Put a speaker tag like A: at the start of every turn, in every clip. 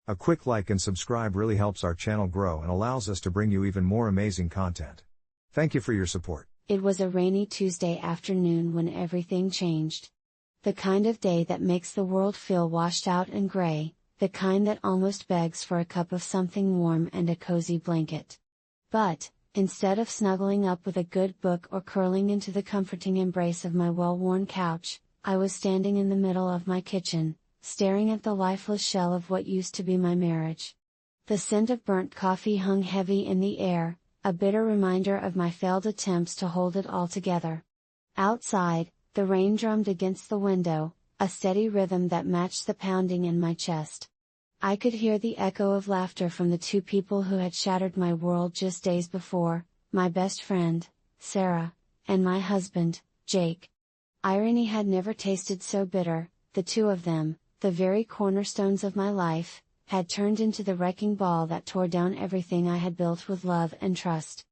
A: A quick like and subscribe really helps our channel grow and allows us to bring you even more amazing content. Thank you for your support.
B: It was a rainy Tuesday afternoon when everything changed. The kind of day that makes the world feel washed out and gray, the kind that almost begs for a cup of something warm and a cozy blanket. But, instead of snuggling up with a good book or curling into the comforting embrace of my well-worn couch, I was standing in the middle of my kitchen, staring at the lifeless shell of what used to be my marriage. The scent of burnt coffee hung heavy in the air, a bitter reminder of my failed attempts to hold it all together. Outside, the rain drummed against the window, a steady rhythm that matched the pounding in my chest. I could hear the echo of laughter from the two people who had shattered my world just days before, my best friend, Sarah, and my husband, Jake. Irony had never tasted so bitter. The two of them, the very cornerstones of my life, had turned into the wrecking ball that tore down everything I had built with love and trust.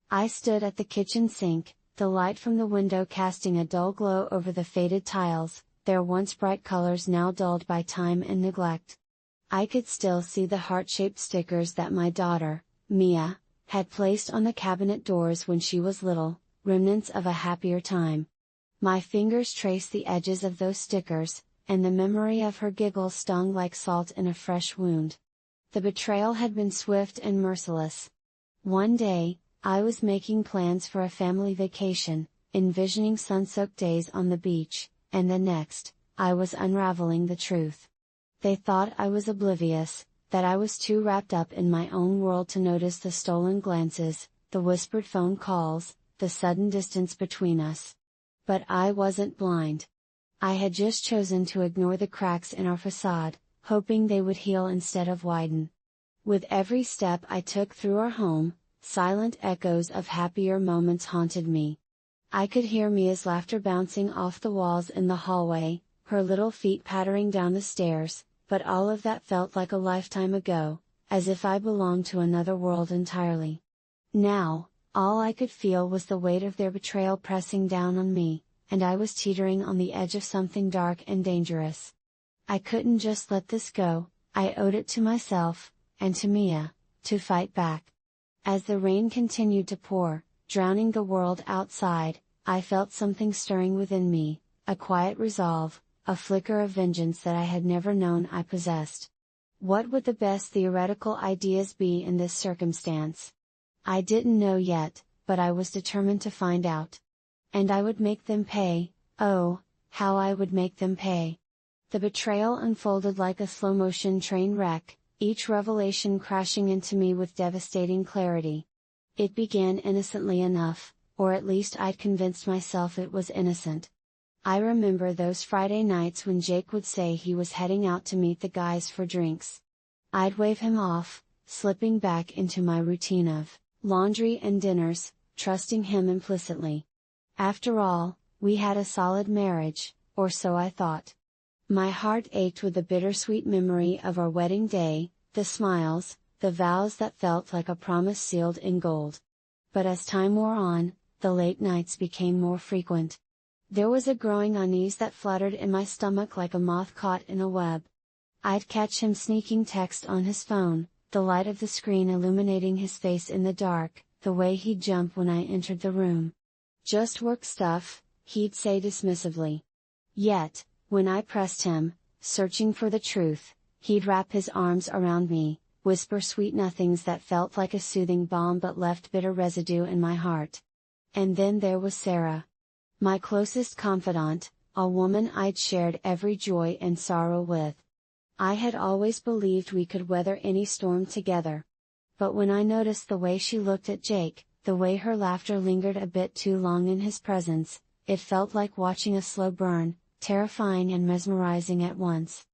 B: I stood at the kitchen sink, the light from the window casting a dull glow over the faded tiles, their once bright colors now dulled by time and neglect. I could still see the heart-shaped stickers that my daughter, Mia, had placed on the cabinet doors when she was little, remnants of a happier time. My fingers traced the edges of those stickers, and the memory of her giggles stung like salt in a fresh wound. The betrayal had been swift and merciless. One day, I was making plans for a family vacation, envisioning sun-soaked days on the beach, and the next, I was unraveling the truth. They thought I was oblivious, that I was too wrapped up in my own world to notice the stolen glances, the whispered phone calls, the sudden distance between us. But I wasn't blind. I had just chosen to ignore the cracks in our facade, hoping they would heal instead of widen. With every step I took through our home, silent echoes of happier moments haunted me. I could hear Mia's laughter bouncing off the walls in the hallway, her little feet pattering down the stairs, but all of that felt like a lifetime ago, as if I belonged to another world entirely. Now, all I could feel was the weight of their betrayal pressing down on me, and I was teetering on the edge of something dark and dangerous. I couldn't just let this go, I owed it to myself, and to Mia, to fight back. As the rain continued to pour, drowning the world outside, I felt something stirring within me, a quiet resolve, a flicker of vengeance that I had never known I possessed. What would the best theoretical ideas be in this circumstance? I didn't know yet, but I was determined to find out. And I would make them pay, oh, how I would make them pay. The betrayal unfolded like a slow-motion train wreck, each revelation crashing into me with devastating clarity. It began innocently enough, or at least I'd convinced myself it was innocent. I remember those Friday nights when Jake would say he was heading out to meet the guys for drinks. I'd wave him off, slipping back into my routine of laundry and dinners, trusting him implicitly. After all, we had a solid marriage, or so I thought. My heart ached with the bittersweet memory of our wedding day, the smiles, the vows that felt like a promise sealed in gold. But as time wore on, the late nights became more frequent. There was a growing unease that fluttered in my stomach like a moth caught in a web. I'd catch him sneaking text on his phone, the light of the screen illuminating his face in the dark, the way he'd jump when I entered the room. "Just work stuff," he'd say dismissively. Yet, when I pressed him, searching for the truth, he'd wrap his arms around me, whisper sweet nothings that felt like a soothing balm but left bitter residue in my heart. And then there was Sarah. My closest confidant, a woman I'd shared every joy and sorrow with. I had always believed we could weather any storm together. But when I noticed the way she looked at Jake, the way her laughter lingered a bit too long in his presence, it felt like watching a slow burn, terrifying and mesmerizing at once.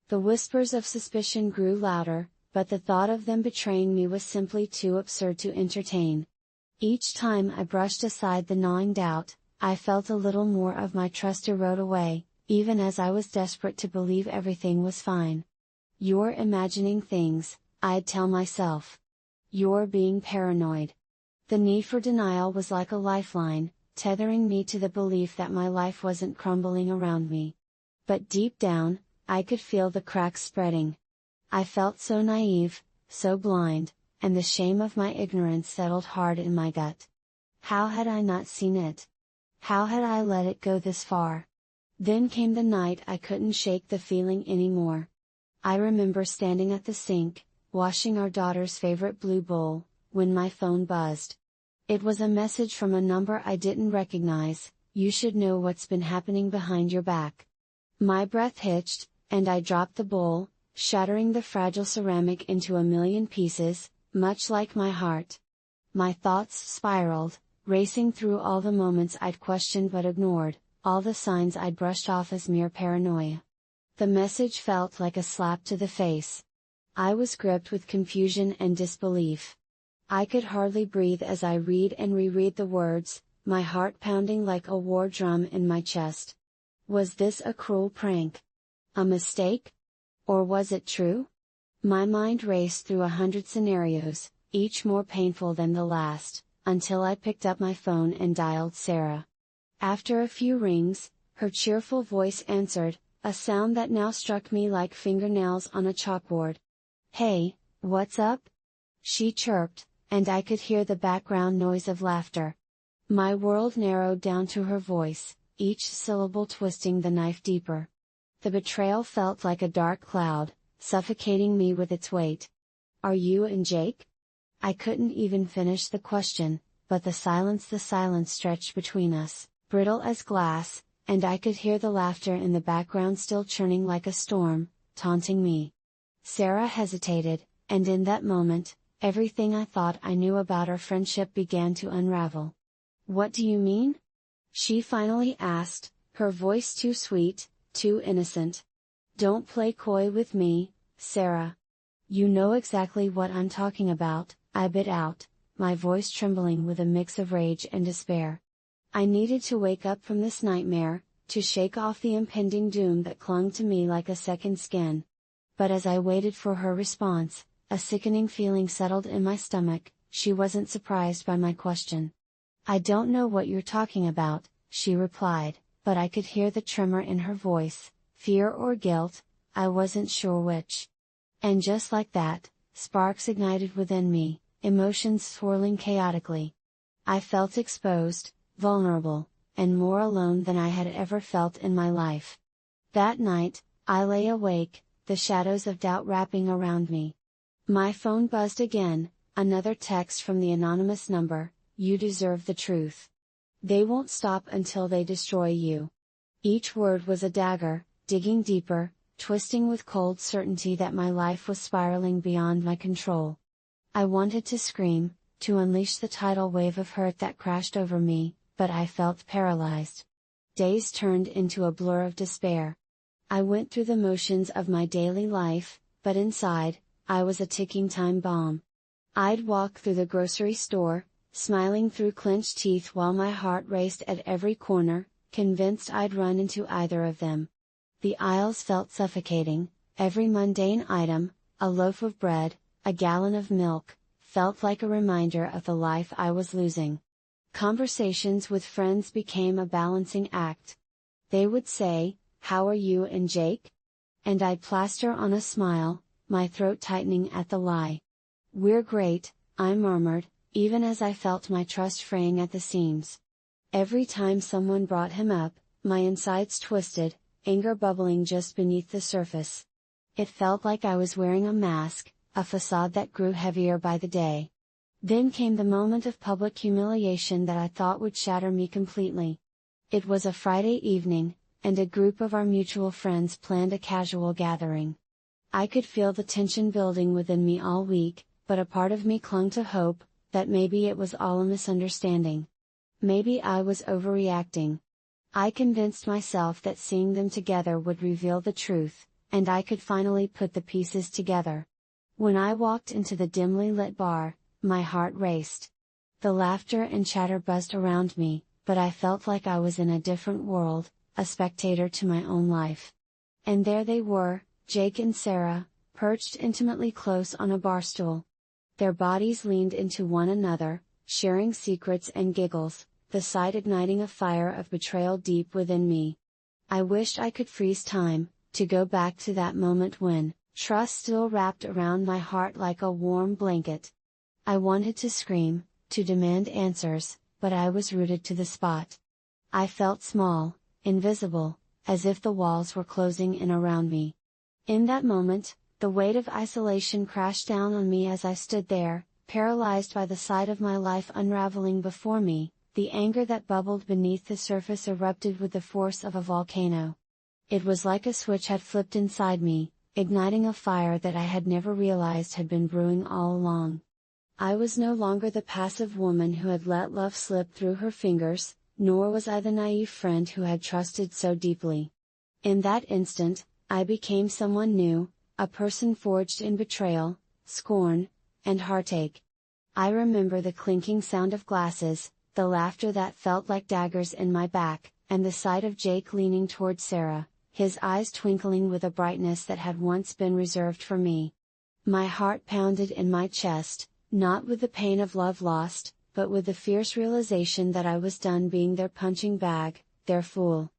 B: The whispers of suspicion grew louder, but the thought of them betraying me was simply too absurd to entertain. Each time I brushed aside the gnawing doubt, I felt a little more of my trust erode away, even as I was desperate to believe everything was fine. "You're imagining things," I'd tell myself. "You're being paranoid." The need for denial was like a lifeline, tethering me to the belief that my life wasn't crumbling around me. But deep down, I could feel the cracks spreading. I felt so naive, so blind, and the shame of my ignorance settled hard in my gut. How had I not seen it? How had I let it go this far? Then came the night I couldn't shake the feeling anymore. I remember standing at the sink, washing our daughter's favorite blue bowl, when my phone buzzed. It was a message from a number I didn't recognize: "You should know what's been happening behind your back." My breath hitched, and I dropped the bowl, shattering the fragile ceramic into a million pieces, much like my heart. My thoughts spiraled, racing through all the moments I'd questioned but ignored, all the signs I'd brushed off as mere paranoia. The message felt like a slap to the face. I was gripped with confusion and disbelief. I could hardly breathe as I read and reread the words, my heart pounding like a war drum in my chest. Was this a cruel prank? A mistake? Or was it true? My mind raced through 100 scenarios, each more painful than the last, until I picked up my phone and dialed Sarah. After a few rings, her cheerful voice answered, a sound that now struck me like fingernails on a chalkboard. "Hey, what's up?" she chirped, and I could hear the background noise of laughter. My world narrowed down to her voice, each syllable twisting the knife deeper. The betrayal felt like a dark cloud, suffocating me with its weight. "Are you and Jake?" I couldn't even finish the question, but the silence stretched between us, brittle as glass, and I could hear the laughter in the background still churning like a storm, taunting me. Sarah hesitated, and in that moment, everything I thought I knew about our friendship began to unravel. "What do you mean?" she finally asked, her voice too sweet, too innocent. "Don't play coy with me, Sarah. You know exactly what I'm talking about," I bit out, my voice trembling with a mix of rage and despair. I needed to wake up from this nightmare, to shake off the impending doom that clung to me like a second skin. But as I waited for her response, a sickening feeling settled in my stomach. She wasn't surprised by my question. "I don't know what you're talking about," she replied, but I could hear the tremor in her voice, fear or guilt, I wasn't sure which. And just like that, sparks ignited within me, emotions swirling chaotically. I felt exposed, vulnerable, and more alone than I had ever felt in my life. That night, I lay awake, the shadows of doubt wrapping around me. My phone buzzed again, another text from the anonymous number: "You deserve the truth. They won't stop until they destroy you." Each word was a dagger, digging deeper, twisting with cold certainty that my life was spiraling beyond my control. I wanted to scream, to unleash the tidal wave of hurt that crashed over me, but I felt paralyzed. Days turned into a blur of despair. I went through the motions of my daily life, but inside, I was a ticking time bomb. I'd walk through the grocery store, smiling through clenched teeth while my heart raced at every corner, convinced I'd run into either of them. The aisles felt suffocating, every mundane item, a loaf of bread, a gallon of milk, felt like a reminder of the life I was losing. Conversations with friends became a balancing act. They would say, "How are you and Jake?" And I'd plaster on a smile, my throat tightening at the lie. "We're great," I murmured, even as I felt my trust fraying at the seams. Every time someone brought him up, my insides twisted, anger bubbling just beneath the surface. It felt like I was wearing a mask, a facade that grew heavier by the day. Then came the moment of public humiliation that I thought would shatter me completely. It was a Friday evening, and a group of our mutual friends planned a casual gathering. I could feel the tension building within me all week, but a part of me clung to hope, that maybe it was all a misunderstanding. Maybe I was overreacting. I convinced myself that seeing them together would reveal the truth, and I could finally put the pieces together. When I walked into the dimly lit bar, my heart raced. The laughter and chatter buzzed around me, but I felt like I was in a different world, a spectator to my own life. And there they were, Jake and Sarah, perched intimately close on a bar stool. Their bodies leaned into one another, sharing secrets and giggles, the sight igniting a fire of betrayal deep within me. I wished I could freeze time, to go back to that moment when, Trust still wrapped around my heart like a warm blanket. I wanted to scream, to demand answers, but I was rooted to the spot. I felt small, invisible, as if the walls were closing in around me. In that moment, the weight of isolation crashed down on me as I stood there, paralyzed by the sight of my life unraveling before me. The anger that bubbled beneath the surface erupted with the force of a volcano. It was like a switch had flipped inside me, igniting a fire that I had never realized had been brewing all along. I was no longer the passive woman who had let love slip through her fingers, nor was I the naive friend who had trusted so deeply. In that instant, I became someone new, a person forged in betrayal, scorn, and heartache. I remember the clinking sound of glasses, the laughter that felt like daggers in my back, and the sight of Jake leaning toward Sarah, his eyes twinkling with a brightness that had once been reserved for me. My heart pounded in my chest, not with the pain of love lost, but with the fierce realization that I was done being their punching bag, their fool.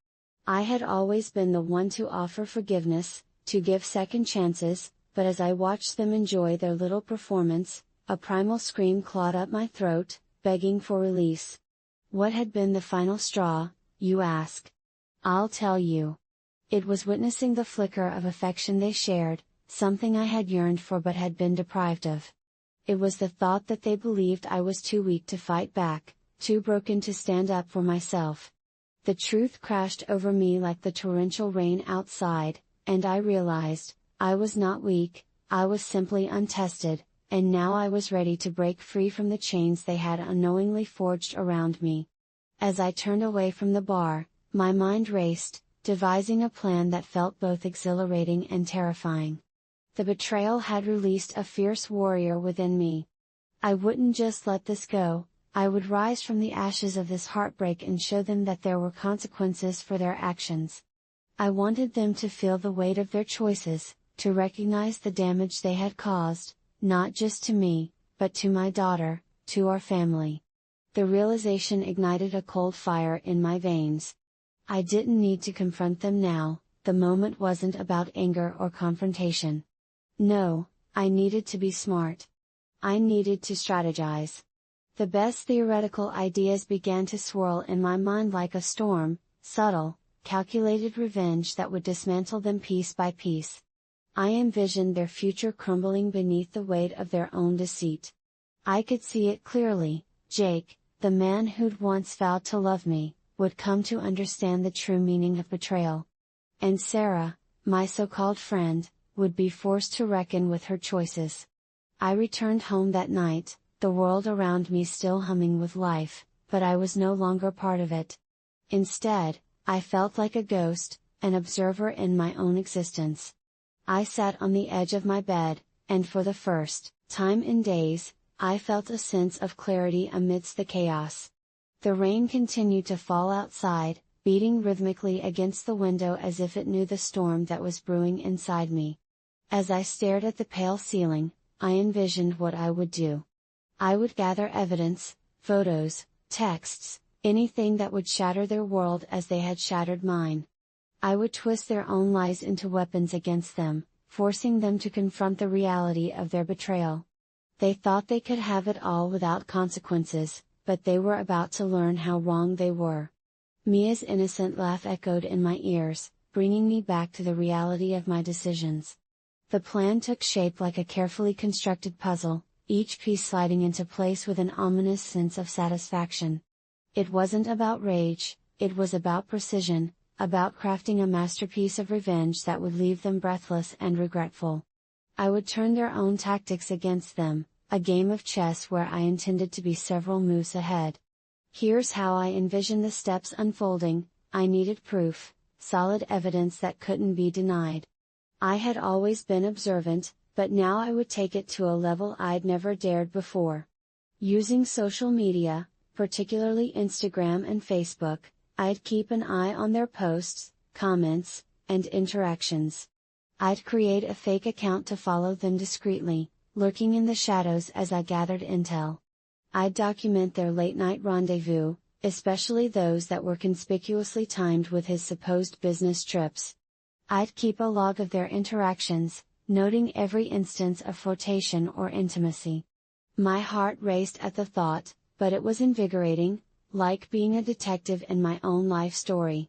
B: I had always been the one to offer forgiveness, to give second chances, but as I watched them enjoy their little performance, a primal scream clawed up my throat, begging for release. What had been the final straw, you ask? I'll tell you. It was witnessing the flicker of affection they shared, something I had yearned for but had been deprived of. It was the thought that they believed I was too weak to fight back, too broken to stand up for myself. The truth crashed over me like the torrential rain outside, and I realized, I was not weak, I was simply untested, and now I was ready to break free from the chains they had unknowingly forged around me. As I turned away from the bar, my mind raced, devising a plan that felt both exhilarating and terrifying. The betrayal had released a fierce warrior within me. I wouldn't just let this go, I would rise from the ashes of this heartbreak and show them that there were consequences for their actions. I wanted them to feel the weight of their choices, to recognize the damage they had caused, not just to me, but to my daughter, to our family. The realization ignited a cold fire in my veins. I didn't need to confront them now, the moment wasn't about anger or confrontation. No, I needed to be smart. I needed to strategize. The best theoretical ideas began to swirl in my mind like a storm, subtle, calculated revenge that would dismantle them piece by piece. I envisioned their future crumbling beneath the weight of their own deceit. I could see it clearly. Jake, the man who'd once vowed to love me, would come to understand the true meaning of betrayal. And Sarah, my so-called friend, would be forced to reckon with her choices. I returned home that night, the world around me still humming with life, but I was no longer part of it. Instead, I felt like a ghost, an observer in my own existence. I sat on the edge of my bed, and for the first time in days, I felt a sense of clarity amidst the chaos. The rain continued to fall outside, beating rhythmically against the window as if it knew the storm that was brewing inside me. As I stared at the pale ceiling, I envisioned what I would do. I would gather evidence, photos, texts, anything that would shatter their world as they had shattered mine. I would twist their own lies into weapons against them, forcing them to confront the reality of their betrayal. They thought they could have it all without consequences, but they were about to learn how wrong they were. Mia's innocent laugh echoed in my ears, bringing me back to the reality of my decisions. The plan took shape like a carefully constructed puzzle, each piece sliding into place with an ominous sense of satisfaction. It wasn't about rage, it was about precision, about crafting a masterpiece of revenge that would leave them breathless and regretful. I would turn their own tactics against them, a game of chess where I intended to be several moves ahead. Here's how I envisioned the steps unfolding. I needed proof, solid evidence that couldn't be denied. I had always been observant, but now I would take it to a level I'd never dared before. Using social media, particularly Instagram and Facebook, I'd keep an eye on their posts, comments, and interactions. I'd create a fake account to follow them discreetly, lurking in the shadows as I gathered intel. I'd document their late-night rendezvous, especially those that were conspicuously timed with his supposed business trips. I'd keep a log of their interactions, noting every instance of flirtation or intimacy. My heart raced at the thought, but it was invigorating, like being a detective in my own life story.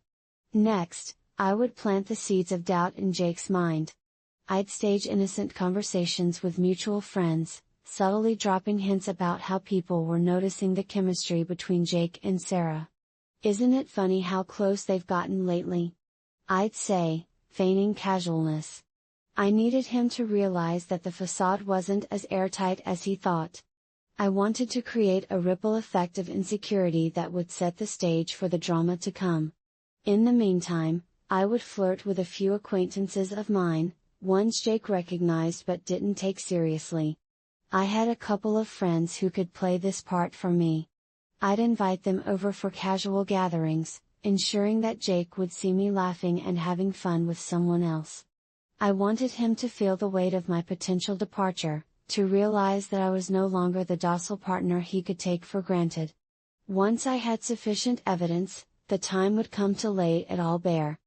B: Next, I would plant the seeds of doubt in Jake's mind. I'd stage innocent conversations with mutual friends, subtly dropping hints about how people were noticing the chemistry between Jake and Sarah. "Isn't it funny how close they've gotten lately?" I'd say, feigning casualness. I needed him to realize that the facade wasn't as airtight as he thought. I wanted to create a ripple effect of insecurity that would set the stage for the drama to come. In the meantime, I would flirt with a few acquaintances of mine, ones Jake recognized but didn't take seriously. I had a couple of friends who could play this part for me. I'd invite them over for casual gatherings, ensuring that Jake would see me laughing and having fun with someone else. I wanted him to feel the weight of my potential departure, to realize that I was no longer the docile partner he could take for granted. Once I had sufficient evidence, the time would come to lay it all bare.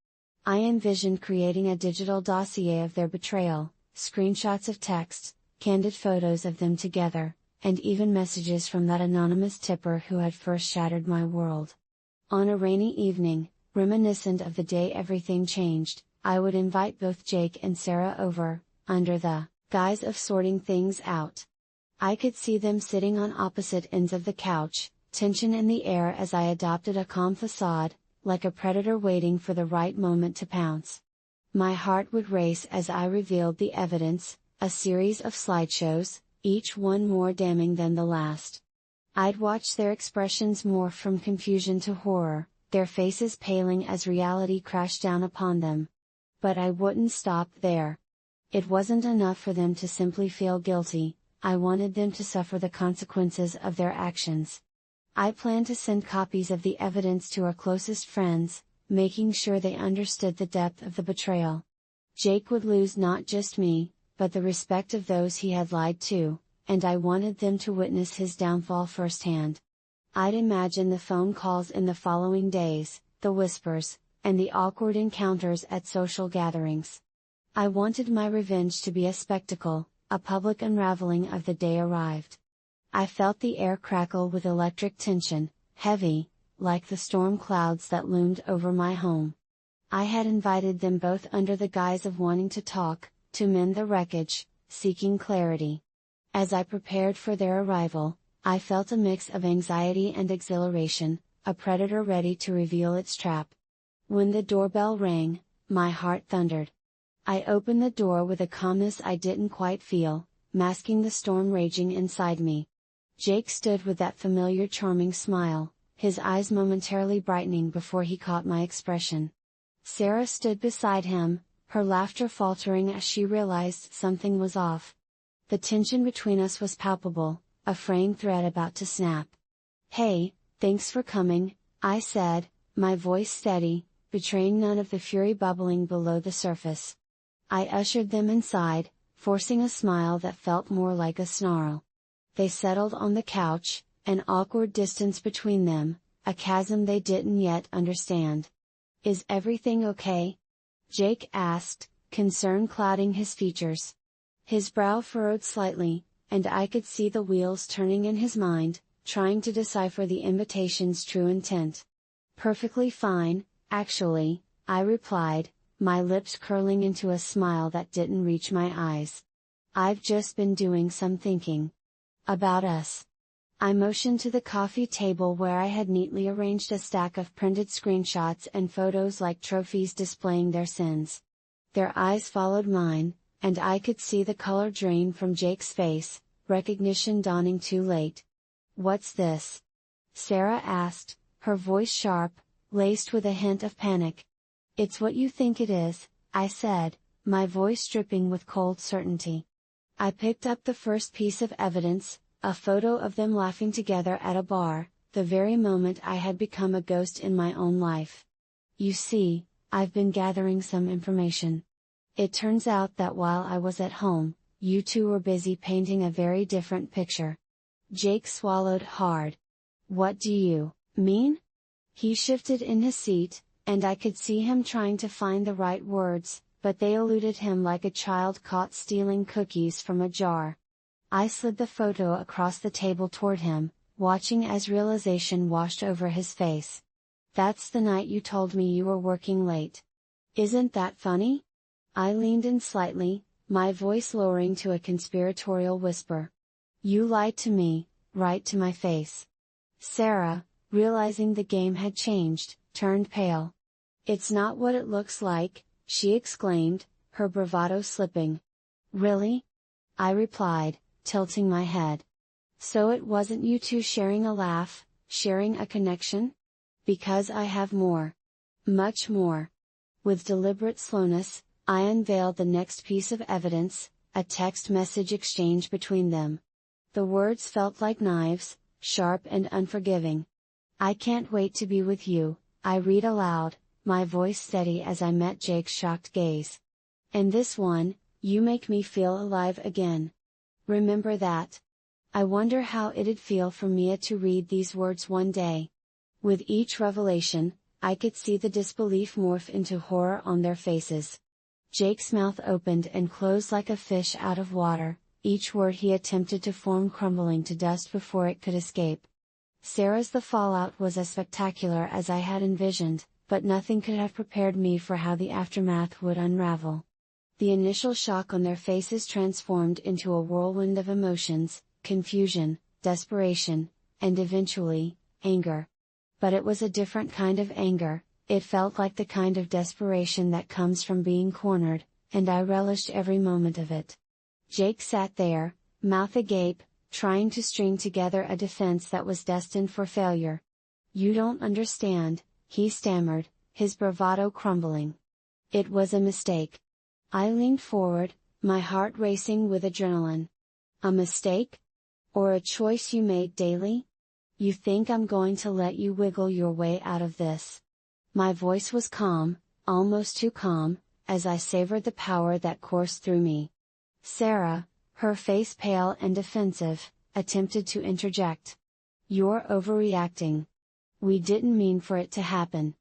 B: I envisioned creating a digital dossier of their betrayal, screenshots of texts, candid photos of them together, and even messages from that anonymous tipper who had first shattered my world. On a rainy evening, reminiscent of the day everything changed, I would invite both Jake and Sarah over, under the guise of sorting things out. I could see them sitting on opposite ends of the couch, tension in the air as I adopted a calm facade, like a predator waiting for the right moment to pounce. My heart would race as I revealed the evidence, a series of slideshows, each one more damning than the last. I'd watch their expressions morph from confusion to horror, their faces paling as reality crashed down upon them. But I wouldn't stop there. It wasn't enough for them to simply feel guilty, I wanted them to suffer the consequences of their actions. I planned to send copies of the evidence to our closest friends, making sure they understood the depth of the betrayal. Jake would lose not just me, but the respect of those he had lied to, and I wanted them to witness his downfall firsthand. I'd imagine the phone calls in the following days, the whispers, and the awkward encounters at social gatherings. I wanted my revenge to be a spectacle, a public unraveling of the day arrived. I felt the air crackle with electric tension, heavy, like the storm clouds that loomed over my home. I had invited them both under the guise of wanting to talk, to mend the wreckage, seeking clarity. As I prepared for their arrival, I felt a mix of anxiety and exhilaration, a predator ready to reveal its trap. When the doorbell rang, my heart thundered. I opened the door with a calmness I didn't quite feel, masking the storm raging inside me. Jake stood with that familiar charming smile, his eyes momentarily brightening before he caught my expression. Sarah stood beside him, her laughter faltering as she realized something was off. The tension between us was palpable, a fraying thread about to snap. "Hey, thanks for coming," I said, my voice steady, betraying none of the fury bubbling below the surface. I ushered them inside, forcing a smile that felt more like a snarl. They settled on the couch, an awkward distance between them, a chasm they didn't yet understand. "Is everything okay?" Jake asked, concern clouding his features. His brow furrowed slightly, and I could see the wheels turning in his mind, trying to decipher the invitation's true intent. "Perfectly fine, actually," I replied, my lips curling into a smile that didn't reach my eyes. "I've just been doing some thinking. About us." I motioned to the coffee table where I had neatly arranged a stack of printed screenshots and photos like trophies displaying their sins. Their eyes followed mine, and I could see the color drain from Jake's face, recognition dawning too late. "What's this?" Sarah asked, her voice sharp, laced with a hint of panic. "It's what you think it is," I said, my voice dripping with cold certainty. I picked up the first piece of evidence, a photo of them laughing together at a bar, the very moment I had become a ghost in my own life. "You see, I've been gathering some information. It turns out that while I was at home, you two were busy painting a very different picture." Jake swallowed hard. "What do you mean?" He shifted in his seat, and I could see him trying to find the right words, but they eluded him like a child caught stealing cookies from a jar. I slid the photo across the table toward him, watching as realization washed over his face. "That's the night you told me you were working late. Isn't that funny?" I leaned in slightly, my voice lowering to a conspiratorial whisper. "You lied to me, right to my face." Sarah, realizing the game had changed, turned pale. "It's not what it looks like," she exclaimed, her bravado slipping. "Really?" I replied, tilting my head. "So it wasn't you two sharing a laugh, sharing a connection? Because I have more. Much more." With deliberate slowness, I unveiled the next piece of evidence, a text message exchange between them. The words felt like knives, sharp and unforgiving. "I can't wait to be with you," I read aloud, my voice steady as I met Jake's shocked gaze. "And this one, you make me feel alive again. Remember that." I wonder how it'd feel for Mia to read these words one day. With each revelation, I could see the disbelief morph into horror on their faces. Jake's mouth opened and closed like a fish out of water, each word he attempted to form crumbling to dust before it could escape. Sarah's the fallout was as spectacular as I had envisioned, but nothing could have prepared me for how the aftermath would unravel. The initial shock on their faces transformed into a whirlwind of emotions, confusion, desperation, and eventually, anger. But it was a different kind of anger. It felt like the kind of desperation that comes from being cornered, and I relished every moment of it. Jake sat there, mouth agape, trying to string together a defense that was destined for failure. "You don't understand," he stammered, his bravado crumbling. "It was a mistake." I leaned forward, my heart racing with adrenaline. "A mistake? Or a choice you made daily? You think I'm going to let you wiggle your way out of this?" My voice was calm, almost too calm, as I savored the power that coursed through me. Sarah, her face pale and defensive, attempted to interject. "You're overreacting. We didn't mean for it to happen."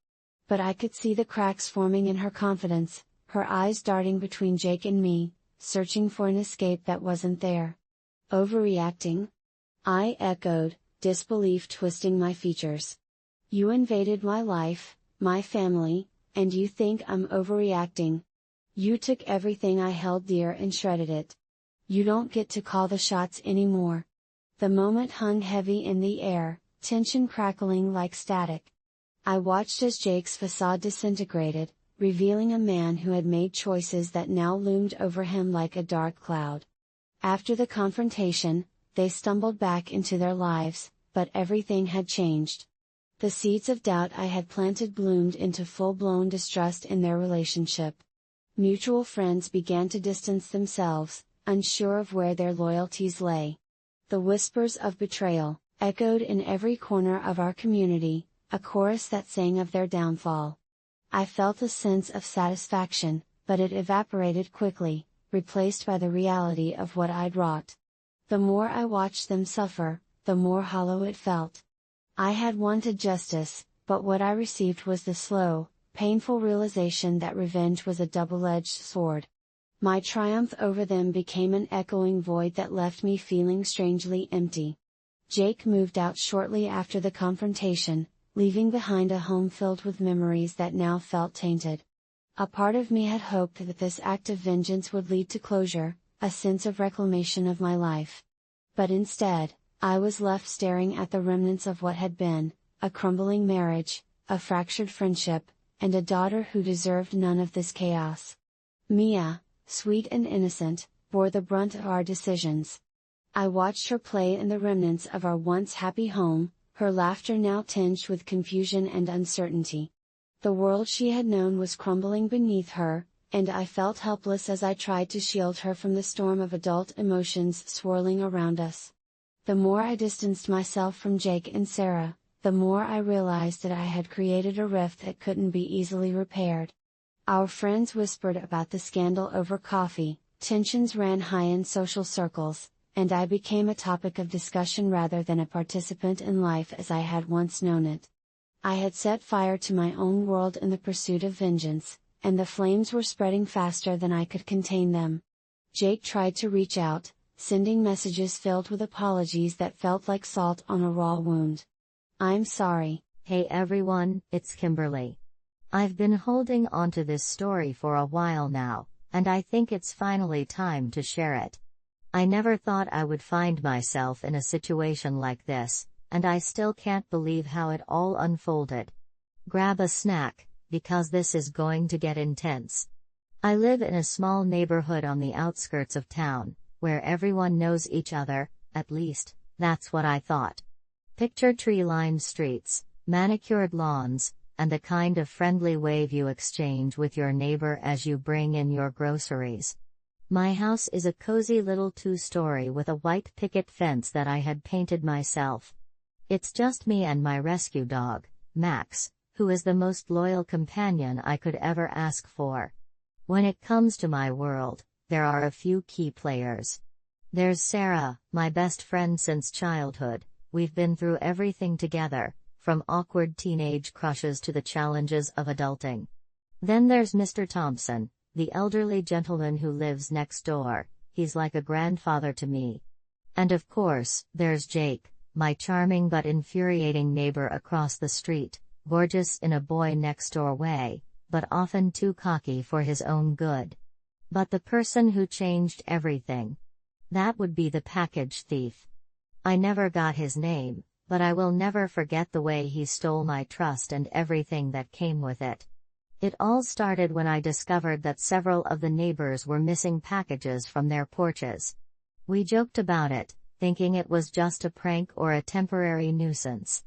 B: But I could see the cracks forming in her confidence, her eyes darting between Jake and me, searching for an escape that wasn't there. "Overreacting?" I echoed, disbelief twisting my features. "You invaded my life, my family, and you think I'm overreacting? You took everything I held dear and shredded it. You don't get to call the shots anymore." The moment hung heavy in the air, tension crackling like static. I watched as Jake's facade disintegrated, revealing a man who had made choices that now loomed over him like a dark cloud. After the confrontation, they stumbled back into their lives, but everything had changed. The seeds of doubt I had planted bloomed into full-blown distrust in their relationship. Mutual friends began to distance themselves, unsure of where their loyalties lay. The whispers of betrayal echoed in every corner of our community, a chorus that sang of their downfall. I felt a sense of satisfaction, but it evaporated quickly, replaced by the reality of what I'd wrought. The more I watched them suffer, the more hollow it felt. I had wanted justice, but what I received was the slow, painful realization that revenge was a double-edged sword. My triumph over them became an echoing void that left me feeling strangely empty. Jake moved out shortly after the confrontation, leaving behind a home filled with memories that now felt tainted. A part of me had hoped that this act of vengeance would lead to closure, a sense of reclamation of my life. But instead, I was left staring at the remnants of what had been, a crumbling marriage, a fractured friendship, and a daughter who deserved none of this chaos. Mia, sweet and innocent, bore the brunt of our decisions. I watched her play in the remnants of our once happy home, her laughter now tinged with confusion and uncertainty. The world she had known was crumbling beneath her, and I felt helpless as I tried to shield her from the storm of adult emotions swirling around us. The more I distanced myself from Jake and Sarah, the more I realized that I had created a rift that couldn't be easily repaired. Our friends whispered about the scandal over coffee, tensions ran high in social circles, and I became a topic of discussion rather than a participant in life as I had once known it. I had set fire to my own world in the pursuit of vengeance, and the flames were spreading faster than I could contain them. Jake tried to reach out, sending messages filled with apologies that felt like salt on a raw wound. "I'm sorry."
C: Hey everyone, it's Kimberly. I've been holding onto this story for a while now, and I think it's finally time to share it. I never thought I would find myself in a situation like this, and I still can't believe how it all unfolded. Grab a snack, because this is going to get intense. I live in a small neighborhood on the outskirts of town, where everyone knows each other, at least, that's what I thought. Picture tree-lined streets, manicured lawns, and the kind of friendly wave you exchange with your neighbor as you bring in your groceries. My house is a cozy little two-story with a white picket fence that I had painted myself. It's just me and my rescue dog, Max, who is the most loyal companion I could ever ask for. When it comes to my world, there are a few key players. There's Sarah, my best friend since childhood. We've been through everything together, from awkward teenage crushes to the challenges of adulting. Then there's Mr. Thompson, the elderly gentleman who lives next door. He's like a grandfather to me. And of course, there's Jake, my charming but infuriating neighbor across the street, gorgeous in a boy-next-door way, but often too cocky for his own good. But the person who changed everything. That would be the package thief. I never got his name, but I will never forget the way he stole my trust and everything that came with it. It all started when I discovered that several of the neighbors were missing packages from their porches. We joked about it, thinking it was just a prank or a temporary nuisance.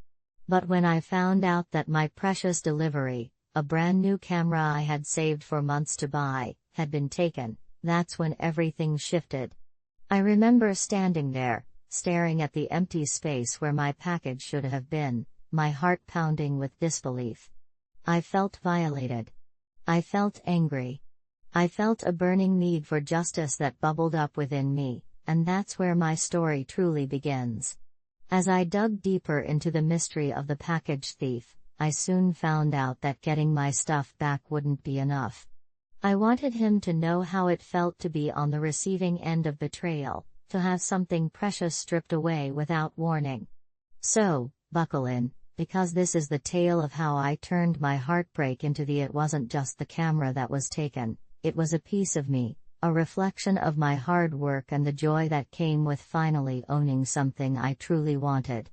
C: But when I found out that my precious delivery, a brand new camera I had saved for months to buy, had been taken, that's when everything shifted. I remember standing there, staring at the empty space where my package should have been, my heart pounding with disbelief. I felt violated. I felt angry. I felt a burning need for justice that bubbled up within me, and that's where my story truly begins. As I dug deeper into the mystery of the package thief, I soon found out that getting my stuff back wouldn't be enough. I wanted him to know how it felt to be on the receiving end of betrayal, to have something precious stripped away without warning. So, buckle in, because this is the tale of how I turned my heartbreak into it wasn't just the camera that was taken, it was a piece of me, a reflection of my hard work and the joy that came with finally owning something I truly wanted.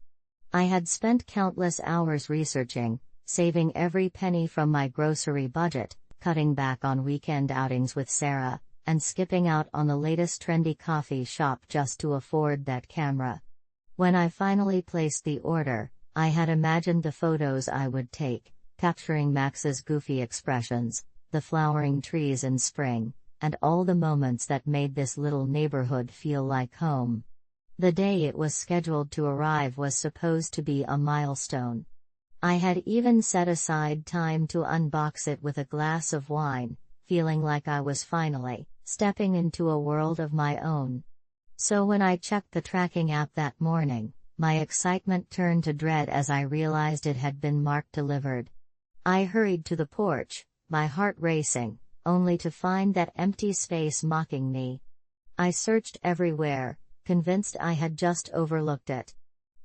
C: I had spent countless hours researching, saving every penny from my grocery budget, cutting back on weekend outings with Sarah, and skipping out on the latest trendy coffee shop just to afford that camera. When I finally placed the order, I had imagined the photos I would take, capturing Max's goofy expressions, the flowering trees in spring, and all the moments that made this little neighborhood feel like home. The day it was scheduled to arrive was supposed to be a milestone. I had even set aside time to unbox it with a glass of wine, feeling like I was finally stepping into a world of my own. So when I checked the tracking app that morning, my excitement turned to dread as I realized it had been marked delivered. I hurried to the porch, my heart racing, only to find that empty space mocking me. I searched everywhere, convinced I had just overlooked it.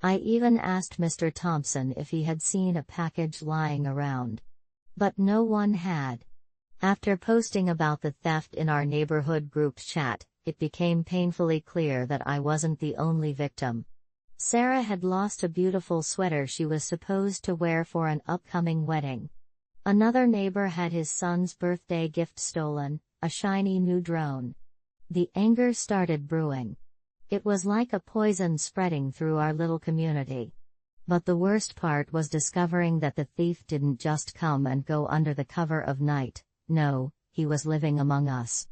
C: I even asked Mr. Thompson if he had seen a package lying around. But no one had. After posting about the theft in our neighborhood group chat, it became painfully clear that I wasn't the only victim. Sarah had lost a beautiful sweater she was supposed to wear for an upcoming wedding. Another neighbor had his son's birthday gift stolen, a shiny new drone. The anger started brewing. It was like a poison spreading through our little community. But the worst part was discovering that the thief didn't just come and go under the cover of night. No, he was living among us.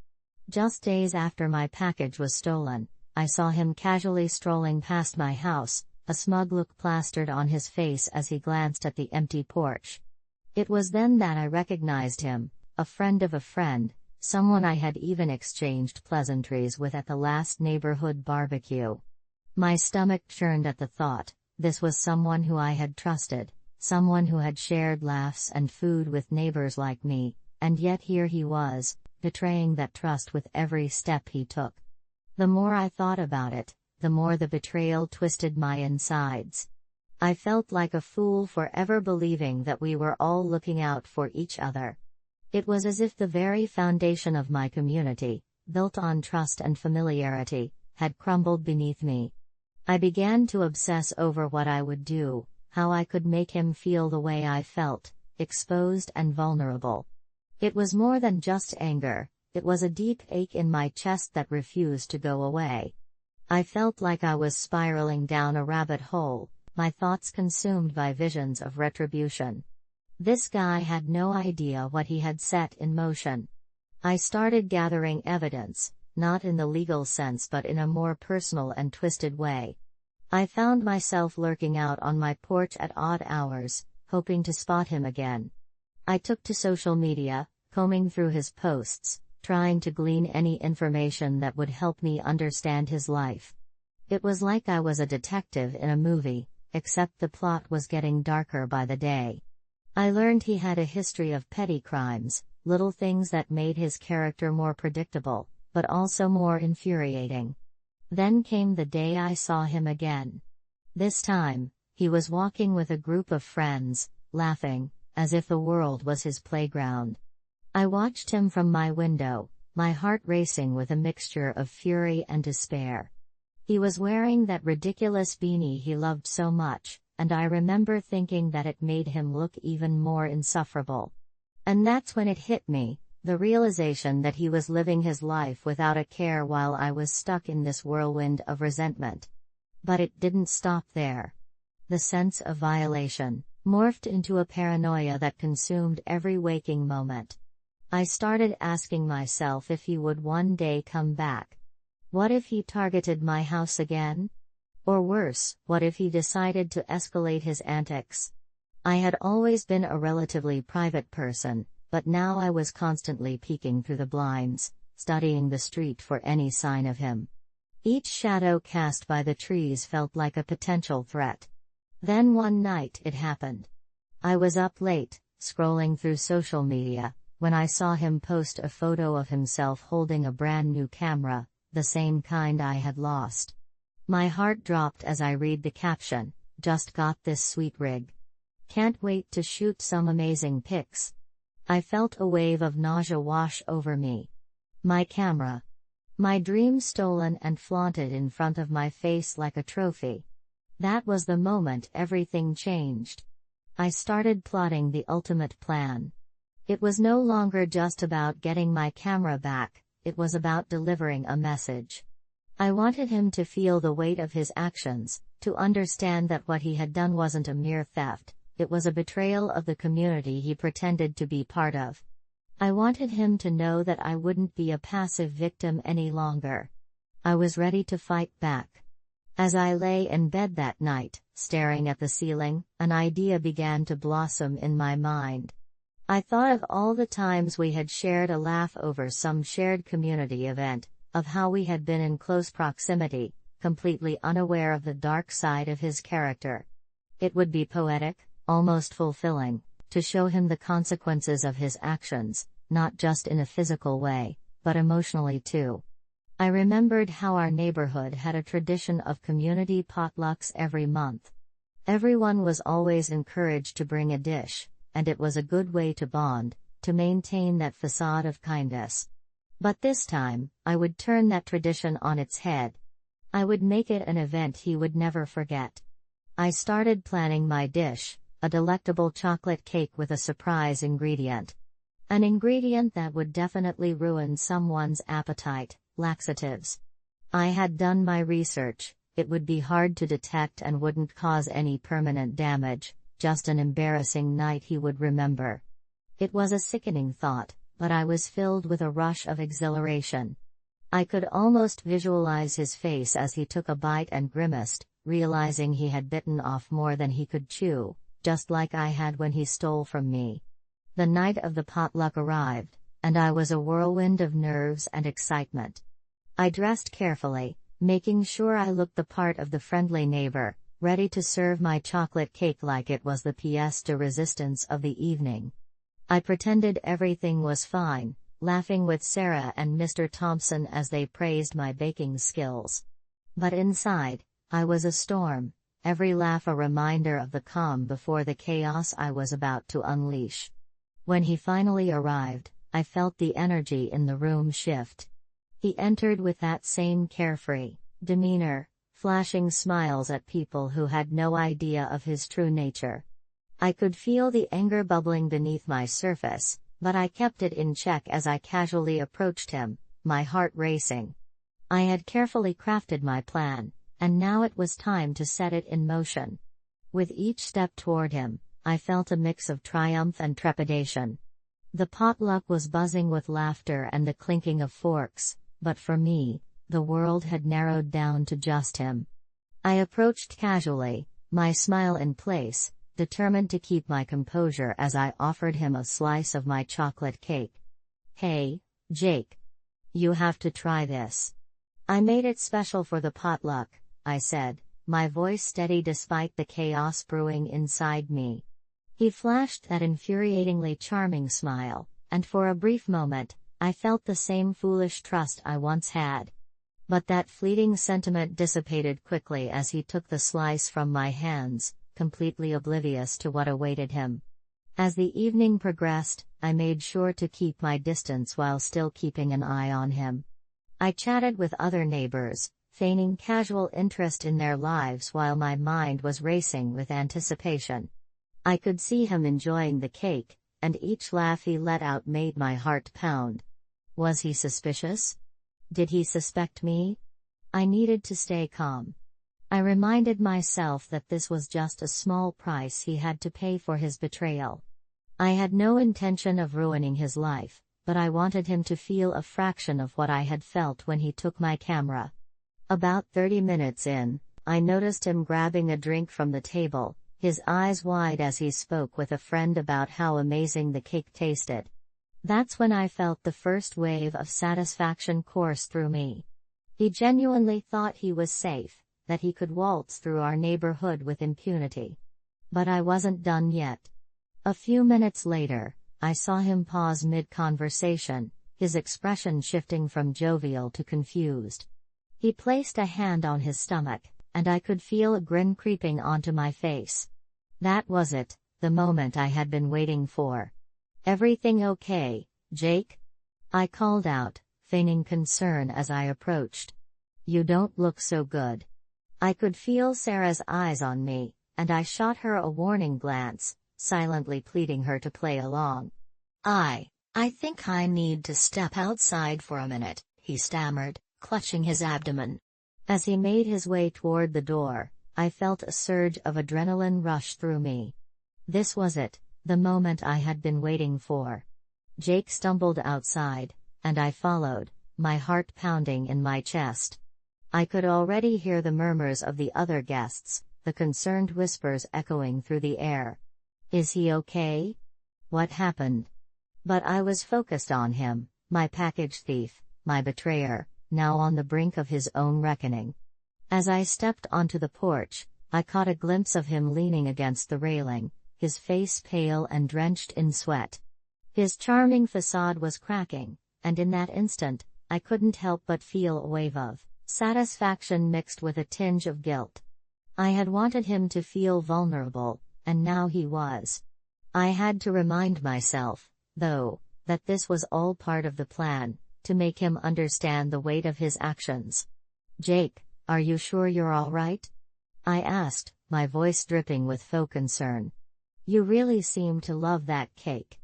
C: Just days after my package was stolen, I saw him casually strolling past my house, a smug look plastered on his face as he glanced at the empty porch. It was then that I recognized him, a friend of a friend, someone I had even exchanged pleasantries with at the last neighborhood barbecue. My stomach churned at the thought. This was someone who I had trusted, someone who had shared laughs and food with neighbors like me, and yet here he was, betraying that trust with every step he took. The more I thought about it, the more the betrayal twisted my insides. I felt like a fool for ever believing that we were all looking out for each other. It was as if the very foundation of my community, built on trust and familiarity, had crumbled beneath me. I began to obsess over what I would do, how I could make him feel the way I felt, exposed and vulnerable. It was more than just anger, it was a deep ache in my chest that refused to go away. I felt like I was spiraling down a rabbit hole, my thoughts consumed by visions of retribution. This guy had no idea what he had set in motion. I started gathering evidence, not in the legal sense but in a more personal and twisted way. I found myself lurking out on my porch at odd hours, hoping to spot him again. I took to social media, combing through his posts, trying to glean any information that would help me understand his life. It was like I was a detective in a movie, except the plot was getting darker by the day. I learned he had a history of petty crimes, little things that made his character more predictable, but also more infuriating. Then came the day I saw him again. This time, he was walking with a group of friends, laughing, as if the world was his playground. I watched him from my window, my heart racing with a mixture of fury and despair. He was wearing that ridiculous beanie he loved so much, and I remember thinking that it made him look even more insufferable. And that's when it hit me, the realization that he was living his life without a care while I was stuck in this whirlwind of resentment. But it didn't stop there. The sense of violation morphed into a paranoia that consumed every waking moment. I started asking myself if he would one day come back. What if he targeted my house again? Or worse, what if he decided to escalate his antics? I had always been a relatively private person, but now I was constantly peeking through the blinds, studying the street for any sign of him. Each shadow cast by the trees felt like a potential threat. Then one night it happened. I was up late, scrolling through social media, when I saw him post a photo of himself holding a brand new camera, the same kind I had lost. My heart dropped as I read the caption, "Just got this sweet rig. Can't wait to shoot some amazing pics." I felt a wave of nausea wash over me. My camera. My dream stolen and flaunted in front of my face like a trophy. That was the moment everything changed. I started plotting the ultimate plan. It was no longer just about getting my camera back, it was about delivering a message. I wanted him to feel the weight of his actions, to understand that what he had done wasn't a mere theft, it was a betrayal of the community he pretended to be part of. I wanted him to know that I wouldn't be a passive victim any longer. I was ready to fight back. As I lay in bed that night, staring at the ceiling, an idea began to blossom in my mind. I thought of all the times we had shared a laugh over some shared community event, of how we had been in close proximity, completely unaware of the dark side of his character. It would be poetic, almost fulfilling, to show him the consequences of his actions, not just in a physical way, but emotionally too. I remembered how our neighborhood had a tradition of community potlucks every month. Everyone was always encouraged to bring a dish, and it was a good way to bond, to maintain that facade of kindness. But this time, I would turn that tradition on its head. I would make it an event he would never forget. I started planning my dish, a delectable chocolate cake with a surprise ingredient. An ingredient that would definitely ruin someone's appetite, laxatives. I had done my research, it would be hard to detect and wouldn't cause any permanent damage, just an embarrassing night he would remember. It was a sickening thought, but I was filled with a rush of exhilaration. I could almost visualize his face as he took a bite and grimaced, realizing he had bitten off more than he could chew, just like I had when he stole from me. The night of the potluck arrived, and I was a whirlwind of nerves and excitement. I dressed carefully, making sure I looked the part of the friendly neighbor, ready to serve my chocolate cake like it was the pièce de résistance of the evening. I pretended everything was fine, laughing with Sarah and Mr. Thompson as they praised my baking skills. But inside, I was a storm, every laugh a reminder of the calm before the chaos I was about to unleash. When he finally arrived, I felt the energy in the room shift. He entered with that same carefree demeanor, flashing smiles at people who had no idea of his true nature. I could feel the anger bubbling beneath my surface, but I kept it in check as I casually approached him, my heart racing. I had carefully crafted my plan, and now it was time to set it in motion. With each step toward him, I felt a mix of triumph and trepidation. The potluck was buzzing with laughter and the clinking of forks, but for me, the world had narrowed down to just him. I approached casually, my smile in place, determined to keep my composure as I offered him a slice of my chocolate cake. "Hey, Jake. You have to try this. I made it special for the potluck," I said, my voice steady despite the chaos brewing inside me. He flashed that infuriatingly charming smile, and for a brief moment, I felt the same foolish trust I once had. But that fleeting sentiment dissipated quickly as he took the slice from my hands, completely oblivious to what awaited him. As the evening progressed, I made sure to keep my distance while still keeping an eye on him. I chatted with other neighbors, feigning casual interest in their lives while my mind was racing with anticipation. I could see him enjoying the cake, and each laugh he let out made my heart pound. Was he suspicious? Did he suspect me? I needed to stay calm. I reminded myself that this was just a small price he had to pay for his betrayal. I had no intention of ruining his life, but I wanted him to feel a fraction of what I had felt when he took my camera. About 30 minutes in, I noticed him grabbing a drink from the table, his eyes wide as he spoke with a friend about how amazing the cake tasted. That's when I felt the first wave of satisfaction course through me. He genuinely thought he was safe, that he could waltz through our neighborhood with impunity. But I wasn't done yet. A few minutes later, I saw him pause mid-conversation, his expression shifting from jovial to confused. He placed a hand on his stomach, and I could feel a grin creeping onto my face. That was it, the moment I had been waiting for. "Everything okay, Jake?" I called out, feigning concern as I approached. "You don't look so good." I could feel Sarah's eyes on me, and I shot her a warning glance, silently pleading her to play along. I think I need to step outside for a minute," he stammered, clutching his abdomen. As he made his way toward the door, I felt a surge of adrenaline rush through me. This was it, the moment I had been waiting for. Jake stumbled outside, and I followed, my heart pounding in my chest. I could already hear the murmurs of the other guests, the concerned whispers echoing through the air. "Is he okay? What happened?" But I was focused on him, my package thief, my betrayer, now on the brink of his own reckoning. As I stepped onto the porch, I caught a glimpse of him leaning against the railing, his face pale and drenched in sweat. His charming facade was cracking, and in that instant, I couldn't help but feel a wave of satisfaction mixed with a tinge of guilt. I had wanted him to feel vulnerable, and now he was. I had to remind myself, though, that this was all part of the plan, to make him understand the weight of his actions. "Jake, are you sure you're all right?" I asked, my voice dripping with faux concern. "You really seem to love that cake."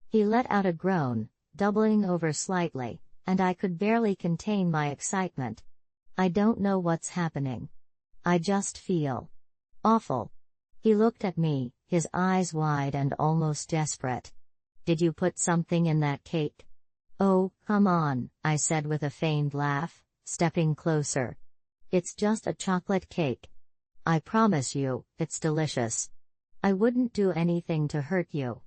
C: He let out a groan, doubling over slightly, and I could barely contain my excitement. "I don't know what's happening. I just feel awful." He looked at me, his eyes wide and almost desperate. "Did you put something in that cake?" "Oh, come on," I said with a feigned laugh, stepping closer. "It's just a chocolate cake. I promise you, it's delicious. I wouldn't do anything to hurt you."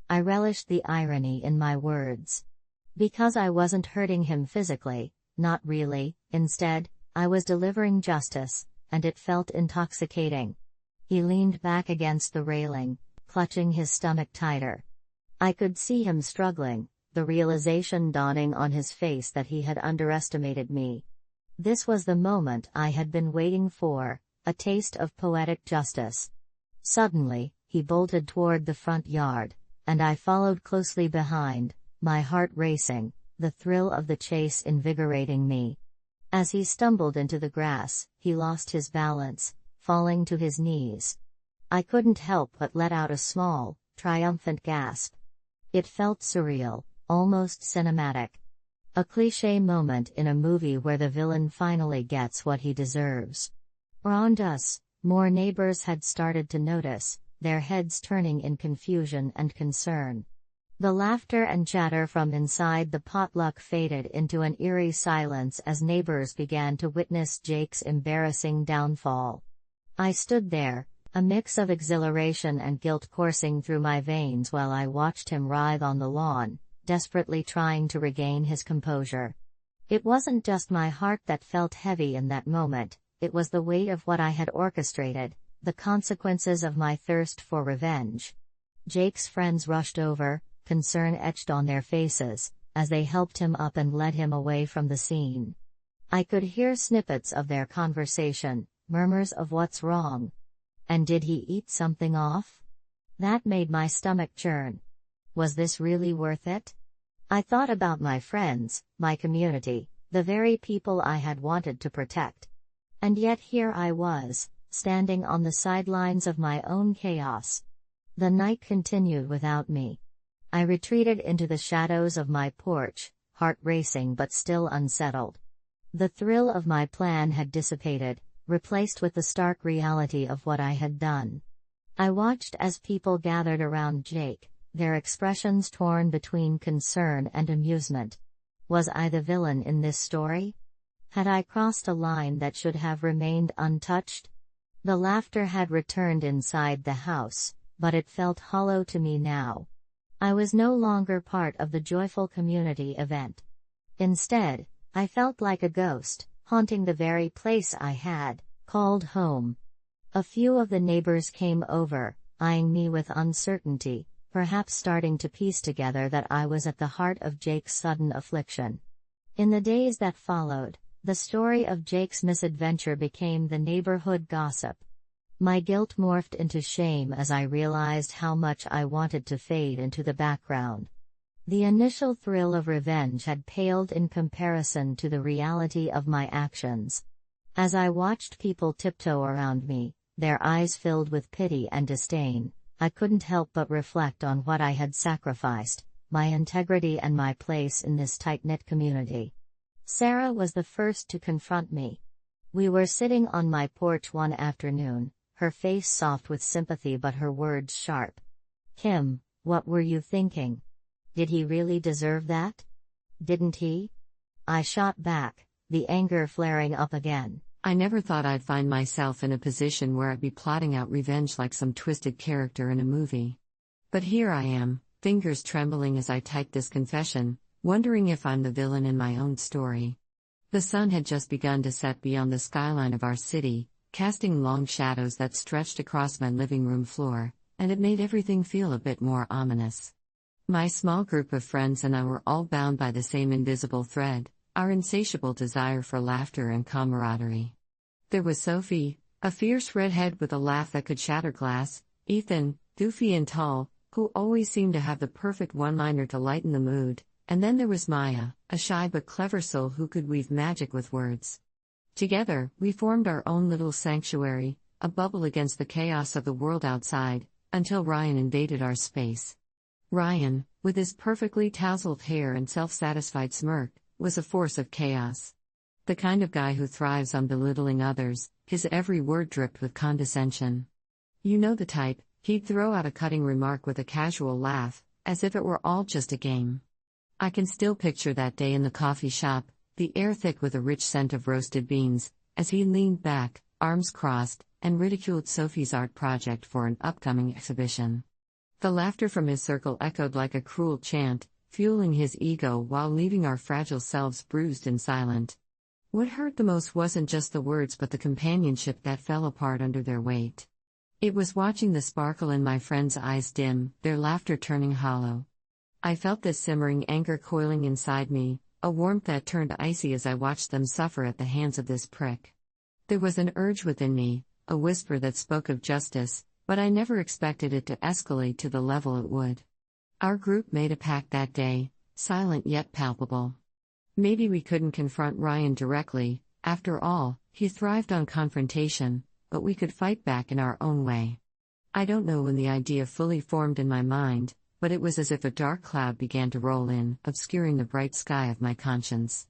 C: I relished the irony in my words. Because I wasn't hurting him physically, not really, instead, I was delivering justice, and it felt intoxicating. He leaned back against the railing, clutching his stomach tighter. I could see him struggling, the realization dawning on his face that he had underestimated me. This was the moment I had been waiting for, a taste of poetic justice. Suddenly, he bolted toward the front yard, and I followed closely behind, my heart racing, the thrill of the chase invigorating me. As he stumbled into the grass, he lost his balance, falling to his knees. I couldn't help but let out a small, triumphant gasp. It felt surreal, almost cinematic. A cliché moment in a movie where the villain finally gets what he deserves. Around us, more neighbors had started to notice, their heads turning in confusion and concern. The laughter and chatter from inside the potluck faded into an eerie silence as neighbors began to witness Jake's embarrassing downfall. I stood there, a mix of exhilaration and guilt coursing through my veins while I watched him writhe on the lawn, desperately trying to regain his composure. It wasn't just my heart that felt heavy in that moment, it was the weight of what I had orchestrated, the consequences of my thirst for revenge. Jake's friends rushed over, concern etched on their faces, as they helped him up and led him away from the scene. I could hear snippets of their conversation, murmurs of what's wrong. And did he eat something off? That made my stomach churn. Was this really worth it? I thought about my friends, my community, the very people I had wanted to protect. And yet here I was, standing on the sidelines of my own chaos. The night continued without me. I retreated into the shadows of my porch, heart racing but still unsettled. The thrill of my plan had dissipated, replaced with the stark reality of what I had done. I watched as people gathered around Jake, their expressions torn between concern and amusement. Was I the villain in this story? Had I crossed a line that should have remained untouched? The laughter had returned inside the house, but it felt hollow to me now. I was no longer part of the joyful community event. Instead, I felt like a ghost, haunting the very place I had called home. A few of the neighbors came over, eyeing me with uncertainty, perhaps starting to piece together that I was at the heart of Jake's sudden affliction. In the days that followed, the story of Jake's misadventure became the neighborhood gossip. My guilt morphed into shame as I realized how much I wanted to fade into the background. The initial thrill of revenge had paled in comparison to the reality of my actions. As I watched people tiptoe around me, their eyes filled with pity and disdain, I couldn't help but reflect on what I had sacrificed, my integrity and my place in this tight-knit community. Sarah was the first to confront me. We were sitting on my porch one afternoon, her face soft with sympathy but her words sharp. "Kim, what were you thinking? Did he really deserve that? Didn't he?" I shot back, the anger flaring up again.
D: I never thought I'd find myself in a position where I'd be plotting out revenge like some twisted character in a movie. But here I am, fingers trembling as I type this confession, wondering if I'm the villain in my own story. The sun had just begun to set beyond the skyline of our city, casting long shadows that stretched across my living room floor, and it made everything feel a bit more ominous. My small group of friends and I were all bound by the same invisible thread, our insatiable desire for laughter and camaraderie. There was Sophie, a fierce redhead with a laugh that could shatter glass, Ethan, goofy and tall, who always seemed to have the perfect one-liner to lighten the mood, and then there was Maya, a shy but clever soul who could weave magic with words. Together, we formed our own little sanctuary, a bubble against the chaos of the world outside, until Ryan invaded our space. Ryan, with his perfectly tousled hair and self-satisfied smirk, was a force of chaos. The kind of guy who thrives on belittling others, his every word dripped with condescension. You know the type, he'd throw out a cutting remark with a casual laugh, as if it were all just a game. I can still picture that day in the coffee shop, the air thick with a rich scent of roasted beans, as he leaned back, arms crossed, and ridiculed Sophie's art project for an upcoming exhibition. The laughter from his circle echoed like a cruel chant, fueling his ego while leaving our fragile selves bruised and silent. What hurt the most wasn't just the words but the companionship that fell apart under their weight. It was watching the sparkle in my friends' eyes dim, their laughter turning hollow, I felt this simmering anger coiling inside me, a warmth that turned icy as I watched them suffer at the hands of this prick. There was an urge within me, a whisper that spoke of justice, but I never expected it to escalate to the level it would. Our group made a pact that day, silent yet palpable. Maybe we couldn't confront Ryan directly, after all, he thrived on confrontation, but we could fight back in our own way. I don't know when the idea fully formed in my mind, but it was as if a dark cloud began to roll in, obscuring the bright sky of my conscience.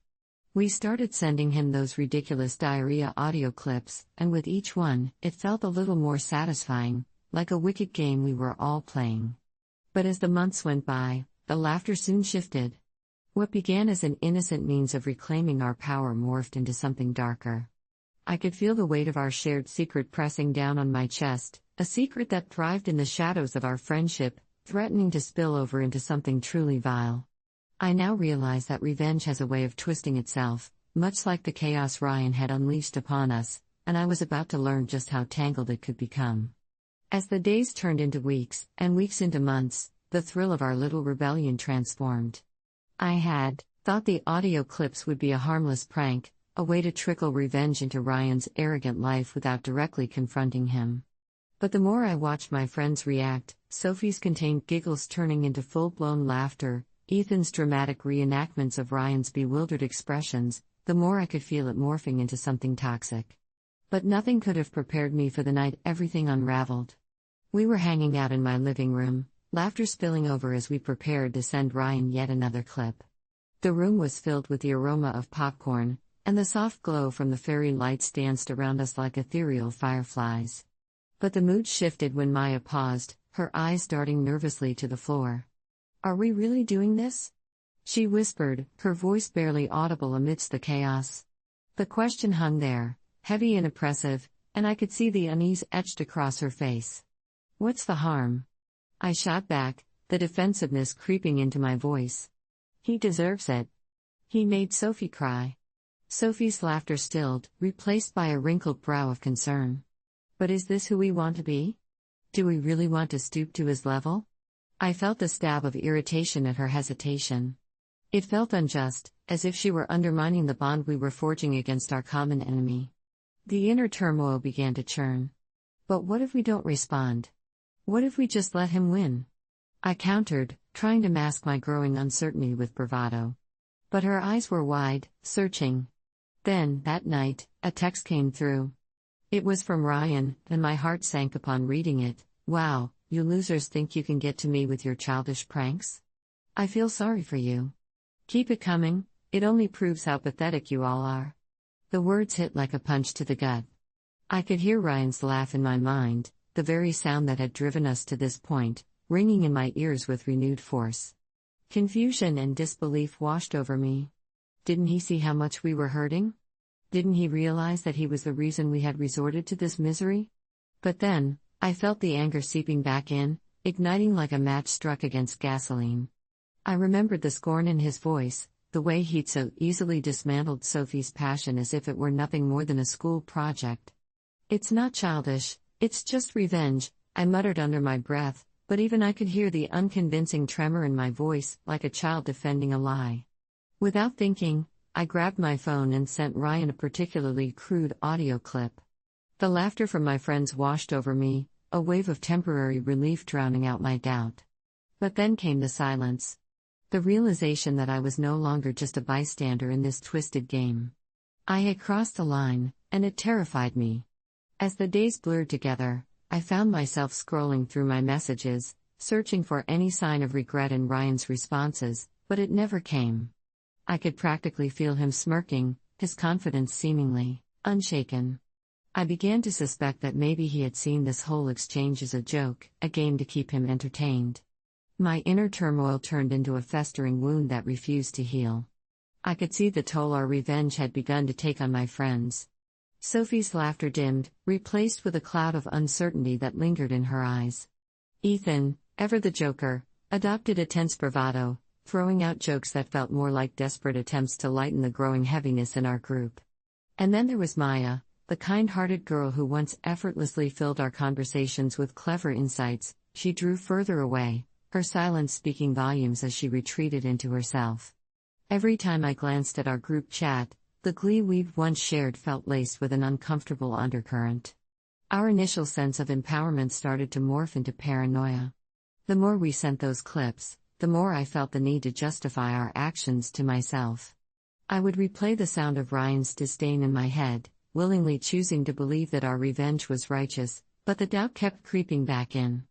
D: We started sending him those ridiculous Diarrhea audio clips, and with each one, it felt a little more satisfying, like a wicked game we were all playing. But as the months went by, the laughter soon shifted. What began as an innocent means of reclaiming our power morphed into something darker. I could feel the weight of our shared secret pressing down on my chest, a secret that thrived in the shadows of our friendship, threatening to spill over into something truly vile. I now realize that revenge has a way of twisting itself, much like the chaos Ryan had unleashed upon us, and I was about to learn just how tangled it could become. As the days turned into weeks, and weeks into months, the thrill of our little rebellion transformed. I had thought the audio clips would be a harmless prank, a way to trickle revenge into Ryan's arrogant life without directly confronting him. But the more I watched my friends react, Sophie's contained giggles turning into full-blown laughter, Ethan's dramatic reenactments of Ryan's bewildered expressions, the more I could feel it morphing into something toxic. But nothing could have prepared me for the night everything unraveled. We were hanging out in my living room, laughter spilling over as we prepared to send Ryan yet another clip. The room was filled with the aroma of popcorn, and the soft glow from the fairy lights danced around us like ethereal fireflies. But the mood shifted when Maya paused, her eyes darting nervously to the floor. "Are we really doing this?" she whispered, her voice barely audible amidst the chaos. The question hung there, heavy and oppressive, and I could see the unease etched across her face. "What's the harm?" I shot back, the defensiveness creeping into my voice. "He deserves it." He made Sophie cry. Sophie's laughter stilled, replaced by a wrinkled brow of concern. "But is this who we want to be? Do we really want to stoop to his level?" I felt a stab of irritation at her hesitation. It felt unjust, as if she were undermining the bond we were forging against our common enemy. The inner turmoil began to churn. But what if we don't respond? What if we just let him win? I countered, trying to mask my growing uncertainty with bravado. But her eyes were wide, searching. Then, that night, a text came through. It was from Ryan, and my heart sank upon reading it. "Wow, you losers think you can get to me with your childish pranks? I feel sorry for you. Keep it coming, it only proves how pathetic you all are." The words hit like a punch to the gut. I could hear Ryan's laugh in my mind, the very sound that had driven us to this point, ringing in my ears with renewed force. Confusion and disbelief washed over me. Didn't he see how much we were hurting? Didn't he realize that he was the reason we had resorted to this misery? But then, I felt the anger seeping back in, igniting like a match struck against gasoline. I remembered the scorn in his voice, the way he'd so easily dismantled Sophie's passion as if it were nothing more than a school project. "It's not childish, it's just revenge," I muttered under my breath, but even I could hear the unconvincing tremor in my voice, like a child defending a lie. Without thinking, I grabbed my phone and sent Ryan a particularly crude audio clip. The laughter from my friends washed over me, a wave of temporary relief drowning out my doubt. But then came the silence. The realization that I was no longer just a bystander in this twisted game. I had crossed the line, and it terrified me. As the days blurred together, I found myself scrolling through my messages, searching for any sign of regret in Ryan's responses, but it never came. I could practically feel him smirking, his confidence seemingly unshaken. I began to suspect that maybe he had seen this whole exchange as a joke, a game to keep him entertained. My inner turmoil turned into a festering wound that refused to heal. I could see the toll our revenge had begun to take on my friends. Sophie's laughter dimmed, replaced with a cloud of uncertainty that lingered in her eyes. Ethan, ever the joker, adopted a tense bravado, throwing out jokes that felt more like desperate attempts to lighten the growing heaviness in our group. And then there was Maya, the kind-hearted girl who once effortlessly filled our conversations with clever insights. She drew further away, her silence speaking volumes as she retreated into herself. Every time I glanced at our group chat, the glee we'd once shared felt laced with an uncomfortable undercurrent. Our initial sense of empowerment started to morph into paranoia. The more we sent those clips, the more I felt the need to justify our actions to myself. I would replay the sound of Ryan's disdain in my head, willingly choosing to believe that our revenge was righteous, but the doubt kept creeping back in.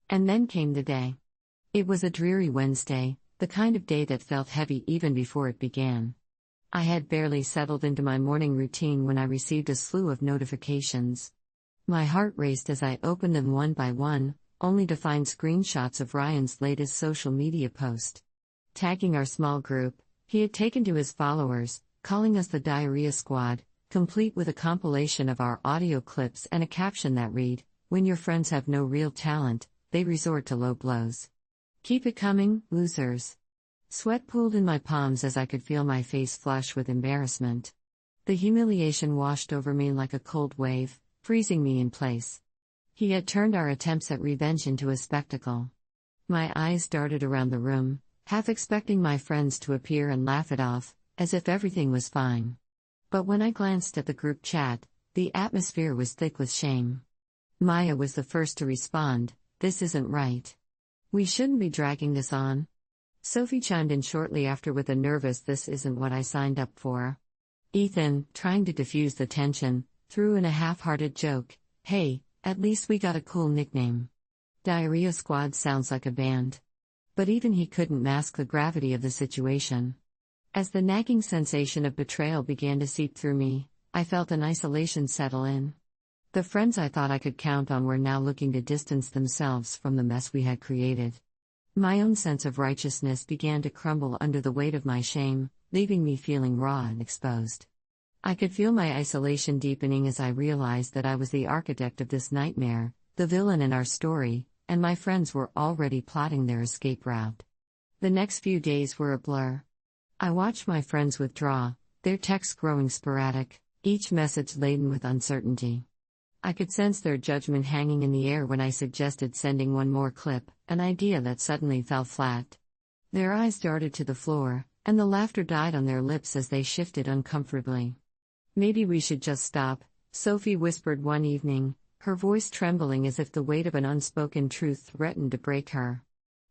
D: And then came the day. It was a dreary Wednesday, the kind of day that felt heavy even before it began. I had barely settled into my morning routine when I received a slew of notifications. My heart raced as I opened them one by one, only to find screenshots of Ryan's latest social media post. Tagging our small group, he had taken to his followers, calling us the Diarrhea Squad, complete with a compilation of our audio clips and a caption that read, "When your friends have no real talent, they resort to low blows. Keep it coming, losers." Sweat pooled in my palms as I could feel my face flush with embarrassment. The humiliation washed over me like a cold wave, freezing me in place. He had turned our attempts at revenge into a spectacle. My eyes darted around the room, half expecting my friends to appear and laugh it off, as if everything was fine. But when I glanced at the group chat, the atmosphere was thick with shame. Maya was the first to respond, "This isn't right. We shouldn't be dragging this on." Sophie chimed in shortly after with a nervous "This isn't what I signed up for." Ethan, trying to diffuse the tension, threw in a half-hearted joke, "Hey, at least we got a cool nickname. Diarrhea Squad sounds like a band." But even he couldn't mask the gravity of the situation. As the nagging sensation of betrayal began to seep through me, I felt an isolation settle in. The friends I thought I could count on were now looking to distance themselves from the mess we had created. My own sense of righteousness began to crumble under the weight of my shame, leaving me feeling raw and exposed. I could feel my isolation deepening as I realized that I was the architect of this nightmare, the villain in our story, and my friends were already plotting their escape route. The next few days were a blur. I watched my friends withdraw, their texts growing sporadic, each message laden with uncertainty. I could sense their judgment hanging in the air when I suggested sending one more clip, an idea that suddenly fell flat. Their eyes darted to the floor, and the laughter died on their lips as they shifted uncomfortably. "Maybe we should just stop," Sophie whispered one evening, her voice trembling as if the weight of an unspoken truth threatened to break her.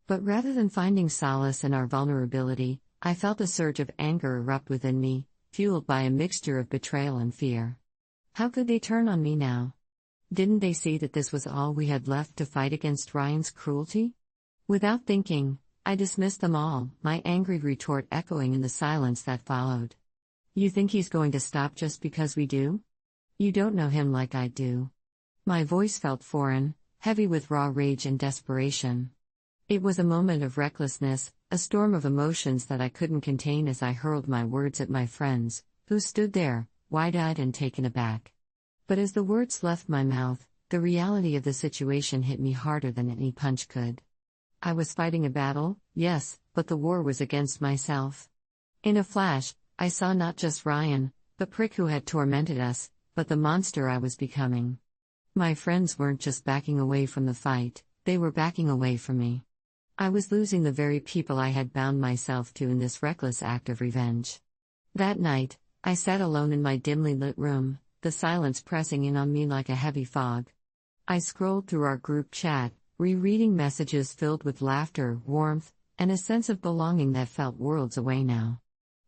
D: But rather than finding solace in our vulnerability, I felt a surge of anger erupt within me, fueled by a mixture of betrayal and fear. How could they turn on me now? Didn't they see that this was all we had left to fight against Ryan's cruelty? Without thinking, I dismissed them all, my angry retort echoing in the silence that followed. "You think he's going to stop just because we do? You don't know him like I do." My voice felt foreign, heavy with raw rage and desperation. It was a moment of recklessness, a storm of emotions that I couldn't contain as I hurled my words at my friends, who stood there, wide-eyed and taken aback. But as the words left my mouth, the reality of the situation hit me harder than any punch could. I was fighting a battle, yes, but the war was against myself. In a flash, I saw not just Ryan, the prick who had tormented us, but the monster I was becoming. My friends weren't just backing away from the fight, they were backing away from me. I was losing the very people I had bound myself to in this reckless act of revenge. That night, I sat alone in my dimly lit room, the silence pressing in on me like a heavy fog. I scrolled through our group chat, rereading messages filled with laughter, warmth, and a sense of belonging that felt worlds away now.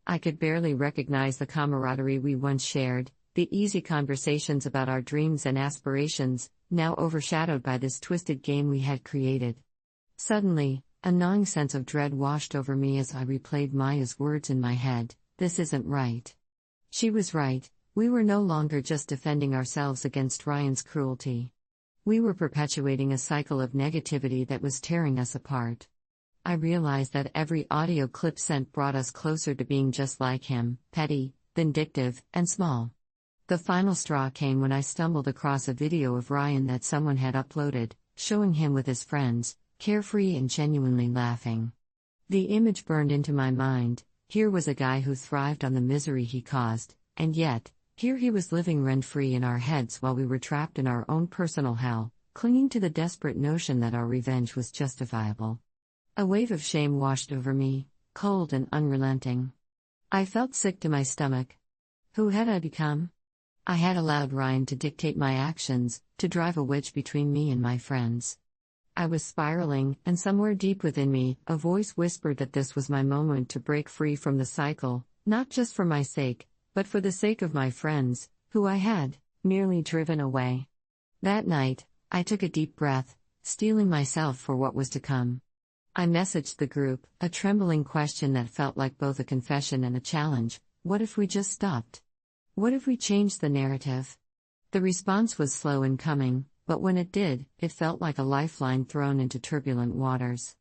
D: I could barely recognize the camaraderie we once shared, the easy conversations about our dreams and aspirations, now overshadowed by this twisted game we had created. Suddenly, a gnawing sense of dread washed over me as I replayed Maya's words in my head, "This isn't right." She was right, we were no longer just defending ourselves against Ryan's cruelty. We were perpetuating a cycle of negativity that was tearing us apart. I realized that every audio clip sent brought us closer to being just like him, petty, vindictive, and small. The final straw came when I stumbled across a video of Ryan that someone had uploaded, showing him with his friends, carefree and genuinely laughing. The image burned into my mind. Here was a guy who thrived on the misery he caused, and yet, here he was living rent-free in our heads while we were trapped in our own personal hell, clinging to the desperate notion that our revenge was justifiable. A wave of shame washed over me, cold and unrelenting. I felt sick to my stomach. Who had I become? I had allowed Ryan to dictate my actions, to drive a wedge between me and my friends. I was spiraling, and somewhere deep within me, a voice whispered that this was my moment to break free from the cycle, not just for my sake, but for the sake of my friends, who I had merely driven away. That night, I took a deep breath, steeling myself for what was to come. I messaged the group, a trembling question that felt like both a confession and a challenge: what if we just stopped? What if we changed the narrative? The response was slow in coming, but when it did, it felt like a lifeline thrown into turbulent waters.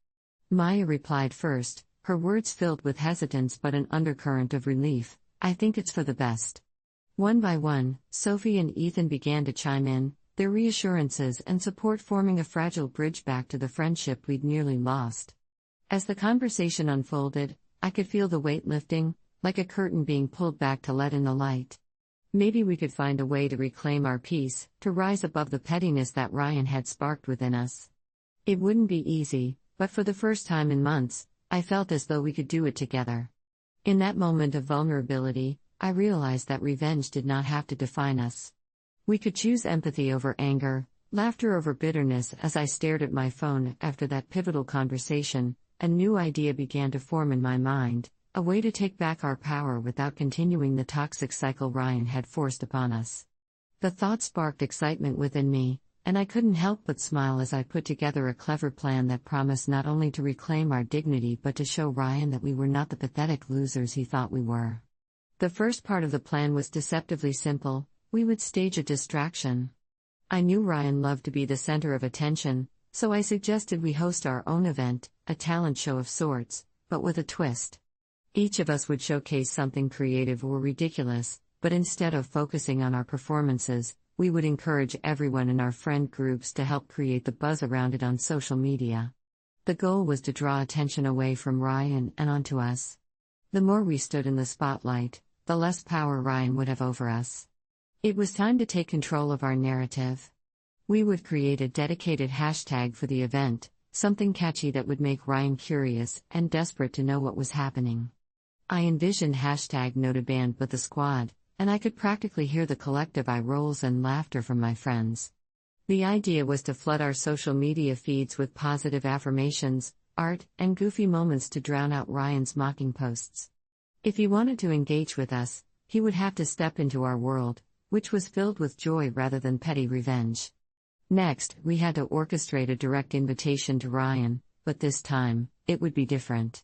D: Maya replied first, her words filled with hesitance but an undercurrent of relief: I think it's for the best. One by one, Sophie and Ethan began to chime in, their reassurances and support forming a fragile bridge back to the friendship we'd nearly lost. As the conversation unfolded, I could feel the weight lifting, like a curtain being pulled back to let in the light. Maybe we could find a way to reclaim our peace, to rise above the pettiness that Ryan had sparked within us. It wouldn't be easy, but for the first time in months, I felt as though we could do it together. In that moment of vulnerability, I realized that revenge did not have to define us. We could choose empathy over anger, laughter over bitterness. As I stared at my phone after that pivotal conversation, a new idea began to form in my mind. A way to take back our power without continuing the toxic cycle Ryan had forced upon us. The thought sparked excitement within me, and I couldn't help but smile as I put together a clever plan that promised not only to reclaim our dignity but to show Ryan that we were not the pathetic losers he thought we were. The first part of the plan was deceptively simple: we would stage a distraction. I knew Ryan loved to be the center of attention, so I suggested we host our own event, a talent show of sorts, but with a twist. Each of us would showcase something creative or ridiculous, but instead of focusing on our performances, we would encourage everyone in our friend groups to help create the buzz around it on social media. The goal was to draw attention away from Ryan and onto us. The more we stood in the spotlight, the less power Ryan would have over us. It was time to take control of our narrative. We would create a dedicated hashtag for the event, something catchy that would make Ryan curious and desperate to know what was happening. I envisioned hashtag #NoToBand with the squad, and I could practically hear the collective eye rolls and laughter from my friends. The idea was to flood our social media feeds with positive affirmations, art, and goofy moments to drown out Ryan's mocking posts. If he wanted to engage with us, he would have to step into our world, which was filled with joy rather than petty revenge. Next, we had to orchestrate a direct invitation to Ryan, but this time, it would be different.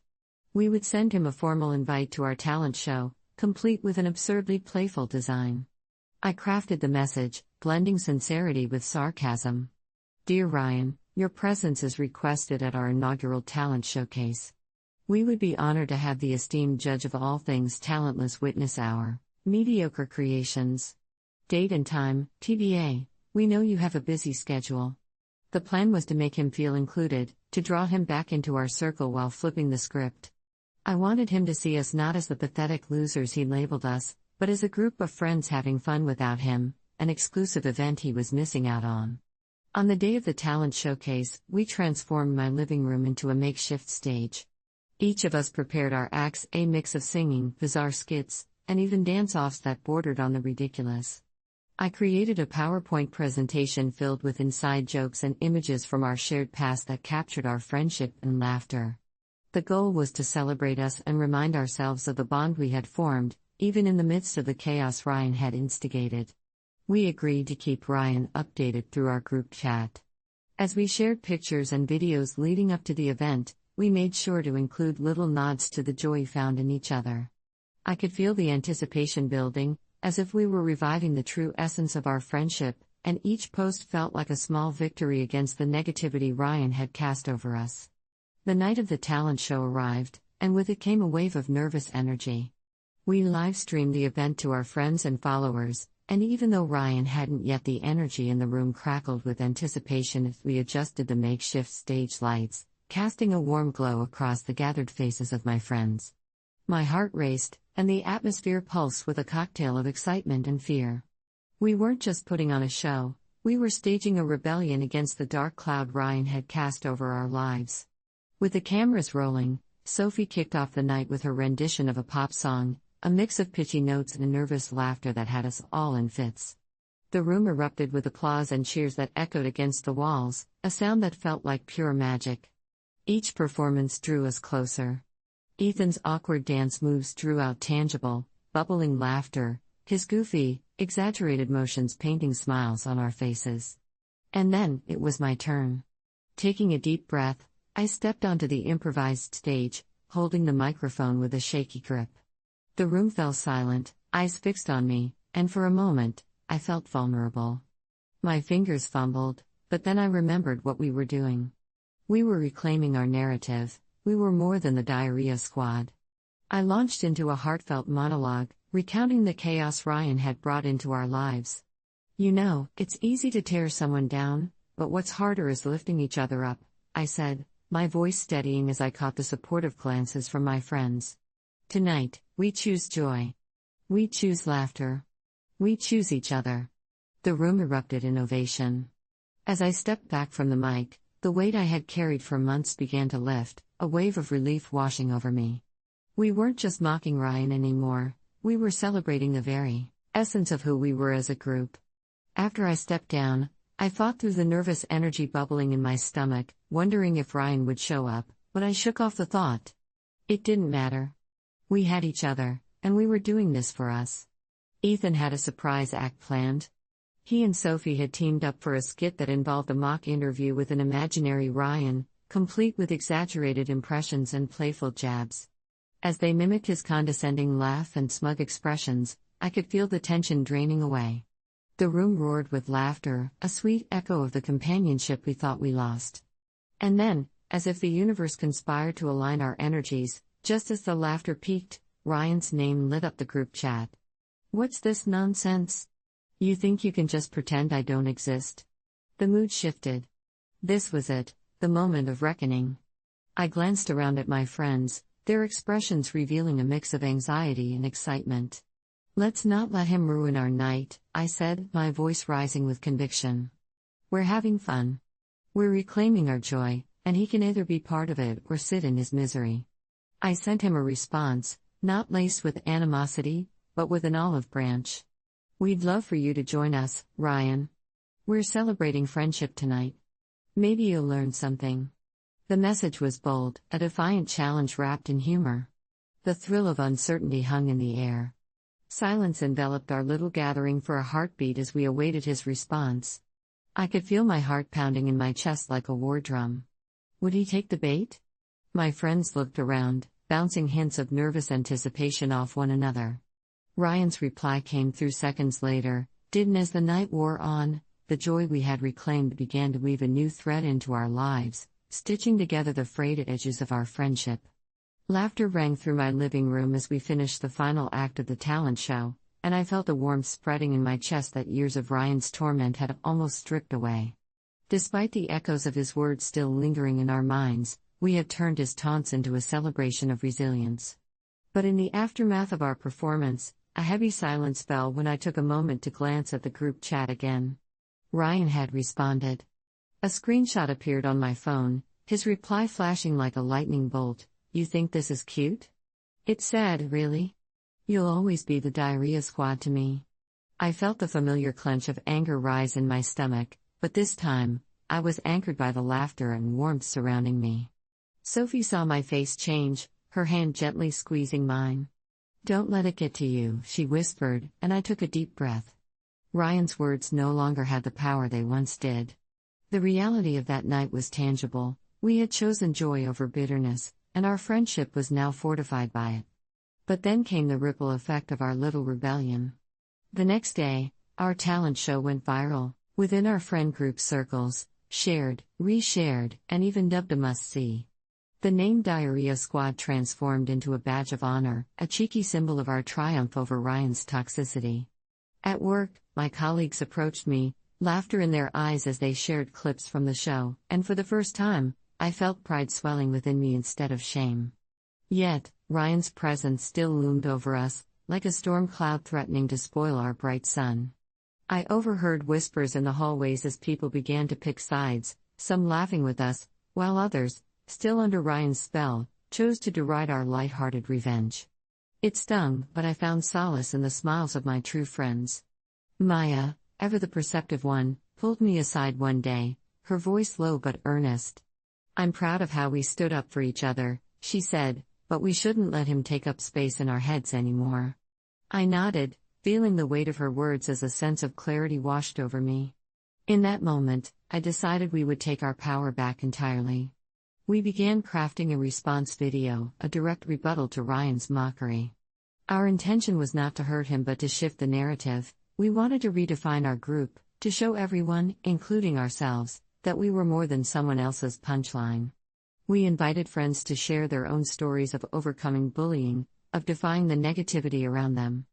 D: We would send him a formal invite to our talent show, complete with an absurdly playful design. I crafted the message, blending sincerity with sarcasm. Dear Ryan, your presence is requested at our inaugural talent showcase. We would be honored to have the esteemed judge of all things talentless witness our mediocre creations. Date and time, TBA, we know you have a busy schedule. The plan was to make him feel included, to draw him back into our circle while flipping the script. I wanted him to see us not as the pathetic losers he labeled us, but as a group of friends having fun without him, an exclusive event he was missing out on. On the day of the talent showcase, we transformed my living room into a makeshift stage. Each of us prepared our acts, a mix of singing, bizarre skits, and even dance-offs that bordered on the ridiculous. I created a PowerPoint presentation filled with inside jokes and images from our shared past that captured our friendship and laughter. The goal was to celebrate us and remind ourselves of the bond we had formed, even in the midst of the chaos Ryan had instigated. We agreed to keep Ryan updated through our group chat. As we shared pictures and videos leading up to the event, we made sure to include little nods to the joy found in each other. I could feel the anticipation building, as if we were reviving the true essence of our friendship, and each post felt like a small victory against the negativity Ryan had cast over us. The night of the talent show arrived, and with it came a wave of nervous energy. We live-streamed the event to our friends and followers, and even though Ryan hadn't yet, the energy in the room crackled with anticipation as we adjusted the makeshift stage lights, casting a warm glow across the gathered faces of my friends. My heart raced, and the atmosphere pulsed with a cocktail of excitement and fear. We weren't just putting on a show, we were staging a rebellion against the dark cloud Ryan had cast over our lives. With the cameras rolling, Sophie kicked off the night with her rendition of a pop song, a mix of pitchy notes and nervous laughter that had us all in fits. The room erupted with applause and cheers that echoed against the walls, a sound that felt like pure magic. Each performance drew us closer. Ethan's awkward dance moves drew out tangible, bubbling laughter, his goofy, exaggerated motions painting smiles on our faces. And then, it was my turn. Taking a deep breath, I stepped onto the improvised stage, holding the microphone with a shaky grip. The room fell silent, eyes fixed on me, and for a moment, I felt vulnerable. My fingers fumbled, but then I remembered what we were doing. We were reclaiming our narrative, we were more than the Diarrhea squad. I launched into a heartfelt monologue, recounting the chaos Ryan had brought into our lives. You know, it's easy to tear someone down, but what's harder is lifting each other up, I said, my voice steadying as I caught the supportive glances from my friends. Tonight, we choose joy. We choose laughter. We choose each other. The room erupted in ovation. As I stepped back from the mic, the weight I had carried for months began to lift, a wave of relief washing over me. We weren't just mocking Ryan anymore, we were celebrating the very essence of who we were as a group. After I stepped down, I fought through the nervous energy bubbling in my stomach, wondering if Ryan would show up, but I shook off the thought. It didn't matter. We had each other, and we were doing this for us. Ethan had a surprise act planned. He and Sophie had teamed up for a skit that involved a mock interview with an imaginary Ryan, complete with exaggerated impressions and playful jabs. As they mimicked his condescending laugh and smug expressions, I could feel the tension draining away. The room roared with laughter, a sweet echo of the companionship we thought we lost. And then, as if the universe conspired to align our energies, just as the laughter peaked, Ryan's name lit up the group chat. What's this nonsense? You think you can just pretend I don't exist? The mood shifted. This was it, the moment of reckoning. I glanced around at my friends, their expressions revealing a mix of anxiety and excitement. Let's not let him ruin our night, I said, my voice rising with conviction. We're having fun. We're reclaiming our joy, and he can either be part of it or sit in his misery. I sent him a response, not laced with animosity, but with an olive branch. We'd love for you to join us, Ryan. We're celebrating friendship tonight. Maybe you'll learn something. The message was bold, a defiant challenge wrapped in humor. The thrill of uncertainty hung in the air. Silence enveloped our little gathering for a heartbeat as we awaited his response. I could feel my heart pounding in my chest like a war drum. Would he take the bait? My friends looked around, bouncing hints of nervous anticipation off one another. Ryan's reply came through seconds later, didn't. As the night wore on, the joy we had reclaimed began to weave a new thread into our lives, stitching together the frayed edges of our friendship. Laughter rang through my living room as we finished the final act of the talent show, and I felt a warmth spreading in my chest that years of Ryan's torment had almost stripped away. Despite the echoes of his words still lingering in our minds, we had turned his taunts into a celebration of resilience. But in the aftermath of our performance, a heavy silence fell when I took a moment to glance at the group chat again. Ryan had responded. A screenshot appeared on my phone, his reply flashing like a lightning bolt. You think this is cute? It said, really? You'll always be the Diarrhea squad to me. I felt the familiar clench of anger rise in my stomach, but this time, I was anchored by the laughter and warmth surrounding me. Sophie saw my face change, her hand gently squeezing mine. Don't let it get to you, she whispered, and I took a deep breath. Ryan's words no longer had the power they once did. The reality of that night was tangible. We had chosen joy over bitterness, and our friendship was now fortified by it. But then came the ripple effect of our little rebellion. The next day, our talent show went viral, within our friend group circles, shared, reshared, and even dubbed a must-see. The name Diarrhea Squad transformed into a badge of honor, a cheeky symbol of our triumph over Ryan's toxicity. At work, my colleagues approached me, laughter in their eyes as they shared clips from the show, and for the first time, I felt pride swelling within me instead of shame. Yet, Ryan's presence still loomed over us, like a storm cloud threatening to spoil our bright sun. I overheard whispers in the hallways as people began to pick sides, some laughing with us, while others, still under Ryan's spell, chose to deride our light-hearted revenge. It stung, but I found solace in the smiles of my true friends. Maya, ever the perceptive one, pulled me aside one day, her voice low but earnest. "I'm proud of how we stood up for each other," she said, "but we shouldn't let him take up space in our heads anymore." I nodded, feeling the weight of her words as a sense of clarity washed over me. In that moment, I decided we would take our power back entirely. We began crafting a response video, a direct rebuttal to Ryan's mockery. Our intention was not to hurt him but to shift the narrative. We wanted to redefine our group, to show everyone, including ourselves, that we were more than someone else's punchline. We invited friends to share their own stories of overcoming bullying, of defying the negativity around them.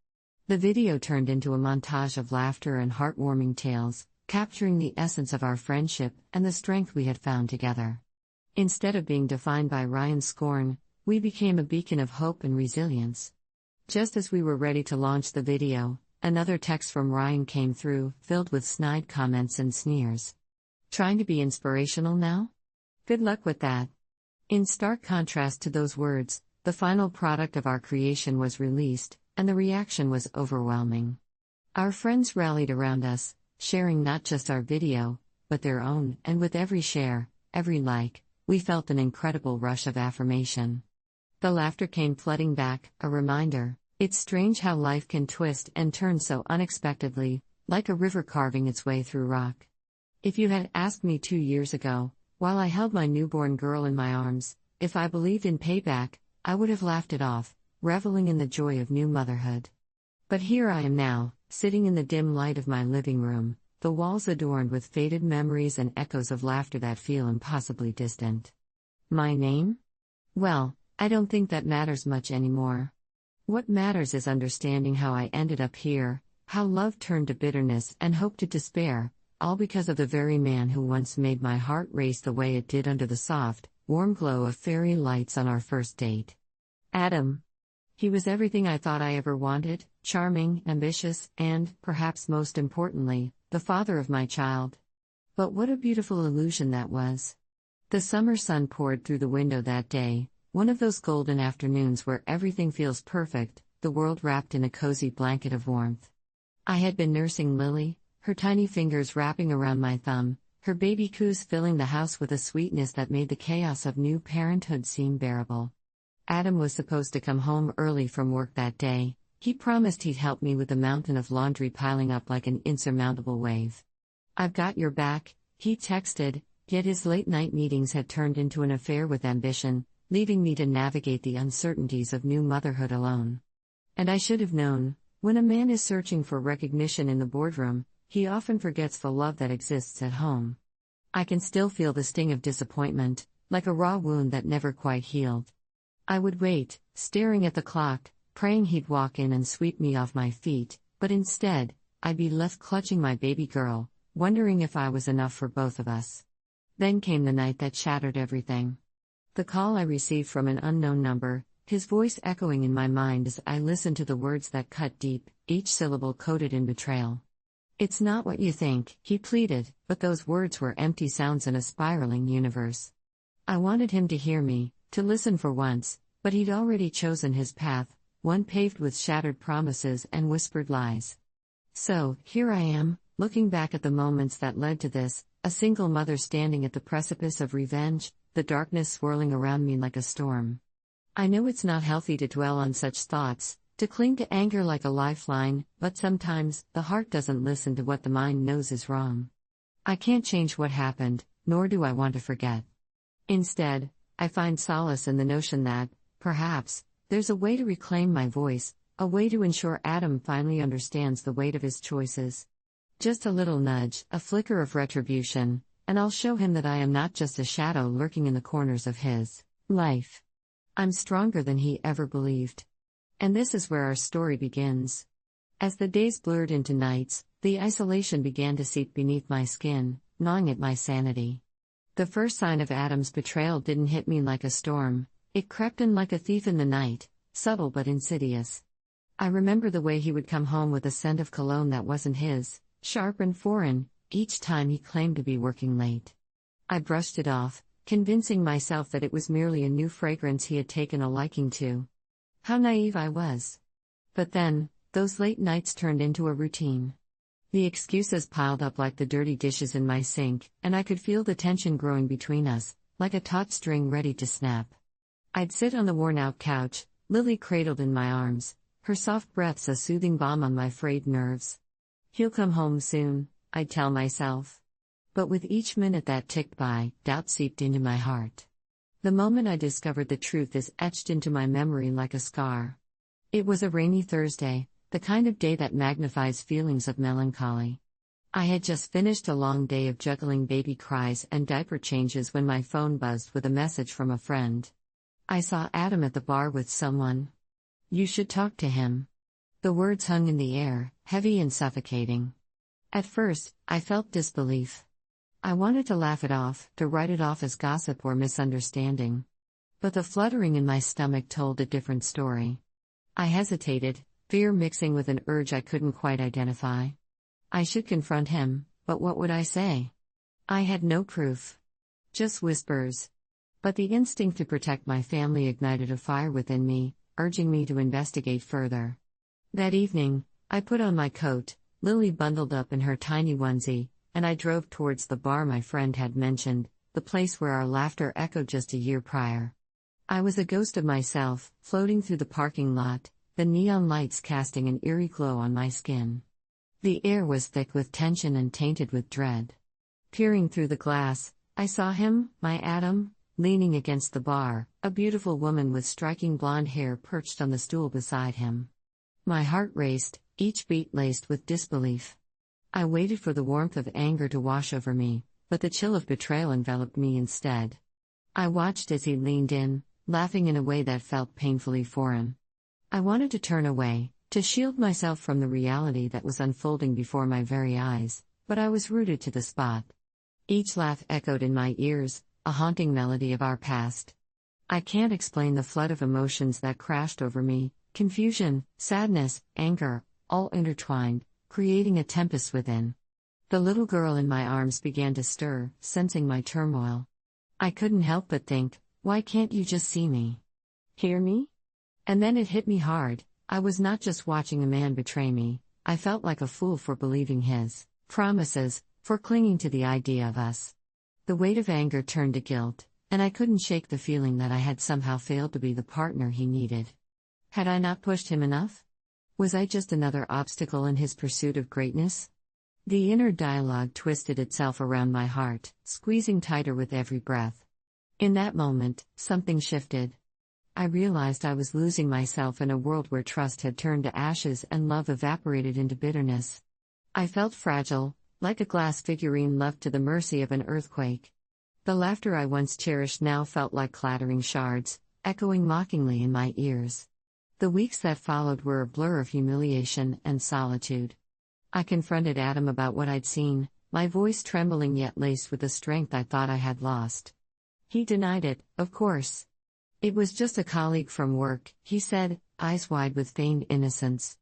D: The video turned into a montage of laughter and heartwarming tales, capturing the essence of our friendship and the strength we had found together. Instead of being defined by Ryan's scorn, we became a beacon of hope and resilience. Just as we were ready to launch the video, another text from Ryan came through, filled with snide comments and sneers. "Trying to be inspirational now? Good luck with that." In stark contrast to those words, the final product of our creation was released, and the reaction was overwhelming. Our friends rallied around us, sharing not just our video, but their own, and with every share, every like, we felt an incredible rush of affirmation. The laughter came flooding back, a reminder. It's strange how life can twist and turn so unexpectedly, like a river carving its way through rock. If you had asked me 2 years ago, while I held my newborn girl in my arms, if I believed in payback, I would have laughed it off, reveling in the joy of new motherhood. But here I am now, sitting in the dim light of my living room, the walls adorned with faded memories and echoes of laughter that feel impossibly distant. My name? Well, I don't think that matters much anymore. What matters is understanding how I ended up here, how love turned to bitterness and hope to despair, all because of the very man who once made my heart race the way it did under the soft, warm glow of fairy lights on our first date. Adam. He was everything I thought I ever wanted, charming, ambitious, and, perhaps most importantly, the father of my child. But what a beautiful illusion that was. The summer sun poured through the window that day, one of those golden afternoons where everything feels perfect, the world wrapped in a cozy blanket of warmth. I had been nursing Lily, her tiny fingers wrapping around my thumb, her baby coos filling the house with a sweetness that made the chaos of new parenthood seem bearable. Adam was supposed to come home early from work that day. He promised he'd help me with the mountain of laundry piling up like an insurmountable wave. "I've got your back," he texted, yet his late-night meetings had turned into an affair with ambition, leaving me to navigate the uncertainties of new motherhood alone. And I should have known, when a man is searching for recognition in the boardroom, he often forgets the love that exists at home. I can still feel the sting of disappointment, like a raw wound that never quite healed. I would wait, staring at the clock, praying he'd walk in and sweep me off my feet, but instead, I'd be left clutching my baby girl, wondering if I was enough for both of us. Then came the night that shattered everything. The call I received from an unknown number, his voice echoing in my mind as I listened to the words that cut deep, each syllable coated in betrayal. "It's not what you think," he pleaded, but those words were empty sounds in a spiraling universe. I wanted him to hear me, to listen for once, but he'd already chosen his path, one paved with shattered promises and whispered lies. So, here I am, looking back at the moments that led to this, a single mother standing at the precipice of revenge, the darkness swirling around me like a storm. I know it's not healthy to dwell on such thoughts, to cling to anger like a lifeline, but sometimes, the heart doesn't listen to what the mind knows is wrong. I can't change what happened, nor do I want to forget. Instead, I find solace in the notion that, perhaps, there's a way to reclaim my voice, a way to ensure Adam finally understands the weight of his choices. Just a little nudge, a flicker of retribution, and I'll show him that I am not just a shadow lurking in the corners of his life. I'm stronger than he ever believed. And this is where our story begins. As the days blurred into nights, the isolation began to seep beneath my skin, gnawing at my sanity. The first sign of Adam's betrayal didn't hit me like a storm, it crept in like a thief in the night, subtle but insidious. I remember the way he would come home with a scent of cologne that wasn't his, sharp and foreign, each time he claimed to be working late. I brushed it off, convincing myself that it was merely a new fragrance he had taken a liking to. How naive I was. But then, those late nights turned into a routine. The excuses piled up like the dirty dishes in my sink, and I could feel the tension growing between us, like a taut string ready to snap. I'd sit on the worn-out couch, Lily cradled in my arms, her soft breaths a soothing balm on my frayed nerves. He'll come home soon, I'd tell myself. But with each minute that ticked by, doubt seeped into my heart. The moment I discovered the truth is etched into my memory like a scar. It was a rainy Thursday, the kind of day that magnifies feelings of melancholy. I had just finished a long day of juggling baby cries and diaper changes when my phone buzzed with a message from a friend. I saw Adam at the bar with someone. "You should talk to him." The words hung in the air, heavy and suffocating. At first, I felt disbelief. I wanted to laugh it off, to write it off as gossip or misunderstanding. But the fluttering in my stomach told a different story. I hesitated, fear mixing with an urge I couldn't quite identify. I should confront him, but what would I say? I had no proof. Just whispers. But the instinct to protect my family ignited a fire within me, urging me to investigate further. That evening, I put on my coat, Lily bundled up in her tiny onesie, and I drove towards the bar my friend had mentioned, the place where our laughter echoed just a year prior. I was a ghost of myself, floating through the parking lot, the neon lights casting an eerie glow on my skin. The air was thick with tension and tainted with dread. Peering through the glass, I saw him, my Adam, leaning against the bar, a beautiful woman with striking blonde hair perched on the stool beside him. My heart raced, each beat laced with disbelief. I waited for the warmth of anger to wash over me, but the chill of betrayal enveloped me instead. I watched as he leaned in, laughing in a way that felt painfully foreign. I wanted to turn away, to shield myself from the reality that was unfolding before my very eyes, but I was rooted to the spot. Each laugh echoed in my ears, a haunting melody of our past. I can't explain the flood of emotions that crashed over me, confusion, sadness, anger, all intertwined, creating a tempest within. The little girl in my arms began to stir, sensing my turmoil. I couldn't help but think, why can't you just see me? Hear me? And then it hit me hard, I was not just watching a man betray me, I felt like a fool for believing his promises, for clinging to the idea of us. The weight of anger turned to guilt, and I couldn't shake the feeling that I had somehow failed to be the partner he needed. Had I not pushed him enough? Was I just another obstacle in his pursuit of greatness? The inner dialogue twisted itself around my heart, squeezing tighter with every breath. In that moment, something shifted. I realized I was losing myself in a world where trust had turned to ashes and love evaporated into bitterness. I felt fragile, like a glass figurine left to the mercy of an earthquake. The laughter I once cherished now felt like clattering shards, echoing mockingly in my ears. The weeks that followed were a blur of humiliation and solitude. I confronted Adam about what I'd seen, my voice trembling yet laced with the strength I thought I had lost. He denied it, of course. It was just a colleague from work, he said, eyes wide with feigned innocence.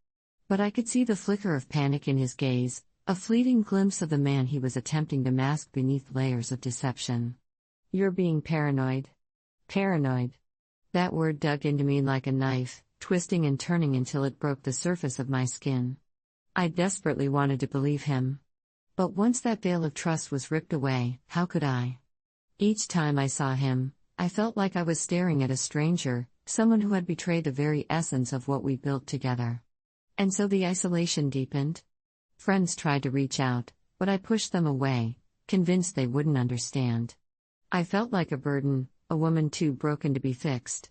D: But I could see the flicker of panic in his gaze, a fleeting glimpse of the man he was attempting to mask beneath layers of deception. "You're being paranoid." Paranoid. That word dug into me like a knife, twisting and turning until it broke the surface of my skin. I desperately wanted to believe him. But once that veil of trust was ripped away, how could I? Each time I saw him, I felt like I was staring at a stranger, someone who had betrayed the very essence of what we built together. And so the isolation deepened. Friends tried to reach out, but I pushed them away, convinced they wouldn't understand. I felt like a burden, a woman too broken to be fixed.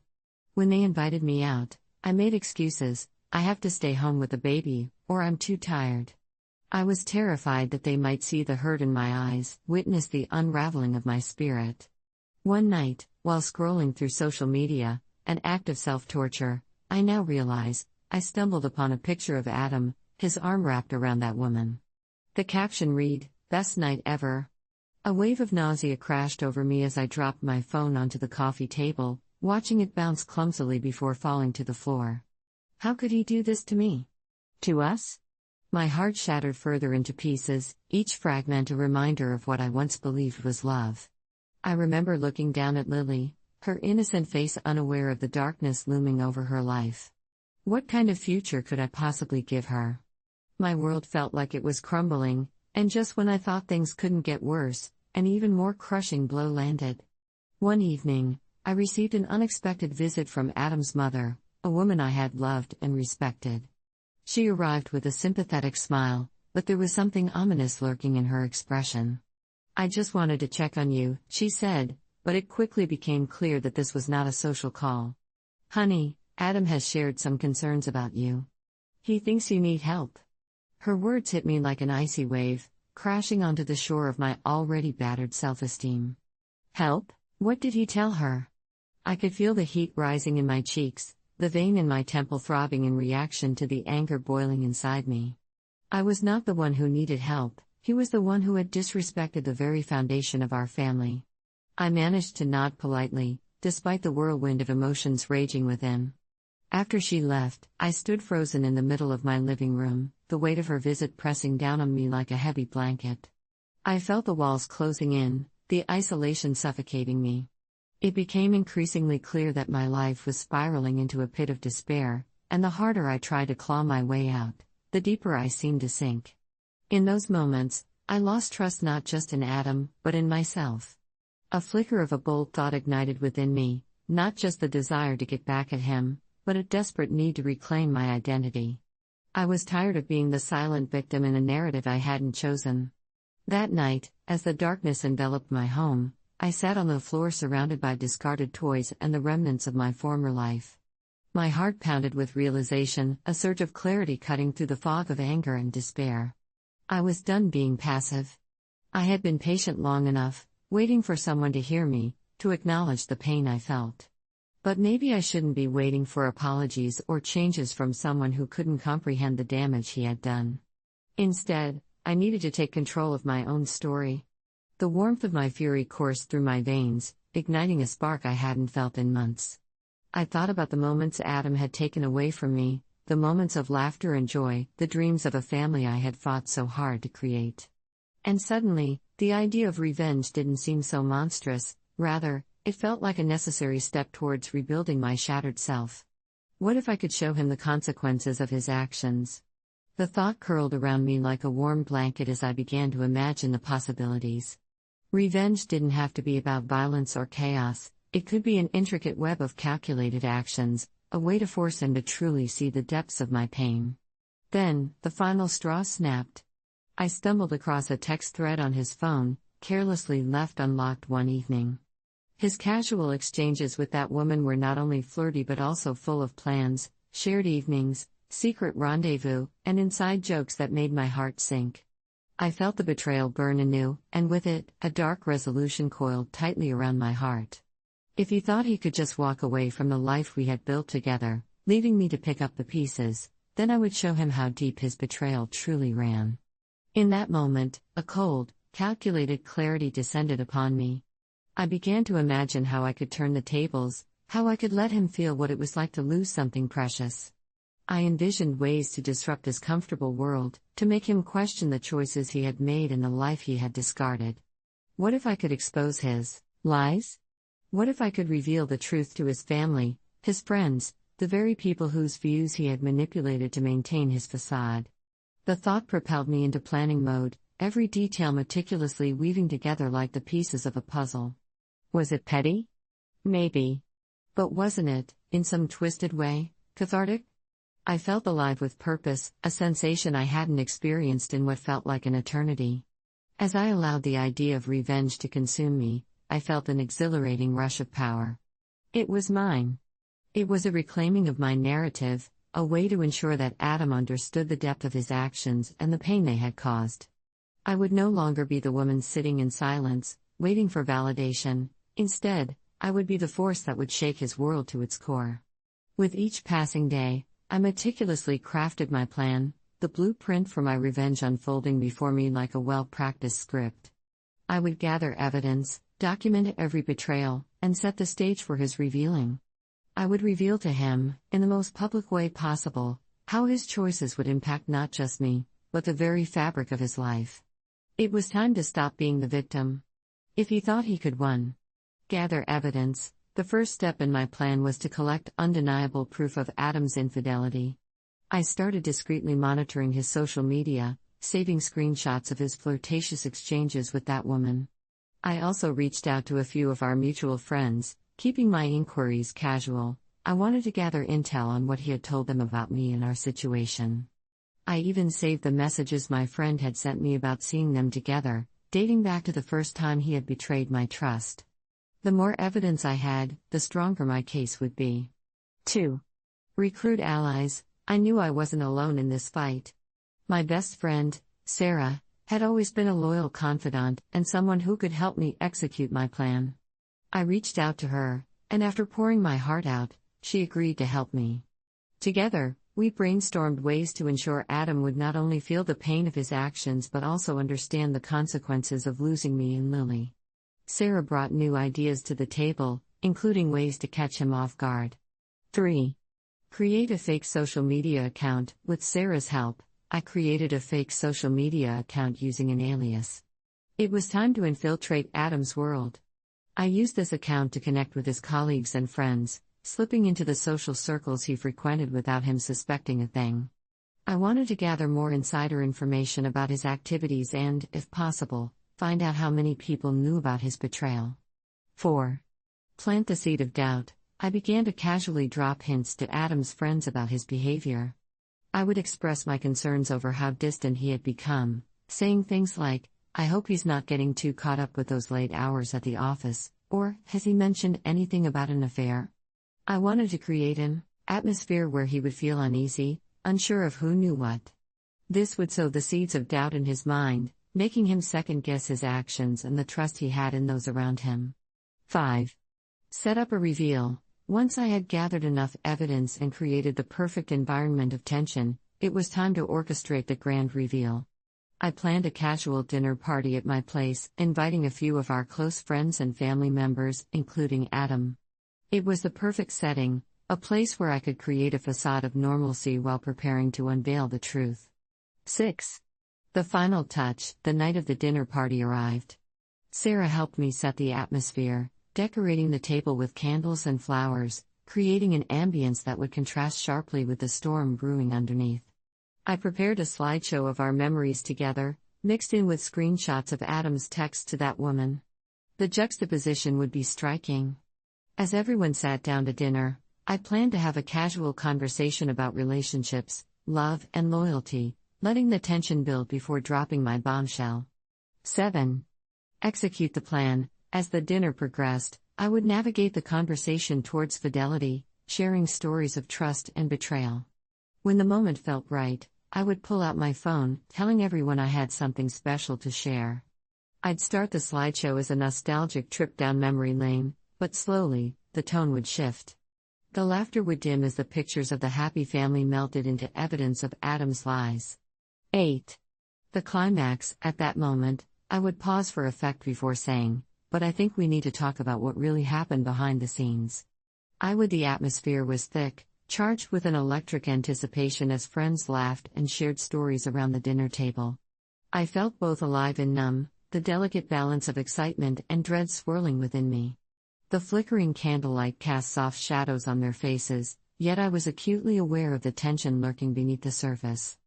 D: When they invited me out, I made excuses, I have to stay home with the baby, or I'm too tired. I was terrified that they might see the hurt in my eyes, witness the unraveling of my spirit. One night, while scrolling through social media, an act of self-torture, I now realize, I stumbled upon a picture of Adam, his arm wrapped around that woman. The caption read, "Best night ever." A wave of nausea crashed over me as I dropped my phone onto the coffee table, watching it bounce clumsily before falling to the floor. How could he do this to me? To us? My heart shattered further into pieces, each fragment a reminder of what I once believed was love. I remember looking down at Lily, her innocent face unaware of the darkness looming over her life. What kind of future could I possibly give her? My world felt like it was crumbling, and just when I thought things couldn't get worse, an even more crushing blow landed. One evening, I received an unexpected visit from Adam's mother, a woman I had loved and respected. She arrived with a sympathetic smile, but there was something ominous lurking in her expression. "I just wanted to check on you," she said, but it quickly became clear that this was not a social call. "Honey, Adam has shared some concerns about you. He thinks you need help." Her words hit me like an icy wave, crashing onto the shore of my already battered self-esteem. Help? What did he tell her? I could feel the heat rising in my cheeks, the vein in my temple throbbing in reaction to the anger boiling inside me. I was not the one who needed help, he was the one who had disrespected the very foundation of our family. I managed to nod politely, despite the whirlwind of emotions raging within. After she left, I stood frozen in the middle of my living room, the weight of her visit pressing down on me like a heavy blanket. I felt the walls closing in, the isolation suffocating me. It became increasingly clear that my life was spiraling into a pit of despair, and the harder I tried to claw my way out, the deeper I seemed to sink. In those moments, I lost trust not just in Adam, but in myself. A flicker of a bold thought ignited within me, not just the desire to get back at him, but a desperate need to reclaim my identity. I was tired of being the silent victim in a narrative I hadn't chosen. That night, as the darkness enveloped my home, I sat on the floor surrounded by discarded toys and the remnants of my former life. My heart pounded with realization, a surge of clarity cutting through the fog of anger and despair. I was done being passive. I had been patient long enough, waiting for someone to hear me, to acknowledge the pain I felt. But maybe I shouldn't be waiting for apologies or changes from someone who couldn't comprehend the damage he had done. Instead, I needed to take control of my own story. The warmth of my fury coursed through my veins, igniting a spark I hadn't felt in months. I thought about the moments Adam had taken away from me, the moments of laughter and joy, the dreams of a family I had fought so hard to create. And suddenly, the idea of revenge didn't seem so monstrous, rather, it felt like a necessary step towards rebuilding my shattered self. What if I could show him the consequences of his actions? The thought curled around me like a warm blanket as I began to imagine the possibilities. Revenge didn't have to be about violence or chaos, it could be an intricate web of calculated actions, a way to force him to truly see the depths of my pain. Then, the final straw snapped. I stumbled across a text thread on his phone, carelessly left unlocked one evening. His casual exchanges with that woman were not only flirty but also full of plans, shared evenings, secret rendezvous, and inside jokes that made my heart sink. I felt the betrayal burn anew, and with it, a dark resolution coiled tightly around my heart. If he thought he could just walk away from the life we had built together, leaving me to pick up the pieces, then I would show him how deep his betrayal truly ran. In that moment, a cold, calculated clarity descended upon me. I began to imagine how I could turn the tables, how I could let him feel what it was like to lose something precious. I envisioned ways to disrupt his comfortable world, to make him question the choices he had made and the life he had discarded. What if I could expose his lies? What if I could reveal the truth to his family, his friends, the very people whose views he had manipulated to maintain his facade? The thought propelled me into planning mode, every detail meticulously weaving together like the pieces of a puzzle. Was it petty? Maybe. But wasn't it, in some twisted way, cathartic? I felt alive with purpose, a sensation I hadn't experienced in what felt like an eternity. As I allowed the idea of revenge to consume me, I felt an exhilarating rush of power. It was mine. It was a reclaiming of my narrative, a way to ensure that Adam understood the depth of his actions and the pain they had caused. I would no longer be the woman sitting in silence, waiting for validation. Instead, I would be the force that would shake his world to its core. With each passing day, I meticulously crafted my plan, the blueprint for my revenge unfolding before me like a well-practiced script. I would gather evidence, document every betrayal, and set the stage for his revealing. I would reveal to him, in the most public way possible, how his choices would impact not just me, but the very fabric of his life. It was time to stop being the victim. If he thought he could 1. Gather evidence, the first step in my plan was to collect undeniable proof of Adam's infidelity. I started discreetly monitoring his social media, saving screenshots of his flirtatious exchanges with that woman. I also reached out to a few of our mutual friends, keeping my inquiries casual. I wanted to gather intel on what he had told them about me and our situation. I even saved the messages my friend had sent me about seeing them together, dating back to the first time he had betrayed my trust. The more evidence I had, the stronger my case would be. 2. Recruit allies. I knew I wasn't alone in this fight. My best friend, Sarah, had always been a loyal confidant and someone who could help me execute my plan. I reached out to her, and after pouring my heart out, she agreed to help me. Together, we brainstormed ways to ensure Adam would not only feel the pain of his actions but also understand the consequences of losing me and Lily. Sarah brought new ideas to the table, including ways to catch him off guard. 3. Create a fake social media account. With Sarah's help, I created a fake social media account using an alias. It was time to infiltrate Adam's world. I used this account to connect with his colleagues and friends, slipping into the social circles he frequented without him suspecting a thing. I wanted to gather more insider information about his activities and, if possible, find out how many people knew about his betrayal. 4. Plant the seed of doubt. I began to casually drop hints to Adam's friends about his behavior. I would express my concerns over how distant he had become, saying things like, "I hope he's not getting too caught up with those late hours at the office," or, "Has he mentioned anything about an affair?" I wanted to create an atmosphere where he would feel uneasy, unsure of who knew what. This would sow the seeds of doubt in his mind, making him second-guess his actions and the trust he had in those around him. 5. Set up a reveal. Once I had gathered enough evidence and created the perfect environment of tension, it was time to orchestrate the grand reveal. I planned a casual dinner party at my place, inviting a few of our close friends and family members, including Adam. It was the perfect setting, a place where I could create a facade of normalcy while preparing to unveil the truth. 6. The final touch. The night of the dinner party arrived. Sarah helped me set the atmosphere, decorating the table with candles and flowers, creating an ambience that would contrast sharply with the storm brewing underneath. I prepared a slideshow of our memories together, mixed in with screenshots of Adam's text to that woman. The juxtaposition would be striking. As everyone sat down to dinner, I planned to have a casual conversation about relationships, love, and loyalty, letting the tension build before dropping my bombshell. 7. Execute the plan. As the dinner progressed, I would navigate the conversation towards fidelity, sharing stories of trust and betrayal. When the moment felt right, I would pull out my phone, telling everyone I had something special to share. I'd start the slideshow as a nostalgic trip down memory lane, but slowly, the tone would shift. The laughter would dim as the pictures of the happy family melted into evidence of Adam's lies. 8. The climax. At that moment, I would pause for effect before saying, "But I think we need to talk about what really happened behind the scenes." The atmosphere was thick, charged with an electric anticipation as friends laughed and shared stories around the dinner table. I felt both alive and numb, the delicate balance of excitement and dread swirling within me. The flickering candlelight cast soft shadows on their faces, yet I was acutely aware of the tension lurking beneath the surface.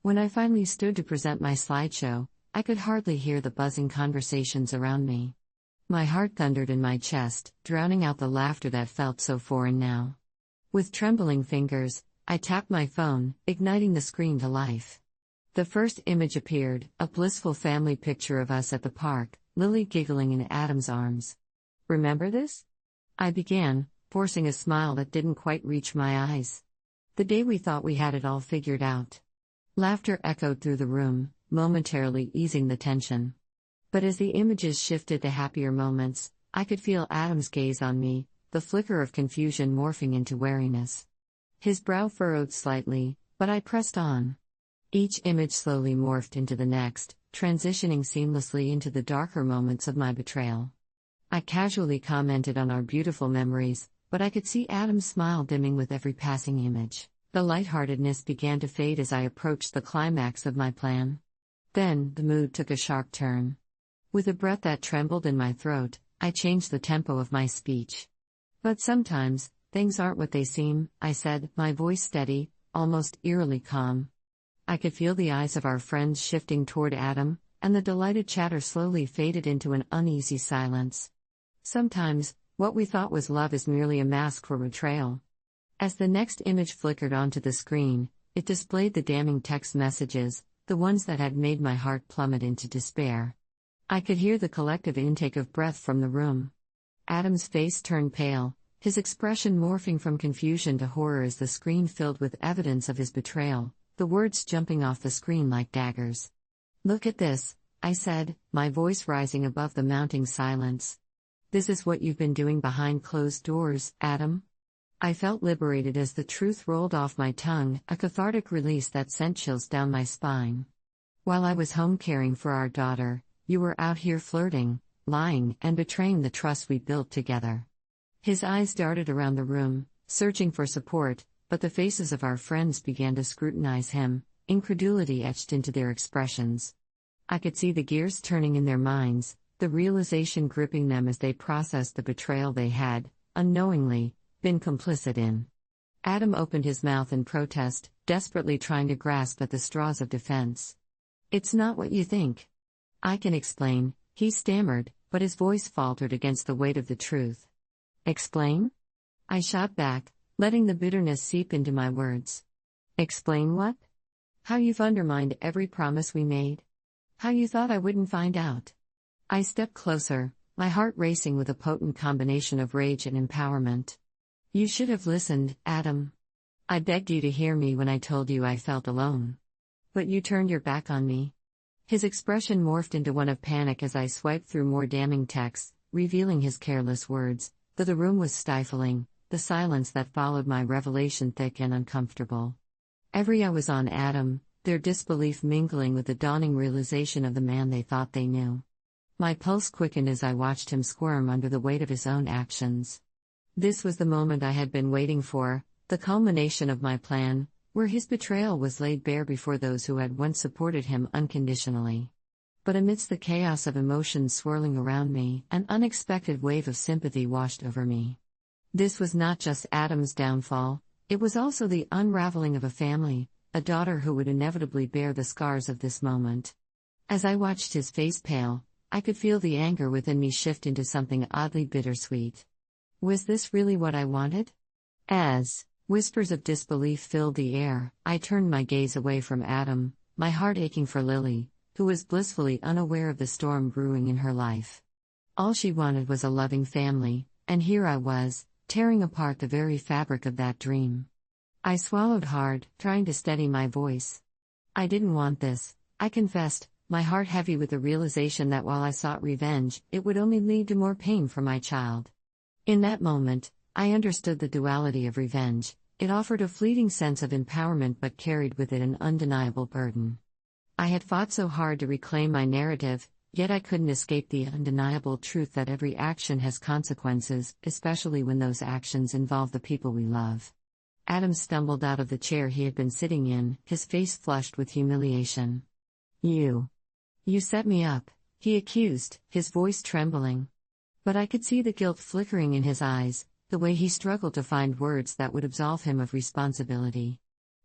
D: When I finally stood to present my slideshow, I could hardly hear the buzzing conversations around me. My heart thundered in my chest, drowning out the laughter that felt so foreign now. With trembling fingers, I tapped my phone, igniting the screen to life. The first image appeared, a blissful family picture of us at the park, Lily giggling in Adam's arms. "Remember this?" I began, forcing a smile that didn't quite reach my eyes. "The day we thought we had it all figured out." Laughter echoed through the room, momentarily easing the tension. But as the images shifted to happier moments, I could feel Adam's gaze on me, the flicker of confusion morphing into wariness. His brow furrowed slightly, but I pressed on. Each image slowly morphed into the next, transitioning seamlessly into the darker moments of my betrayal. I casually commented on our beautiful memories, but I could see Adam's smile dimming with every passing image. The lightheartedness began to fade as I approached the climax of my plan. Then, the mood took a sharp turn. With a breath that trembled in my throat, I changed the tempo of my speech. But sometimes, things aren't what they seem, I said, my voice steady, almost eerily calm. I could feel the eyes of our friends shifting toward Adam, and the delighted chatter slowly faded into an uneasy silence. Sometimes, what we thought was love is merely a mask for betrayal. As the next image flickered onto the screen, it displayed the damning text messages, the ones that had made my heart plummet into despair. I could hear the collective intake of breath from the room. Adam's face turned pale, his expression morphing from confusion to horror as the screen filled with evidence of his betrayal, the words jumping off the screen like daggers. "Look at this," I said, my voice rising above the mounting silence. "This is what you've been doing behind closed doors, Adam?" I felt liberated as the truth rolled off my tongue, a cathartic release that sent chills down my spine. "While I was home caring for our daughter, you were out here flirting, lying, and betraying the trust we built together." His eyes darted around the room, searching for support, but the faces of our friends began to scrutinize him, incredulity etched into their expressions. I could see the gears turning in their minds, the realization gripping them as they processed the betrayal they had, unknowingly, been complicit in. Adam opened his mouth in protest, desperately trying to grasp at the straws of defense. "It's not what you think. I can explain," he stammered, but his voice faltered against the weight of the truth. "Explain?" I shot back, letting the bitterness seep into my words. "Explain what? How you've undermined every promise we made? How you thought I wouldn't find out?" I stepped closer, my heart racing with a potent combination of rage and empowerment. "You should have listened, Adam. I begged you to hear me when I told you I felt alone. But you turned your back on me." His expression morphed into one of panic as I swiped through more damning texts, revealing his careless words, though the room was stifling, the silence that followed my revelation thick and uncomfortable. Every eye was on Adam, their disbelief mingling with the dawning realization of the man they thought they knew. My pulse quickened as I watched him squirm under the weight of his own actions. This was the moment I had been waiting for, the culmination of my plan, where his betrayal was laid bare before those who had once supported him unconditionally. But amidst the chaos of emotions swirling around me, an unexpected wave of sympathy washed over me. This was not just Adam's downfall, it was also the unraveling of a family, a daughter who would inevitably bear the scars of this moment. As I watched his face pale, I could feel the anger within me shift into something oddly bittersweet. Was this really what I wanted? As whispers of disbelief filled the air, I turned my gaze away from Adam, my heart aching for Lily, who was blissfully unaware of the storm brewing in her life. All she wanted was a loving family, and here I was, tearing apart the very fabric of that dream. I swallowed hard, trying to steady my voice. "I didn't want this," I confessed, my heart heavy with the realization that while I sought revenge, it would only lead to more pain for my child. In that moment, I understood the duality of revenge. It offered a fleeting sense of empowerment but carried with it an undeniable burden. I had fought so hard to reclaim my narrative, yet I couldn't escape the undeniable truth that every action has consequences, especially when those actions involve the people we love. Adam stumbled out of the chair he had been sitting in, his face flushed with humiliation. You set me up," he accused, his voice trembling. But I could see the guilt flickering in his eyes, the way he struggled to find words that would absolve him of responsibility.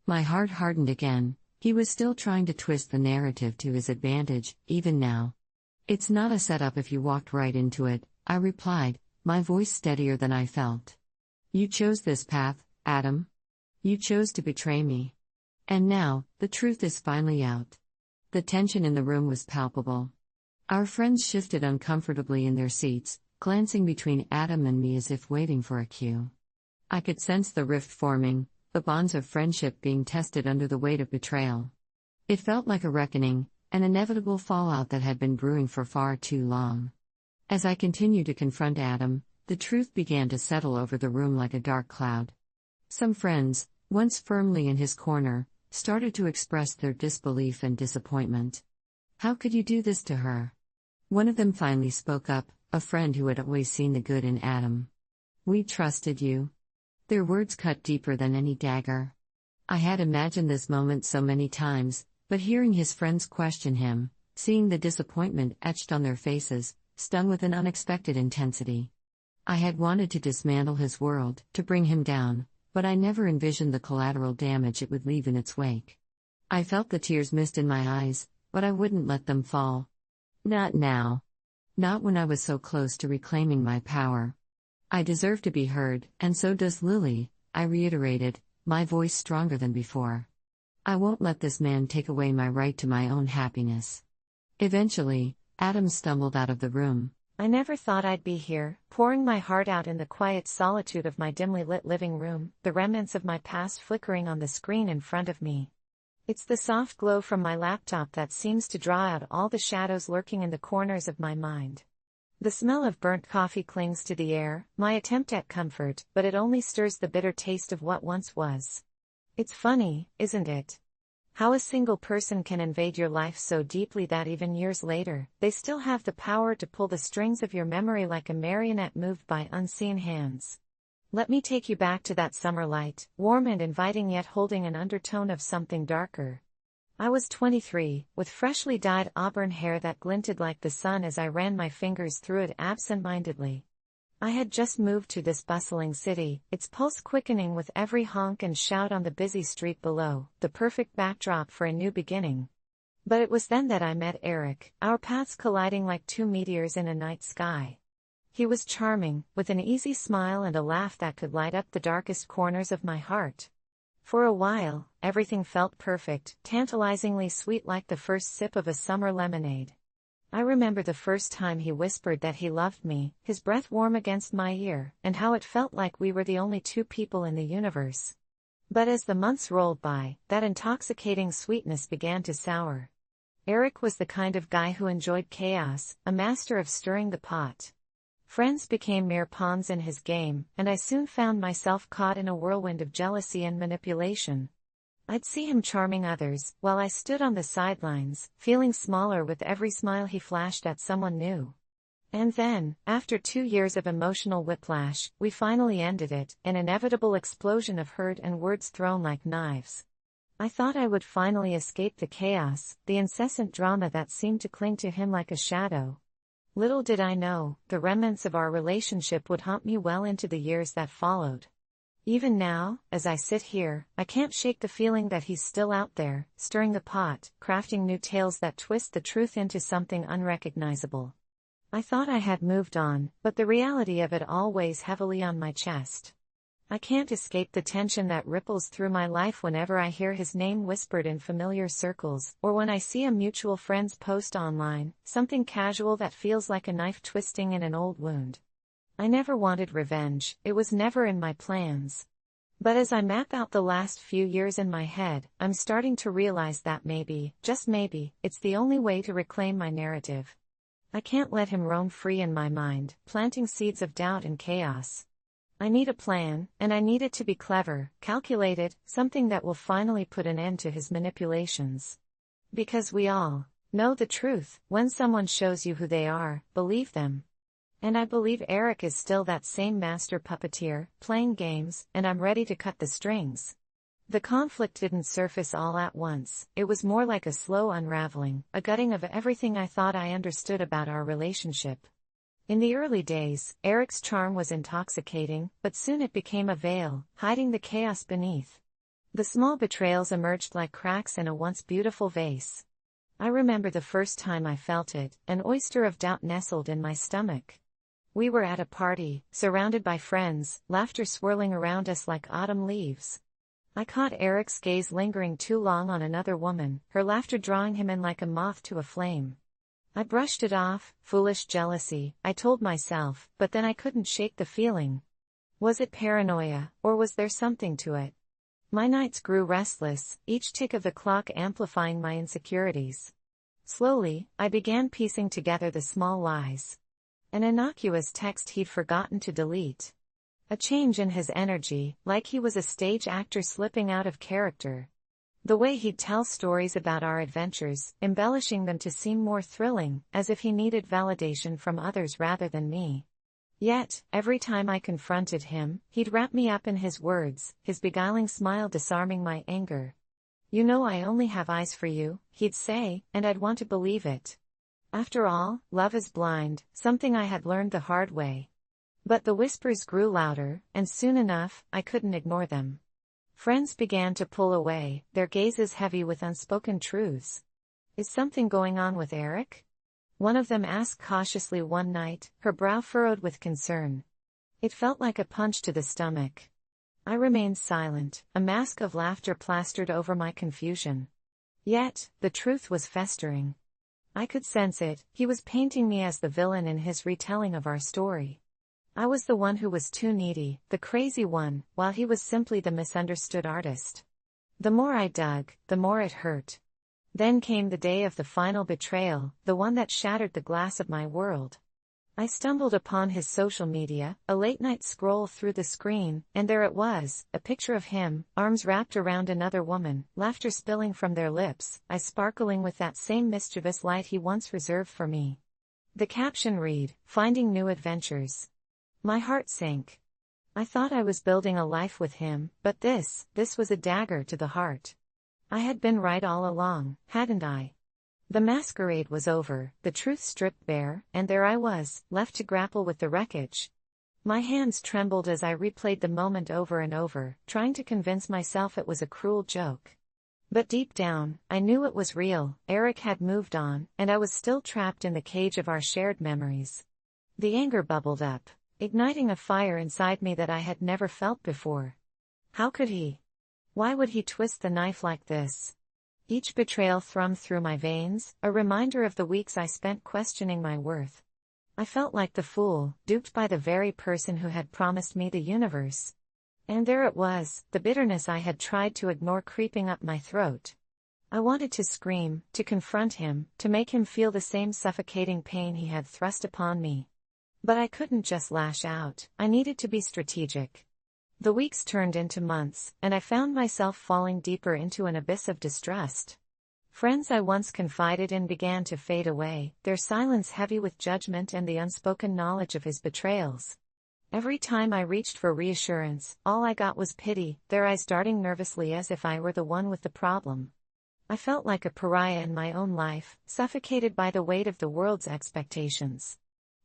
D: My heart hardened again. He was still trying to twist the narrative to his advantage, even now. "It's not a setup if you walked right into it," I replied, my voice steadier than I felt. "You chose this path, Adam. You chose to betray me. And now, the truth is finally out." The tension in the room was palpable. Our friends shifted uncomfortably in their seats, glancing between Adam and me as if waiting for a cue. I could sense the rift forming, the bonds of friendship being tested under the weight of betrayal. It felt like a reckoning, an inevitable fallout that had been brewing for far too long. As I continued to confront Adam, the truth began to settle over the room like a dark cloud. Some friends, once firmly in his corner, started to express their disbelief and disappointment. "How could you do this to her?" One of them finally spoke up, a friend who had always seen the good in Adam. "We trusted you." Their words cut deeper than any dagger. I had imagined this moment so many times, but hearing his friends question him, seeing the disappointment etched on their faces, stung with an unexpected intensity. I had wanted to dismantle his world, to bring him down, but I never envisioned the collateral damage it would leave in its wake. I felt the tears mist in my eyes, but I wouldn't let them fall. Not now. Not when I was so close to reclaiming my power. I deserve to be heard, and so does Lily, I reiterated, my voice stronger than before. I won't let this man take away my right to my own happiness. Eventually, Adam stumbled out of the room.
E: I never thought I'd be here, pouring my heart out in the quiet solitude of my dimly lit living room, the remnants of my past flickering on the screen in front of me. It's the soft glow from my laptop that seems to draw out all the shadows lurking in the corners of my mind. The smell of burnt coffee clings to the air, my attempt at comfort, but it only stirs the bitter taste of what once was. It's funny, isn't it? How a single person can invade your life so deeply that even years later, they still have the power to pull the strings of your memory like a marionette moved by unseen hands. Let me take you back to that summer light, warm and inviting yet holding an undertone of something darker. I was 23, with freshly dyed auburn hair that glinted like the sun as I ran my fingers through it absent-mindedly. I had just moved to this bustling city, its pulse quickening with every honk and shout on the busy street below, the perfect backdrop for a new beginning. But it was then that I met Eric, our paths colliding like two meteors in a night sky. He was charming, with an easy smile and a laugh that could light up the darkest corners of my heart. For a while, everything felt perfect, tantalizingly sweet like the first sip of a summer lemonade. I remember the first time he whispered that he loved me, his breath warm against my ear, and how it felt like we were the only two people in the universe. But as the months rolled by, that intoxicating sweetness began to sour. Eric was the kind of guy who enjoyed chaos, a master of stirring the pot. Friends became mere pawns in his game, and I soon found myself caught in a whirlwind of jealousy and manipulation. I'd see him charming others, while I stood on the sidelines, feeling smaller with every smile he flashed at someone new. And then, after 2 years of emotional whiplash, we finally ended it, an inevitable explosion of hurt and words thrown like knives. I thought I would finally escape the chaos, the incessant drama that seemed to cling to him like a shadow. Little did I know, the remnants of our relationship would haunt me well into the years that followed. Even now, as I sit here, I can't shake the feeling that he's still out there, stirring the pot, crafting new tales that twist the truth into something unrecognizable. I thought I had moved on, but the reality of it all weighs heavily on my chest. I can't escape the tension that ripples through my life whenever I hear his name whispered in familiar circles, or when I see a mutual friend's post online, something casual that feels like a knife twisting in an old wound. I never wanted revenge, it was never in my plans. But as I map out the last few years in my head, I'm starting to realize that maybe, just maybe, it's the only way to reclaim my narrative. I can't let him roam free in my mind, planting seeds of doubt and chaos. I need a plan, and I need it to be clever, calculated, something that will finally put an end to his manipulations. Because we all know the truth, when someone shows you who they are, believe them. And I believe Eric is still that same master puppeteer, playing games, and I'm ready to cut the strings. The conflict didn't surface all at once, it was more like a slow unraveling, a gutting of everything I thought I understood about our relationship. In the early days, Eric's charm was intoxicating, but soon it became a veil, hiding the chaos beneath. The small betrayals emerged like cracks in a once beautiful vase. I remember the first time I felt it, an oyster of doubt nestled in my stomach. We were at a party, surrounded by friends, laughter swirling around us like autumn leaves. I caught Eric's gaze lingering too long on another woman, her laughter drawing him in like a moth to a flame. I brushed it off, foolish jealousy, I told myself, but then I couldn't shake the feeling. Was it paranoia, or was there something to it? My nights grew restless, each tick of the clock amplifying my insecurities. Slowly, I began piecing together the small lies. An innocuous text he'd forgotten to delete. A change in his energy, like he was a stage actor slipping out of character. The way he'd tell stories about our adventures, embellishing them to seem more thrilling, as if he needed validation from others rather than me. Yet, every time I confronted him, he'd wrap me up in his words, his beguiling smile disarming my anger. "You know I only have eyes for you," he'd say, and I'd want to believe it. After all, love is blind, something I had learned the hard way. But the whispers grew louder, and soon enough, I couldn't ignore them. Friends began to pull away, their gazes heavy with unspoken truths. "Is something going on with Eric?" one of them asked cautiously one night, her brow furrowed with concern. It felt like a punch to the stomach. I remained silent, a mask of laughter plastered over my confusion. Yet, the truth was festering. I could sense it, he was painting me as the villain in his retelling of our story. I was the one who was too needy, the crazy one, while he was simply the misunderstood artist. The more I dug, the more it hurt. Then came the day of the final betrayal, the one that shattered the glass of my world. I stumbled upon his social media, a late-night scroll through the screen, and there it was, a picture of him, arms wrapped around another woman, laughter spilling from their lips, eyes sparkling with that same mischievous light he once reserved for me. The caption read, "Finding new adventures." My heart sank. I thought I was building a life with him, but this was a dagger to the heart. I had been right all along, hadn't I? The masquerade was over, the truth stripped bare, and there I was, left to grapple with the wreckage. My hands trembled as I replayed the moment over and over, trying to convince myself it was a cruel joke. But deep down, I knew it was real. Eric had moved on, and I was still trapped in the cage of our shared memories. The anger bubbled up, igniting a fire inside me that I had never felt before. How could he? Why would he twist the knife like this? Each betrayal thrummed through my veins, a reminder of the weeks I spent questioning my worth. I felt like the fool, duped by the very person who had promised me the universe. And there it was, the bitterness I had tried to ignore creeping up my throat. I wanted to scream, to confront him, to make him feel the same suffocating pain he had thrust upon me. But I couldn't just lash out, I needed to be strategic. The weeks turned into months, and I found myself falling deeper into an abyss of distrust. Friends I once confided in began to fade away, their silence heavy with judgment and the unspoken knowledge of his betrayals. Every time I reached for reassurance, all I got was pity, their eyes darting nervously as if I were the one with the problem. I felt like a pariah in my own life, suffocated by the weight of the world's expectations.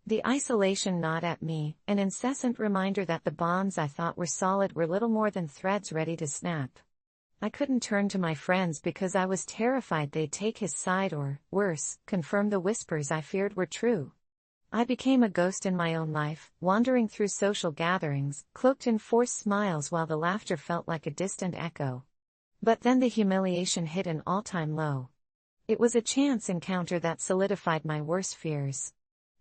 E: The isolation gnawed at me, an incessant reminder that the bonds I thought were solid were little more than threads ready to snap. I couldn't turn to my friends because I was terrified they'd take his side or, worse, confirm the whispers I feared were true. I became a ghost in my own life, wandering through social gatherings, cloaked in forced smiles while the laughter felt like a distant echo. But then the humiliation hit an all-time low. It was a chance encounter that solidified my worst fears.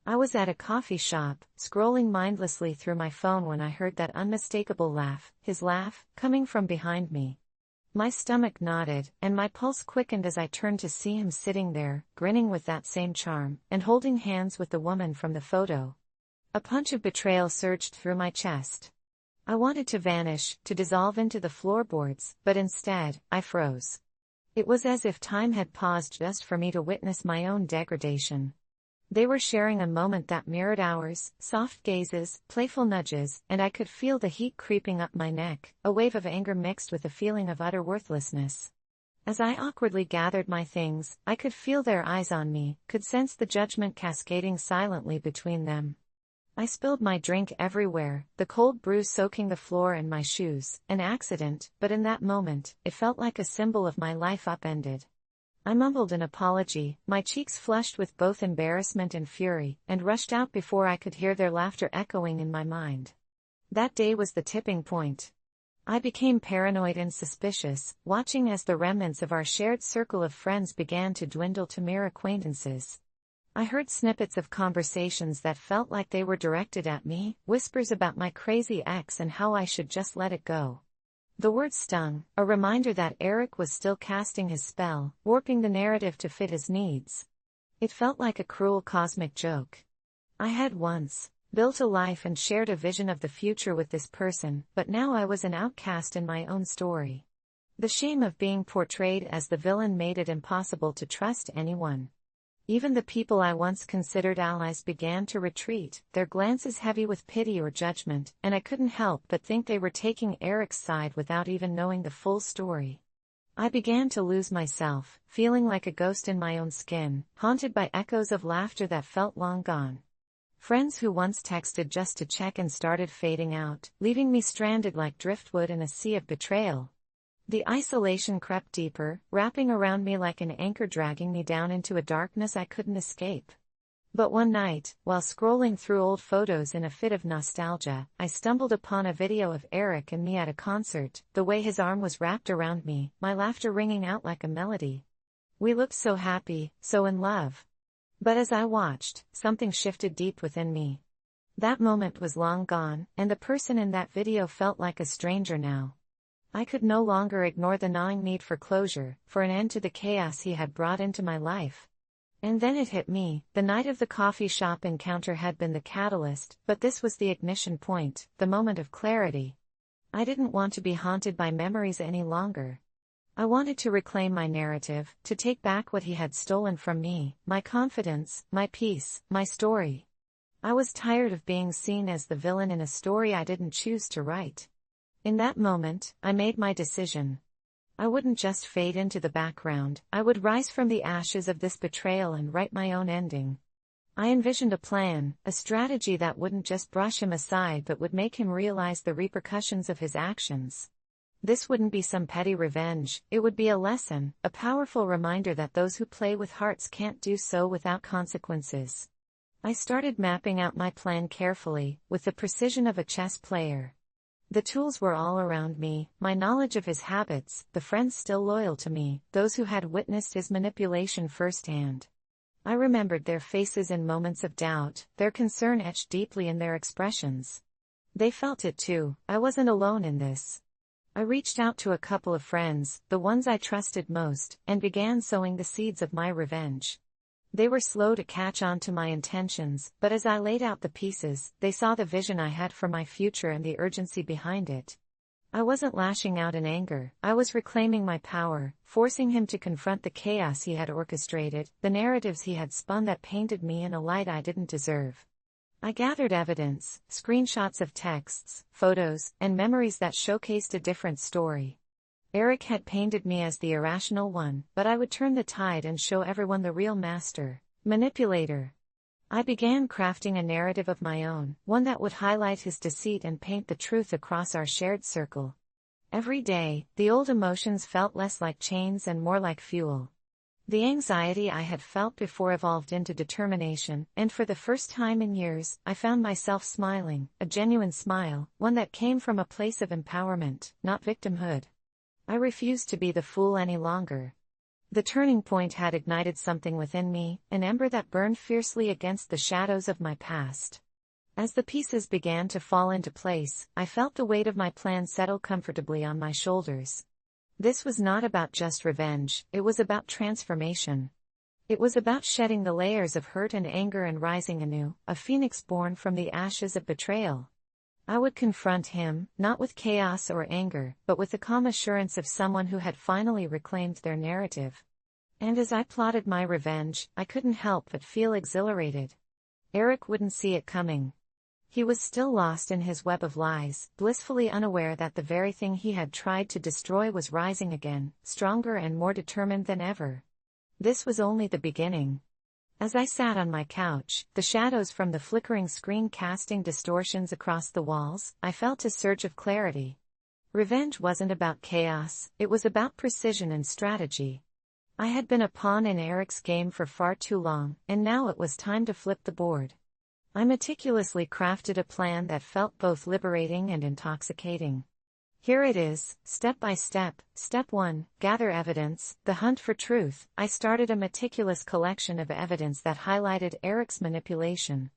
E: I was at a coffee shop, scrolling mindlessly through my phone when I heard that unmistakable laugh, his laugh, coming from behind me. My stomach knotted, and my pulse quickened as I turned to see him sitting there, grinning with that same charm, and holding hands with the woman from the photo. A punch of betrayal surged through my chest. I wanted to vanish, to dissolve into the floorboards, but instead, I froze. It was as if time had paused just for me to witness my own degradation. They were sharing a moment that mirrored ours, soft gazes, playful nudges, and I could feel the heat creeping up my neck, a wave of anger mixed with a feeling of utter worthlessness. As I awkwardly gathered my things, I could feel their eyes on me, could sense the judgment cascading silently between them. I spilled my drink everywhere, the cold brew soaking the floor and my shoes, an accident, but in that moment, it felt like a symbol of my life upended. I mumbled an apology, my cheeks flushed with both embarrassment and fury, and rushed out before I could hear their laughter echoing in my mind. That day was the tipping point. I became paranoid and suspicious, watching as the remnants of our shared circle of friends began to dwindle to mere acquaintances. I heard snippets of conversations that felt like they were directed at me, whispers about my crazy ex and how I should just let it go. The words stung, a reminder that Eric was still casting his spell, warping the narrative to fit his needs. It felt like a cruel cosmic joke. I had once built a life and shared a vision of the future with this person, but now I was an outcast in my own story. The shame of being portrayed as the villain made it impossible to trust anyone. Even the people I once considered allies began to retreat, their glances heavy with pity or judgment, and I couldn't help but think they were taking Eric's side without even knowing the full story. I began to lose myself, feeling like a ghost in my own skin, haunted by echoes of laughter that felt long gone. Friends who once texted just to check in started fading out, leaving me stranded like driftwood in a sea of betrayal. The isolation crept deeper, wrapping around me like an anchor, dragging me down into a darkness I couldn't escape. But one night, while scrolling through old photos in a fit of nostalgia, I stumbled upon a video of Eric and me at a concert, the way his arm was wrapped around me, my laughter ringing out like a melody. We looked so happy, so in love. But as I watched, something shifted deep within me. That moment was long gone, and the person in that video felt like a stranger now. I could no longer ignore the gnawing need for closure, for an end to the chaos he had brought into my life. And then it hit me, the night of the coffee shop encounter had been the catalyst, but this was the ignition point, the moment of clarity. I didn't want to be haunted by memories any longer. I wanted to reclaim my narrative, to take back what he had stolen from me, my confidence, my peace, my story. I was tired of being seen as the villain in a story I didn't choose to write. In that moment, I made my decision. I wouldn't just fade into the background, I would rise from the ashes of this betrayal and write my own ending. I envisioned a plan, a strategy that wouldn't just brush him aside but would make him realize the repercussions of his actions. This wouldn't be some petty revenge, it would be a lesson, a powerful reminder that those who play with hearts can't do so without consequences. I started mapping out my plan carefully, with the precision of a chess player. The tools were all around me, my knowledge of his habits, the friends still loyal to me, those who had witnessed his manipulation firsthand. I remembered their faces in moments of doubt, their concern etched deeply in their expressions. They felt it too, I wasn't alone in this. I reached out to a couple of friends, the ones I trusted most, and began sowing the seeds of my revenge. They were slow to catch on to my intentions, but as I laid out the pieces, they saw the vision I had for my future and the urgency behind it. I wasn't lashing out in anger, I was reclaiming my power, forcing him to confront the chaos he had orchestrated, the narratives he had spun that painted me in a light I didn't deserve. I gathered evidence, screenshots of texts, photos, and memories that showcased a different story. Eric had painted me as the irrational one, but I would turn the tide and show everyone the real master, manipulator. I began crafting a narrative of my own, one that would highlight his deceit and paint the truth across our shared circle. Every day, the old emotions felt less like chains and more like fuel. The anxiety I had felt before evolved into determination, and for the first time in years, I found myself smiling, a genuine smile, one that came from a place of empowerment, not victimhood. I refused to be the fool any longer. The turning point had ignited something within me, an ember that burned fiercely against the shadows of my past. As the pieces began to fall into place, I felt the weight of my plan settle comfortably on my shoulders. This was not about just revenge, it was about transformation. It was about shedding the layers of hurt and anger and rising anew, a phoenix born from the ashes of betrayal. I would confront him, not with chaos or anger, but with the calm assurance of someone who had finally reclaimed their narrative. And as I plotted my revenge, I couldn't help but feel exhilarated. Eric wouldn't see it coming. He was still lost in his web of lies, blissfully unaware that the very thing he had tried to destroy was rising again, stronger and more determined than ever. This was only the beginning. As I sat on my couch, the shadows from the flickering screen casting distortions across the walls, I felt a surge of clarity. Revenge wasn't about chaos, it was about precision and strategy. I had been a pawn in Eric's game for far too long, and now it was time to flip the board. I meticulously crafted a plan that felt both liberating and intoxicating. Here it is, step by step. Step 1, gather evidence, the hunt for truth. I started a meticulous collection of evidence that highlighted Eric's manipulation.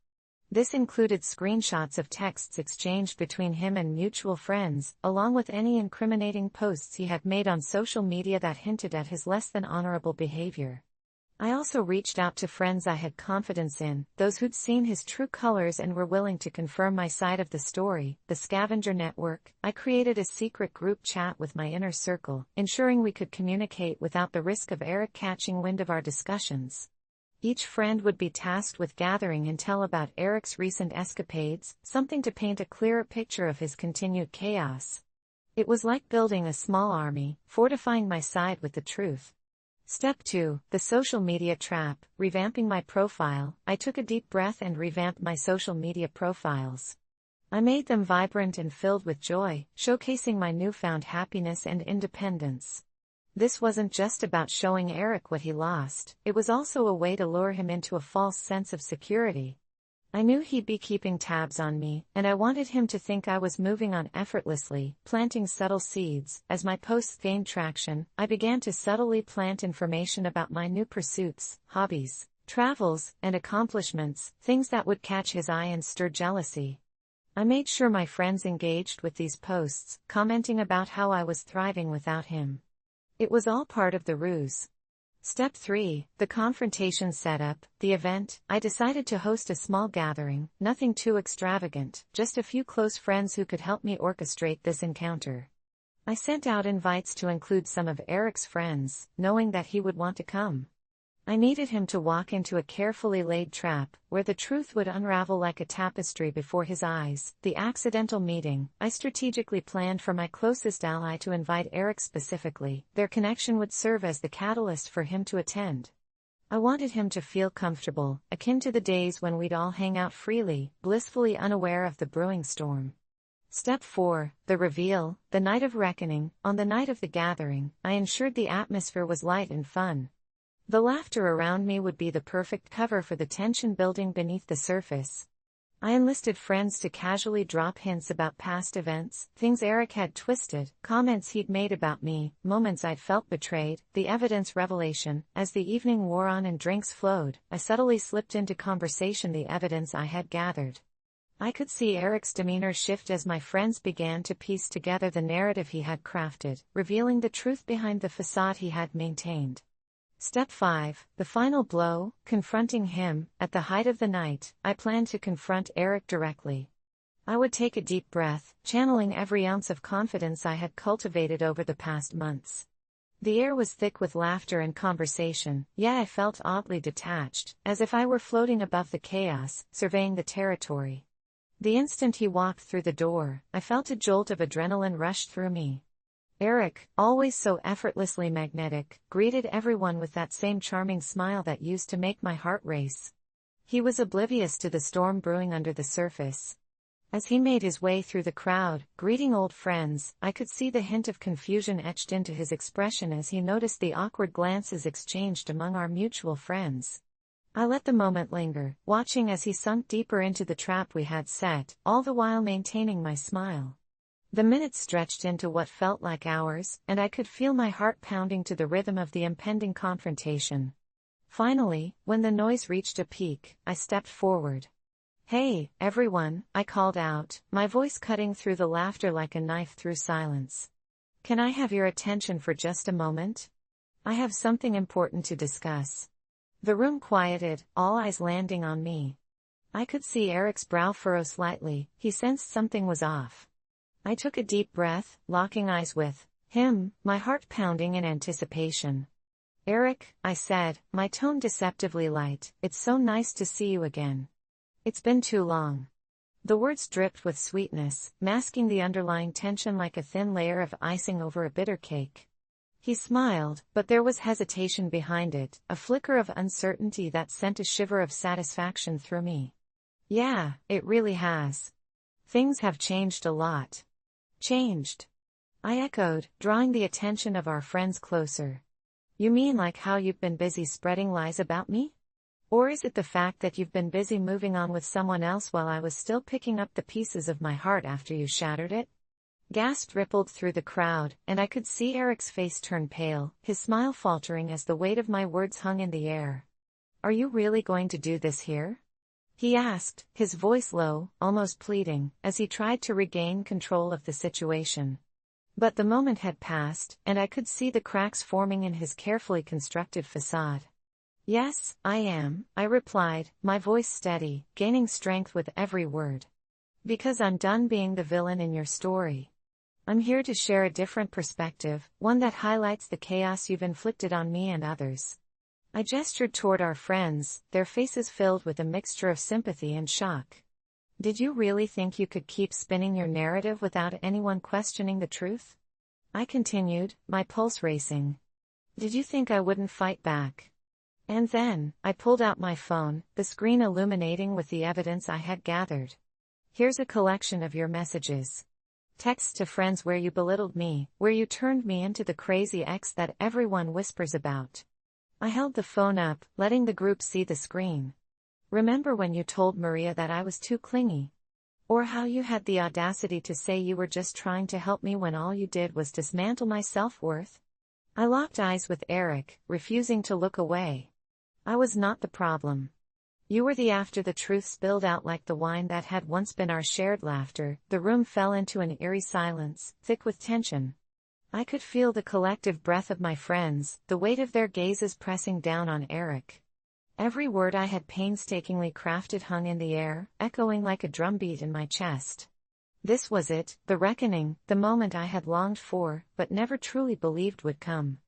E: This included screenshots of texts exchanged between him and mutual friends, along with any incriminating posts he had made on social media that hinted at his less than honorable behavior. I also reached out to friends I had confidence in, those who'd seen his true colors and were willing to confirm my side of the story. The scavenger network. I created a secret group chat with my inner circle, ensuring we could communicate without the risk of Eric catching wind of our discussions. Each friend would be tasked with gathering intel about Eric's recent escapades, something to paint a clearer picture of his continued chaos. It was like building a small army, fortifying my side with the truth. Step 2, the social media trap, revamping my profile. I took a deep breath and revamped my social media profiles. I made them vibrant and filled with joy, showcasing my newfound happiness and independence. This wasn't just about showing Eric what he lost, it was also a way to lure him into a false sense of security. I knew he'd be keeping tabs on me, and I wanted him to think I was moving on effortlessly, planting subtle seeds. As my posts gained traction, I began to subtly plant information about my new pursuits, hobbies, travels, and accomplishments, things that would catch his eye and stir jealousy. I made sure my friends engaged with these posts, commenting about how I was thriving without him. It was all part of the ruse. Step 3, the confrontation setup, the event. I decided to host a small gathering, nothing too extravagant, just a few close friends who could help me orchestrate this encounter. I sent out invites to include some of Eric's friends, knowing that he would want to come. I needed him to walk into a carefully laid trap, where the truth would unravel like a tapestry before his eyes. The accidental meeting. I strategically planned for my closest ally to invite Eric specifically. Their connection would serve as the catalyst for him to attend. I wanted him to feel comfortable, akin to the days when we'd all hang out freely, blissfully unaware of the brewing storm. Step 4, the reveal, the night of reckoning. On the night of the gathering, I ensured the atmosphere was light and fun. The laughter around me would be the perfect cover for the tension building beneath the surface. I enlisted friends to casually drop hints about past events, things Eric had twisted, comments he'd made about me, moments I'd felt betrayed, the evidence revelation. As the evening wore on and drinks flowed, I subtly slipped into conversation the evidence I had gathered. I could see Eric's demeanor shift as my friends began to piece together the narrative he had crafted, revealing the truth behind the facade he had maintained. Step 5, the final blow, confronting him. At the height of the night, I planned to confront Eric directly. I would take a deep breath, channeling every ounce of confidence I had cultivated over the past months. The air was thick with laughter and conversation, yet I felt oddly detached, as if I were floating above the chaos, surveying the territory. The instant he walked through the door, I felt a jolt of adrenaline rush through me. Eric, always so effortlessly magnetic, greeted everyone with that same charming smile that used to make my heart race. He was oblivious to the storm brewing under the surface. As he made his way through the crowd, greeting old friends, I could see the hint of confusion etched into his expression as he noticed the awkward glances exchanged among our mutual friends. I let the moment linger, watching as he sunk deeper into the trap we had set, all the while maintaining my smile. The minutes stretched into what felt like hours, and I could feel my heart pounding to the rhythm of the impending confrontation. Finally, when the noise reached a peak, I stepped forward. "Hey, everyone," I called out, my voice cutting through the laughter like a knife through silence. "Can I have your attention for just a moment? I have something important to discuss." The room quieted, all eyes landing on me. I could see Eric's brow furrow slightly. He sensed something was off. I took a deep breath, locking eyes with him, my heart pounding in anticipation. "Eric," I said, my tone deceptively light, "it's so nice to see you again. It's been too long." The words dripped with sweetness, masking the underlying tension like a thin layer of icing over a bitter cake. He smiled, but there was hesitation behind it, a flicker of uncertainty that sent a shiver of satisfaction through me. "Yeah, it really has. Things have changed a lot." "Changed?" I echoed, drawing the attention of our friends closer. "You mean like how you've been busy spreading lies about me? Or is it the fact that you've been busy moving on with someone else while I was still picking up the pieces of my heart after you shattered it?" Gasps rippled through the crowd, and I could see Eric's face turn pale, his smile faltering as the weight of my words hung in the air. "Are you really going to do this here?" he asked, his voice low, almost pleading, as he tried to regain control of the situation. But the moment had passed, and I could see the cracks forming in his carefully constructed facade. "Yes, I am," I replied, my voice steady, gaining strength with every word. "Because I'm done being the villain in your story. I'm here to share a different perspective, one that highlights the chaos you've inflicted on me and others." I gestured toward our friends, their faces filled with a mixture of sympathy and shock. Did you really think you could keep spinning your narrative without anyone questioning the truth? I continued, my pulse racing. Did you think I wouldn't fight back? And then, I pulled out my phone, the screen illuminating with the evidence I had gathered. Here's a collection of your messages. Texts to friends where you belittled me, where you turned me into the crazy ex that everyone whispers about. I held the phone up, letting the group see the screen. Remember when you told Maria that I was too clingy? Or how you had the audacity to say you were just trying to help me when all you did was dismantle my self-worth? I locked eyes with Eric, refusing to look away. I was not the problem. You were the after the truth spilled out like the wine that had once been our shared laughter. The room fell into an eerie silence, thick with tension. I could feel the collective breath of my friends, the weight of their gazes pressing down on Eric. Every word I had painstakingly crafted hung in the air, echoing like a drumbeat in my chest. This was it, the reckoning, the moment I had longed for, but never truly believed would come.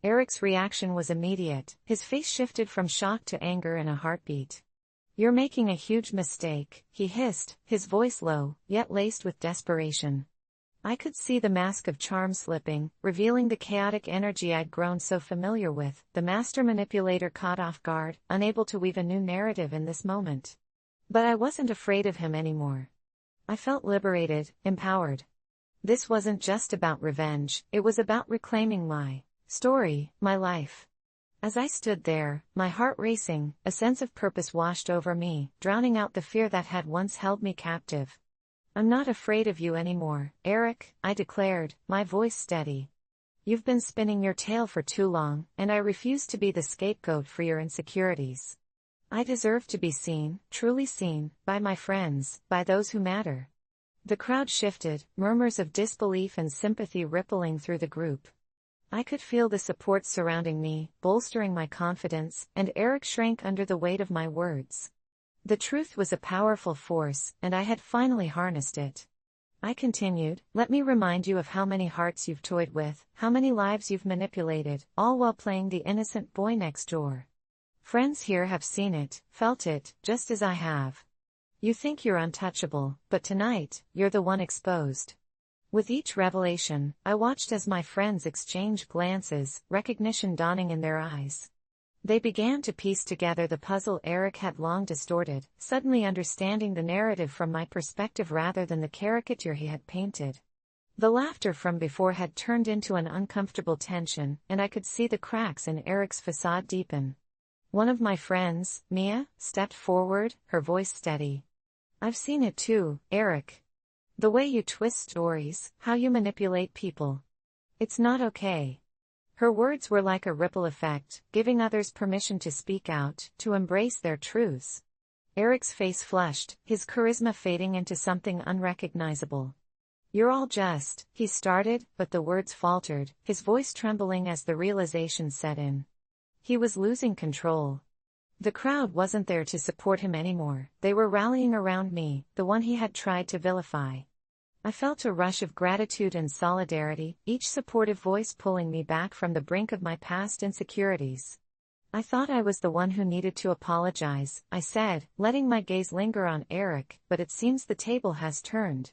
E: Eric's reaction was immediate, his face shifted from shock to anger in a heartbeat. You're making a huge mistake, he hissed, his voice low, yet laced with desperation. I could see the mask of charm slipping, revealing the chaotic energy I'd grown so familiar with, the master manipulator caught off guard, unable to weave a new narrative in this moment. But I wasn't afraid of him anymore. I felt liberated, empowered. This wasn't just about revenge, it was about reclaiming my story, my life. As I stood there, my heart racing, a sense of purpose washed over me, drowning out the fear that had once held me captive. I'm not afraid of you anymore, Eric, I declared, my voice steady. You've been spinning your tale for too long, and I refuse to be the scapegoat for your insecurities. I deserve to be seen, truly seen, by my friends, by those who matter. The crowd shifted, murmurs of disbelief and sympathy rippling through the group. I could feel the support surrounding me, bolstering my confidence, and Eric shrank under the weight of my words. The truth was a powerful force, and I had finally harnessed it. I continued, let me remind you of how many hearts you've toyed with, how many lives you've manipulated, all while playing the innocent boy next door. Friends here have seen it, felt it, just as I have. You think you're untouchable, but tonight, you're the one exposed. With each revelation, I watched as my friends exchanged glances, recognition dawning in their eyes. They began to piece together the puzzle Eric had long distorted, suddenly understanding the narrative from my perspective rather than the caricature he had painted. The laughter from before had turned into an uncomfortable tension, and I could see the cracks in Eric's facade deepen. One of my friends, Mia, stepped forward, her voice steady. I've seen it too, Eric. The way you twist stories, how you manipulate people. It's not okay. Her words were like a ripple effect, giving others permission to speak out, to embrace their truths. Eric's face flushed, his charisma fading into something unrecognizable. You're all just, he started, but the words faltered, his voice trembling as the realization set in. He was losing control. The crowd wasn't there to support him anymore, they were rallying around me, the one he had tried to vilify. I felt a rush of gratitude and solidarity, each supportive voice pulling me back from the brink of my past insecurities. I thought I was the one who needed to apologize, I said, letting my gaze linger on Eric, but it seems the table has turned.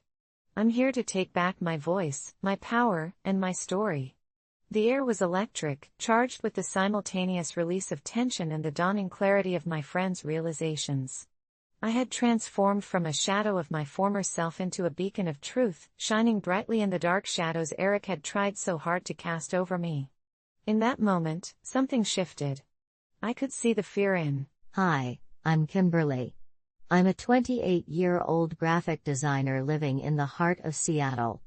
E: I'm here to take back my voice, my power, and my story. The air was electric, charged with the simultaneous release of tension and the dawning clarity of my friend's realizations. I had transformed from a shadow of my former self into a beacon of truth, shining brightly in the dark shadows Eric had tried so hard to cast over me. In that moment, something shifted. I could see the fear in.
C: Hi, I'm Kimberly. I'm a 28-year-old graphic designer living in the heart of Seattle.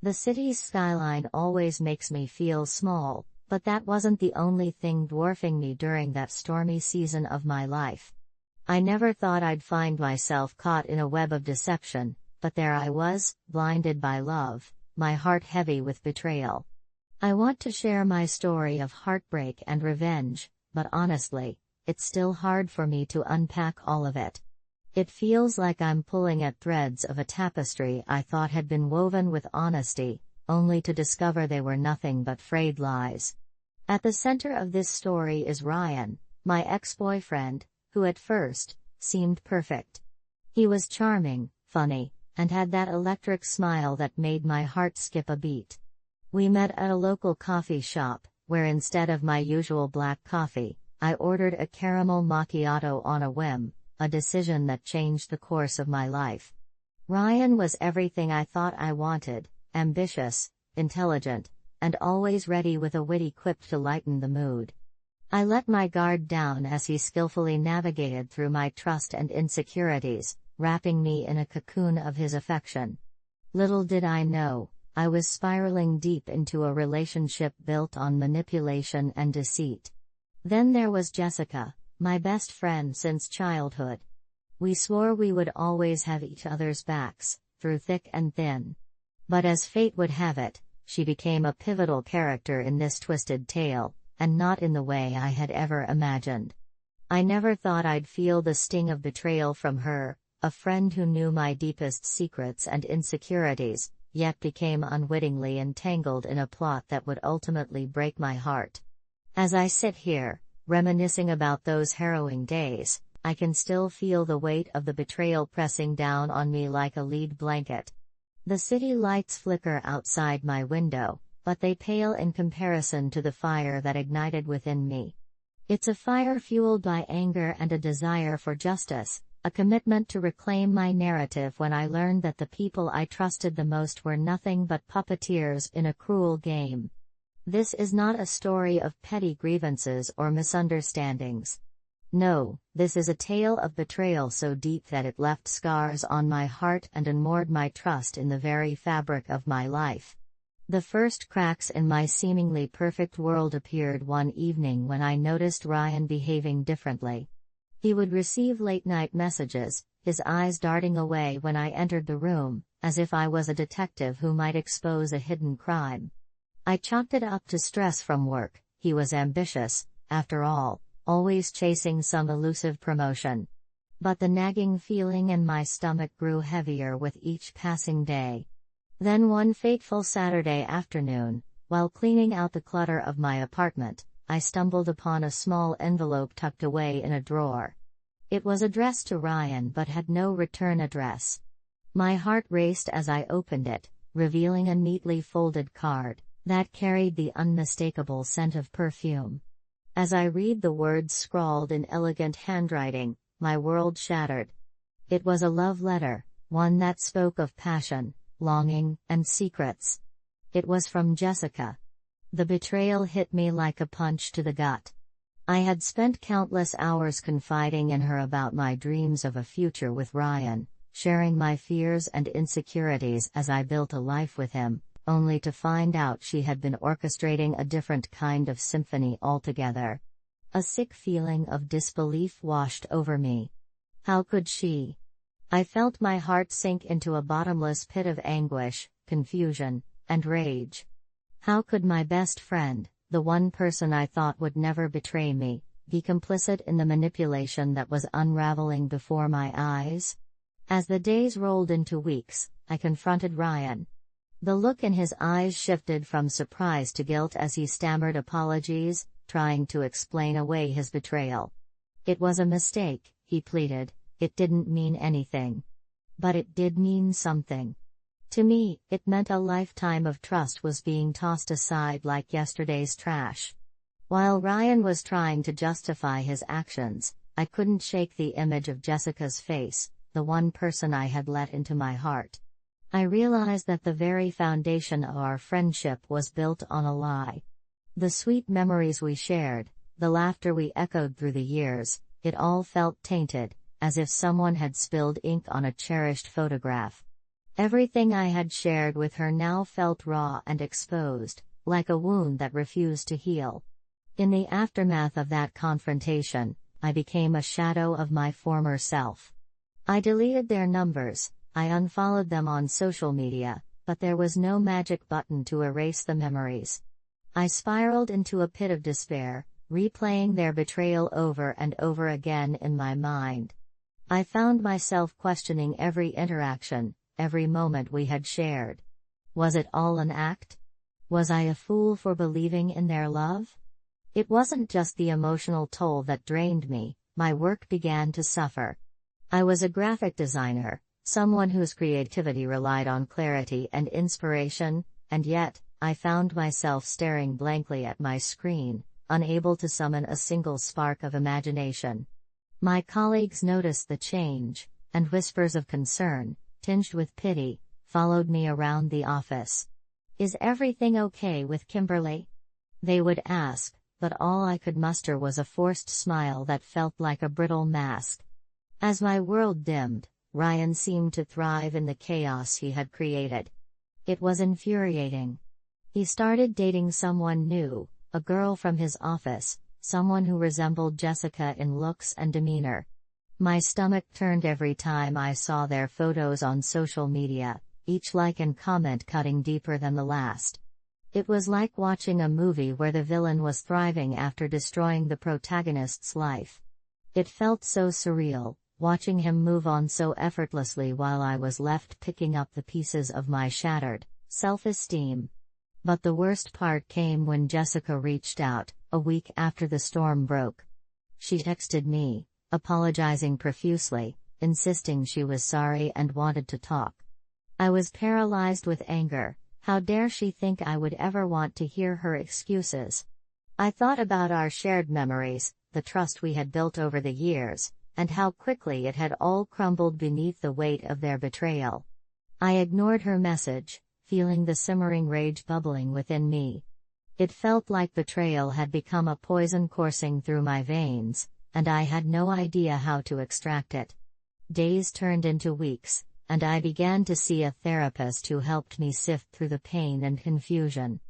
C: The city's skyline always makes me feel small, but that wasn't the only thing dwarfing me during that stormy season of my life. I never thought I'd find myself caught in a web of deception, but there I was, blinded by love, my heart heavy with betrayal. I want to share my story of heartbreak and revenge, but honestly, it's still hard for me to unpack all of it. It feels like I'm pulling at threads of a tapestry I thought had been woven with honesty, only to discover they were nothing but frayed lies. At the center of this story is Ryan, my ex-boyfriend, who at first seemed perfect. He was charming, funny, and had that electric smile that made my heart skip a beat. We met at a local coffee shop, where instead of my usual black coffee, I ordered a caramel macchiato on a whim, a decision that changed the course of my life. Ryan was everything I thought I wanted: ambitious, intelligent, and always ready with a witty quip to lighten the mood. I let my guard down as he skillfully navigated through my trust and insecurities, wrapping me in a cocoon of his affection. Little did I know, I was spiraling deep into a relationship built on manipulation and deceit. Then there was Jessica, my best friend since childhood. We swore we would always have each other's backs, through thick and thin. But as fate would have it, she became a pivotal character in this twisted tale, and not in the way I had ever imagined. I never thought I'd feel the sting of betrayal from her, a friend who knew my deepest secrets and insecurities, yet became unwittingly entangled in a plot that would ultimately break my heart. As I sit here, reminiscing about those harrowing days, I can still feel the weight of the betrayal pressing down on me like a lead blanket. The city lights flicker outside my window, but they pale in comparison to the fire that ignited within me. It's a fire fueled by anger and a desire for justice, a commitment to reclaim my narrative when I learned that the people I trusted the most were nothing but puppeteers in a cruel game. This is not a story of petty grievances or misunderstandings. No, this is a tale of betrayal so deep that it left scars on my heart and unmoored my trust in the very fabric of my life. The first cracks in my seemingly perfect world appeared one evening when I noticed Ryan behaving differently. He would receive late-night messages, his eyes darting away when I entered the room, as if I was a detective who might expose a hidden crime. I chalked it up to stress from work. He was ambitious, after all, always chasing some elusive promotion. But the nagging feeling in my stomach grew heavier with each passing day. Then one fateful Saturday afternoon, while cleaning out the clutter of my apartment, I stumbled upon a small envelope tucked away in a drawer. It was addressed to Ryan but had no return address. My heart raced as I opened it, revealing a neatly folded card that carried the unmistakable scent of perfume. As I read the words scrawled in elegant handwriting, my world shattered. It was a love letter, one that spoke of passion, longing, and secrets. It was from Jessica. The betrayal hit me like a punch to the gut. I had spent countless hours confiding in her about my dreams of a future with Ryan, sharing my fears and insecurities as I built a life with him, only to find out she had been orchestrating a different kind of symphony altogether. A sick feeling of disbelief washed over me. How could she? I felt my heart sink into a bottomless pit of anguish, confusion, and rage. How could my best friend, the one person I thought would never betray me, be complicit in the manipulation that was unraveling before my eyes? As the days rolled into weeks, I confronted Ryan. The look in his eyes shifted from surprise to guilt as he stammered apologies, trying to explain away his betrayal. It was a mistake, he pleaded. It didn't mean anything. But it did mean something. To me, it meant a lifetime of trust was being tossed aside like yesterday's trash. While Ryan was trying to justify his actions, I couldn't shake the image of Jessica's face, the one person I had let into my heart. I realized that the very foundation of our friendship was built on a lie. The sweet memories we shared, the laughter we echoed through the years, it all felt tainted, as if someone had spilled ink on a cherished photograph. Everything I had shared with her now felt raw and exposed, like a wound that refused to heal. In the aftermath of that confrontation, I became a shadow of my former self. I deleted their numbers, I unfollowed them on social media, but there was no magic button to erase the memories. I spiraled into a pit of despair, replaying their betrayal over and over again in my mind. I found myself questioning every interaction, every moment we had shared. Was it all an act? Was I a fool for believing in their love? It wasn't just the emotional toll that drained me, my work began to suffer. I was a graphic designer, someone whose creativity relied on clarity and inspiration, and yet, I found myself staring blankly at my screen, unable to summon a single spark of imagination. My colleagues noticed the change, and whispers of concern, tinged with pity, followed me around the office. "Is everything okay with Kimberly?" they would ask, but all I could muster was a forced smile that felt like a brittle mask. As my world dimmed, Ryan seemed to thrive in the chaos he had created. It was infuriating. He started dating someone new, a girl from his office, someone who resembled Jessica in looks and demeanor. My stomach turned every time I saw their photos on social media, each like and comment cutting deeper than the last. It was like watching a movie where the villain was thriving after destroying the protagonist's life. It felt so surreal, watching him move on so effortlessly while I was left picking up the pieces of my shattered self-esteem. But the worst part came when Jessica reached out, a week after the storm broke. She texted me, apologizing profusely, insisting she was sorry and wanted to talk. I was paralyzed with anger. How dare she think I would ever want to hear her excuses? I thought about our shared memories, the trust we had built over the years, and how quickly it had all crumbled beneath the weight of their betrayal. I ignored her message, feeling the simmering rage bubbling within me. It felt like betrayal had become a poison coursing through my veins, and I had no idea how to extract it. Days turned into weeks, and I began to see a therapist who helped me sift through the pain and confusion.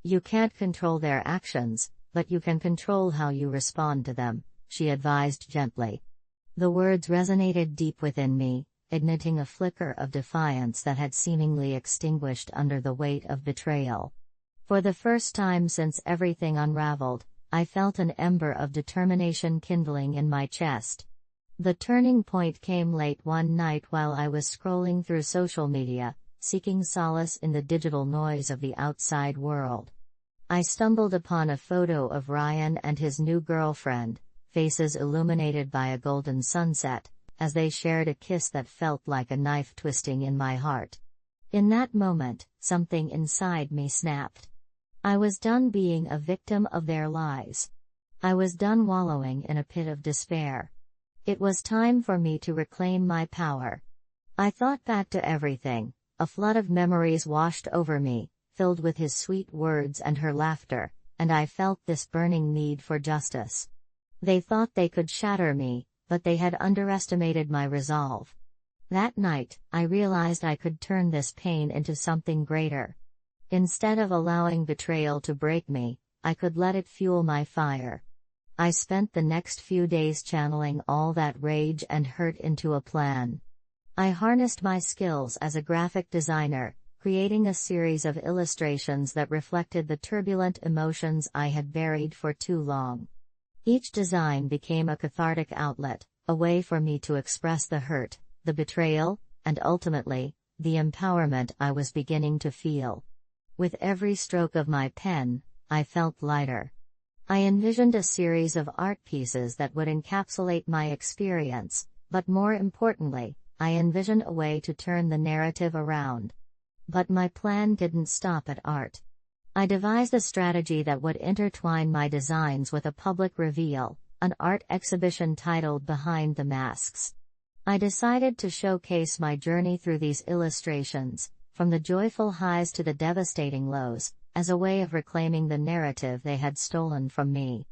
C: "You can't control their actions, but you can control how you respond to them," she advised gently. The words resonated deep within me, igniting a flicker of defiance that had seemingly extinguished under the weight of betrayal. For the first time since everything unraveled, I felt an ember of determination kindling in my chest. The turning point came late one night while I was scrolling through social media, seeking solace in the digital noise of the outside world. I stumbled upon a photo of Ryan and his new girlfriend, faces illuminated by a golden sunset, as they shared a kiss that felt like a knife twisting in my heart. In that moment, something inside me snapped. I was done being a victim of their lies. I was done wallowing in a pit of despair. It was time for me to reclaim my power. I thought back to everything. A flood of memories washed over me, filled with his sweet words and her laughter, and I felt this burning need for justice. They thought they could shatter me, but they had underestimated my resolve. That night, I realized I could turn this pain into something greater. Instead of allowing betrayal to break me, I could let it fuel my fire. I spent the next few days channeling all that rage and hurt into a plan. I harnessed my skills as a graphic designer, creating a series of illustrations that reflected the turbulent emotions I had buried for too long. Each design became a cathartic outlet, a way for me to express the hurt, the betrayal, and ultimately, the empowerment I was beginning to feel. With every stroke of my pen, I felt lighter. I envisioned a series of art pieces that would encapsulate my experience, but more importantly, I envisioned a way to turn the narrative around. But my plan didn't stop at art. I devised a strategy that would intertwine my designs with a public reveal, an art exhibition titled Behind the Masks. I decided to showcase my journey through these illustrations, from the joyful highs to the devastating lows, as a way of reclaiming the narrative they had stolen from me.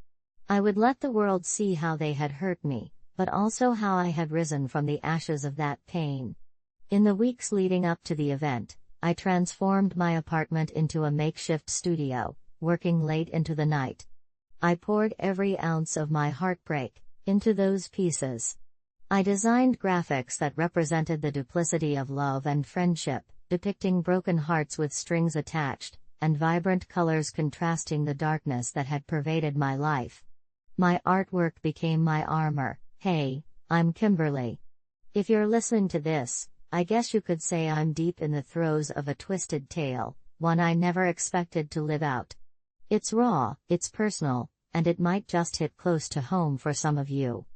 C: I would let the world see how they had hurt me, but also how I had risen from the ashes of that pain. In the weeks leading up to the event, I transformed my apartment into a makeshift studio, working late into the night. I poured every ounce of my heartbreak into those pieces. I designed graphics that represented the duplicity of love and friendship, depicting broken hearts with strings attached, and vibrant colors contrasting the darkness that had pervaded my life. My artwork became my armor. Hey, I'm Kimberly. If you're listening to this, I guess you could say I'm deep in the throes of a twisted tale, one I never expected to live out. It's raw, it's personal, and it might just hit close to home for some of you.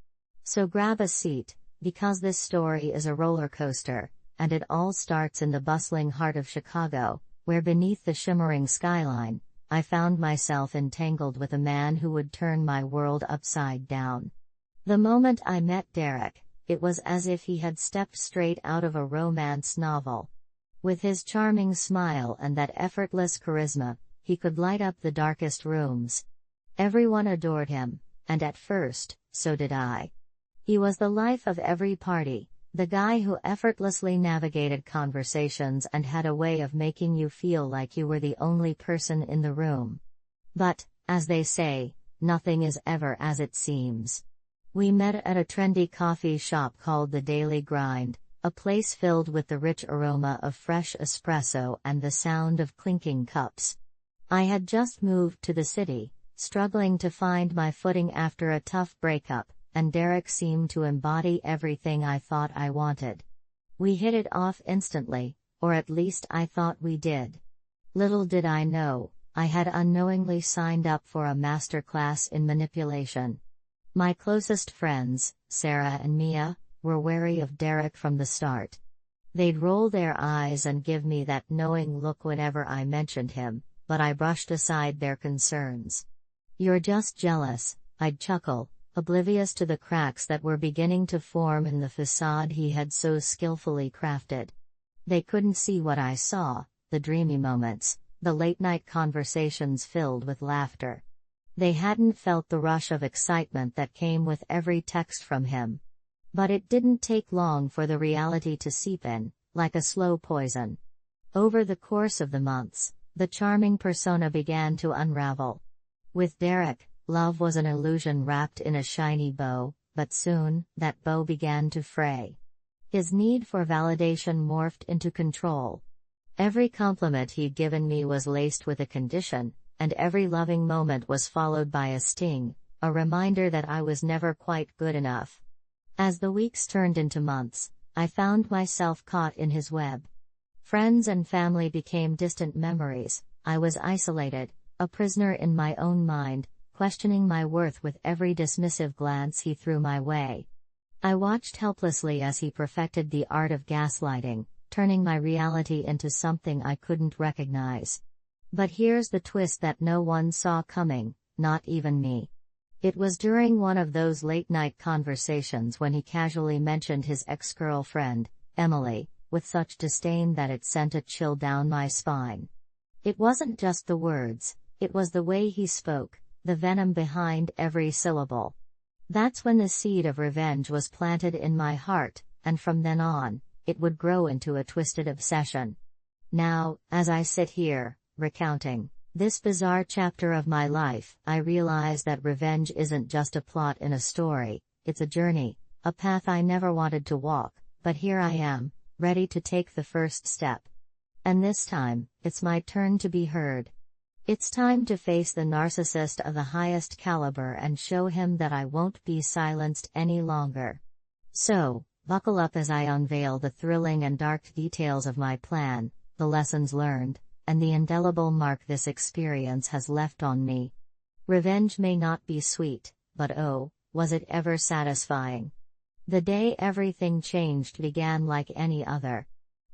C: So grab a seat, because this story is a roller coaster, and it all starts in the bustling heart of Chicago, where beneath the shimmering skyline, I found myself entangled with a man who would turn my world upside down. The moment I met Derek, it was as if he had stepped straight out of a romance novel. With his charming smile and that effortless charisma, he could light up the darkest rooms. Everyone adored him, and at first, so did I. He was the life of every party, the guy who effortlessly navigated conversations and had a way of making you feel like you were the only person in the room. But, as they say, nothing is ever as it seems. We met at a trendy coffee shop called The Daily Grind, a place filled with the rich aroma of fresh espresso and the sound of clinking cups. I had just moved to the city, struggling to find my footing after a tough breakup, and Derek seemed to embody everything I thought I wanted. We hit it off instantly, or at least I thought we did. Little did I know, I had unknowingly signed up for a masterclass in manipulation. My closest friends, Sarah and Mia, were wary of Derek from the start. They'd roll their eyes and give me that knowing look whenever I mentioned him, but I brushed aside their concerns. "You're just jealous," I'd chuckle, oblivious to the cracks that were beginning to form in the facade he had so skillfully crafted. They couldn't see what I saw, the dreamy moments, the late-night conversations filled with laughter. They hadn't felt the rush of excitement that came with every text from him. But it didn't take long for the reality to seep in, like a slow poison. Over the course of the months, the charming persona began to unravel. With Derek, love was an illusion wrapped in a shiny bow, but soon, that bow began to fray. His need for validation morphed into control. Every compliment he'd given me was laced with a condition, and every loving moment was followed by a sting, a reminder that I was never quite good enough. As the weeks turned into months, I found myself caught in his web. Friends and family became distant memories. I was isolated, a prisoner in my own mind, questioning my worth with every dismissive glance he threw my way. I watched helplessly as he perfected the art of gaslighting, turning my reality into something I couldn't recognize. But here's the twist that no one saw coming, not even me. It was during one of those late-night conversations when he casually mentioned his ex-girlfriend, Emily, with such disdain that it sent a chill down my spine. It wasn't just the words, it was the way he spoke, the venom behind every syllable. That's when the seed of revenge was planted in my heart, and from then on, it would grow into a twisted obsession. Now, as I sit here, recounting this bizarre chapter of my life, I realize that revenge isn't just a plot in a story, it's a journey, a path I never wanted to walk, but here I am, ready to take the first step. And this time, it's my turn to be heard. It's time to face the narcissist of the highest caliber and show him that I won't be silenced any longer. So, buckle up as I unveil the thrilling and dark details of my plan, the lessons learned, and the indelible mark this experience has left on me. Revenge may not be sweet, but oh, was it ever satisfying. The day everything changed began like any other.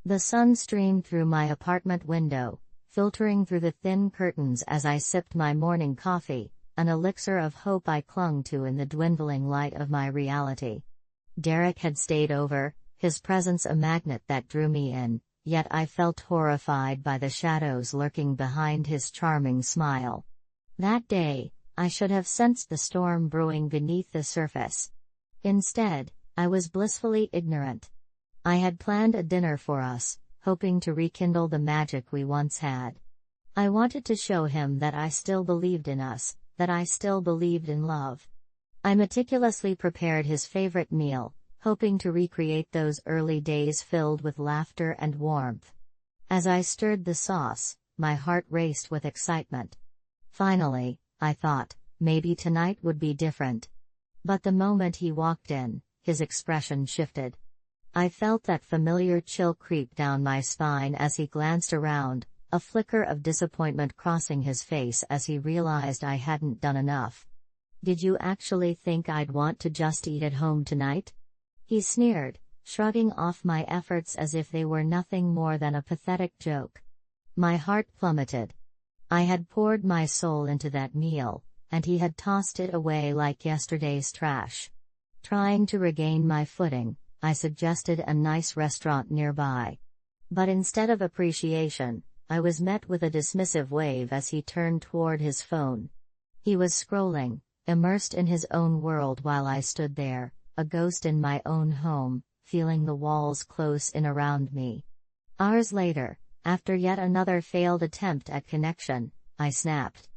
C: The sun streamed through my apartment window, filtering through the thin curtains as I sipped my morning coffee, an elixir of hope I clung to in the dwindling light of my reality. Derek had stayed over, his presence a magnet that drew me in, yet I felt horrified by the shadows lurking behind his charming smile. That day, I should have sensed the storm brewing beneath the surface. Instead, I was blissfully ignorant. I had planned a dinner for us, hoping to rekindle the magic we once had. I wanted to show him that I still believed in us, that I still believed in love. I meticulously prepared his favorite meal, hoping to recreate those early days filled with laughter and warmth. As I stirred the sauce, my heart raced with excitement. Finally, I thought, maybe tonight would be different. But the moment he walked in, his expression shifted. I felt that familiar chill creep down my spine as he glanced around, a flicker of disappointment crossing his face as he realized I hadn't done enough. "Did you actually think I'd want to just eat at home tonight?" He sneered, shrugging off my efforts as if they were nothing more than a pathetic joke. My heart plummeted. I had poured my soul into that meal, and he had tossed it away like yesterday's trash. Trying to regain my footing, I suggested a nice restaurant nearby. But instead of appreciation, I was met with a dismissive wave as he turned toward his phone. He was scrolling, immersed in his own world while I stood there, a ghost in my own home, feeling the walls close in around me. Hours later, after yet another failed attempt at connection, I snapped.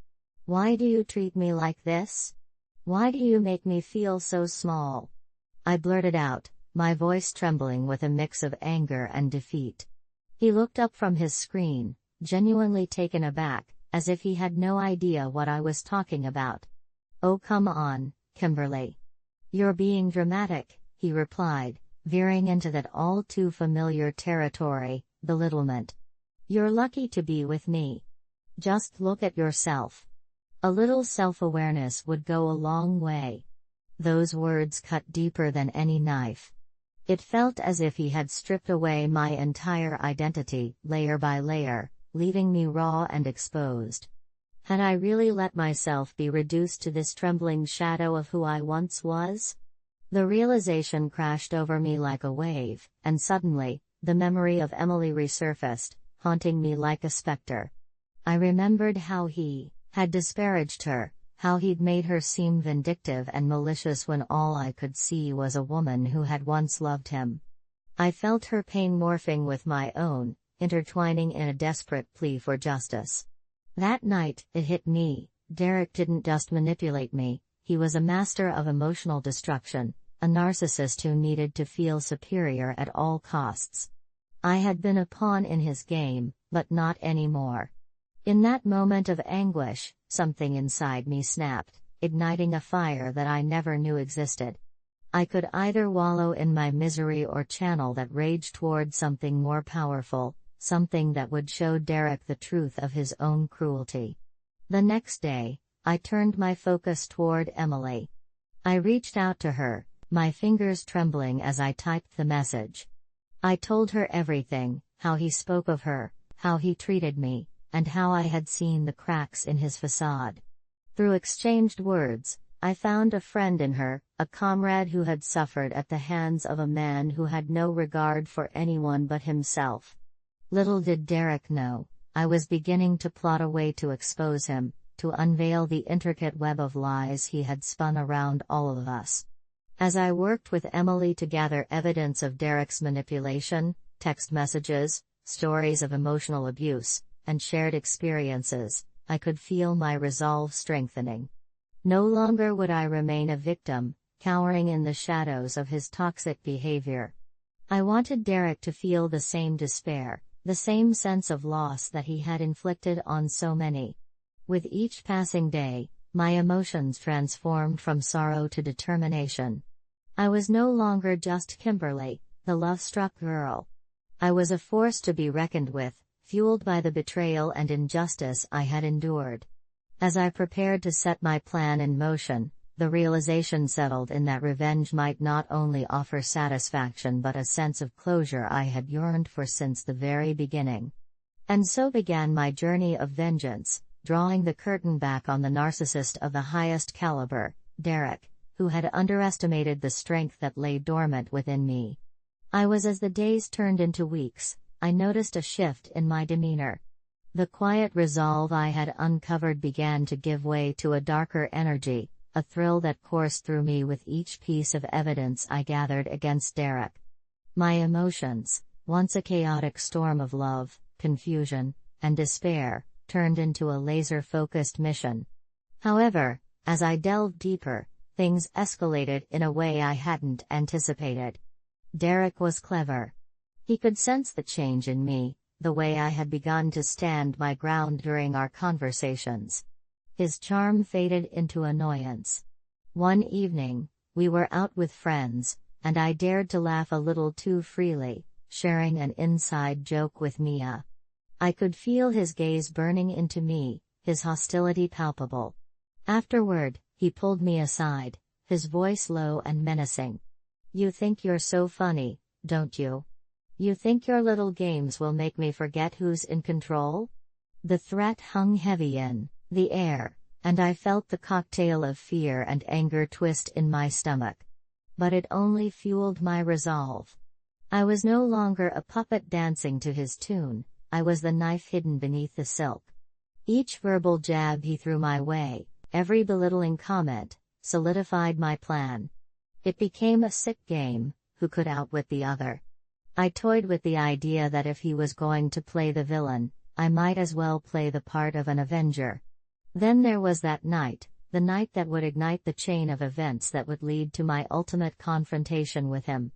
C: "Why do you treat me like this? Why do you make me feel so small?" I blurted out, my voice trembling with a mix of anger and defeat. He looked up from his screen, genuinely taken aback, as if he had no idea what I was talking about. "Oh, come on, Kimberly. You're being dramatic," he replied, veering into that all too familiar territory, belittlement. "You're lucky to be with me. Just look at yourself. A little self-awareness would go a long way." Those words cut deeper than any knife. It felt as if he had stripped away my entire identity, layer by layer, leaving me raw and exposed. Had I really let myself be reduced to this trembling shadow of who I once was? The realization crashed over me like a wave, and suddenly, the memory of Emily resurfaced, haunting me like a specter. I remembered how he had disparaged her, how he'd made her seem vindictive and malicious when all I could see was a woman who had once loved him. I felt her pain morphing with my own, intertwining in a desperate plea for justice. That night, it hit me, Derek didn't just manipulate me, he was a master of emotional destruction, a narcissist who needed to feel superior at all costs. I had been a pawn in his game, but not anymore. In that moment of anguish, something inside me snapped, igniting a fire that I never knew existed. I could either wallow in my misery or channel that rage toward something more powerful, something that would show Derek the truth of his own cruelty. The next day, I turned my focus toward Emily. I reached out to her, my fingers trembling as I typed the message. I told her everything, how he spoke of her, how he treated me, and how I had seen the cracks in his facade. Through exchanged words, I found a friend in her, a comrade who had suffered at the hands of a man who had no regard for anyone but himself. Little did Derek know, I was beginning to plot a way to expose him, to unveil the intricate web of lies he had spun around all of us. As I worked with Emily to gather evidence of Derek's manipulation, text messages, stories of emotional abuse, and shared experiences, I could feel my resolve strengthening. No longer would I remain a victim, cowering in the shadows of his toxic behavior. I wanted Derek to feel the same despair, the same sense of loss that he had inflicted on so many. With each passing day, my emotions transformed from sorrow to determination. I was no longer just Kimberly, the love-struck girl. I was a force to be reckoned with, fueled by the betrayal and injustice I had endured. As I prepared to set my plan in motion, the realization settled in that revenge might not only offer satisfaction but a sense of closure I had yearned for since the very beginning. And so began my journey of vengeance, drawing the curtain back on the narcissist of the highest caliber, Derek, who had underestimated the strength that lay dormant within me. As the days turned into weeks, I noticed a shift in my demeanor. The quiet resolve I had uncovered began to give way to a darker energy, a thrill that coursed through me with each piece of evidence I gathered against Derek. My emotions, once a chaotic storm of love, confusion, and despair, turned into a laser-focused mission. However, as I delved deeper, things escalated in a way I hadn't anticipated. Derek was clever. He could sense the change in me, the way I had begun to stand my ground during our conversations. His charm faded into annoyance. One evening, we were out with friends, and I dared to laugh a little too freely, sharing an inside joke with Mia. I could feel his gaze burning into me, his hostility palpable. Afterward, he pulled me aside, his voice low and menacing. You think you're so funny, don't you? You think your little games will make me forget who's in control? The threat hung heavy in the air, and I felt the cocktail of fear and anger twist in my stomach. But it only fueled my resolve. I was no longer a puppet dancing to his tune, I was the knife hidden beneath the silk. Each verbal jab he threw my way, every belittling comment, solidified my plan. It became a sick game, who could outwit the other. I toyed with the idea that if he was going to play the villain, I might as well play the part of an avenger. Then there was that night, the night that would ignite the chain of events that would lead to my ultimate confrontation with him.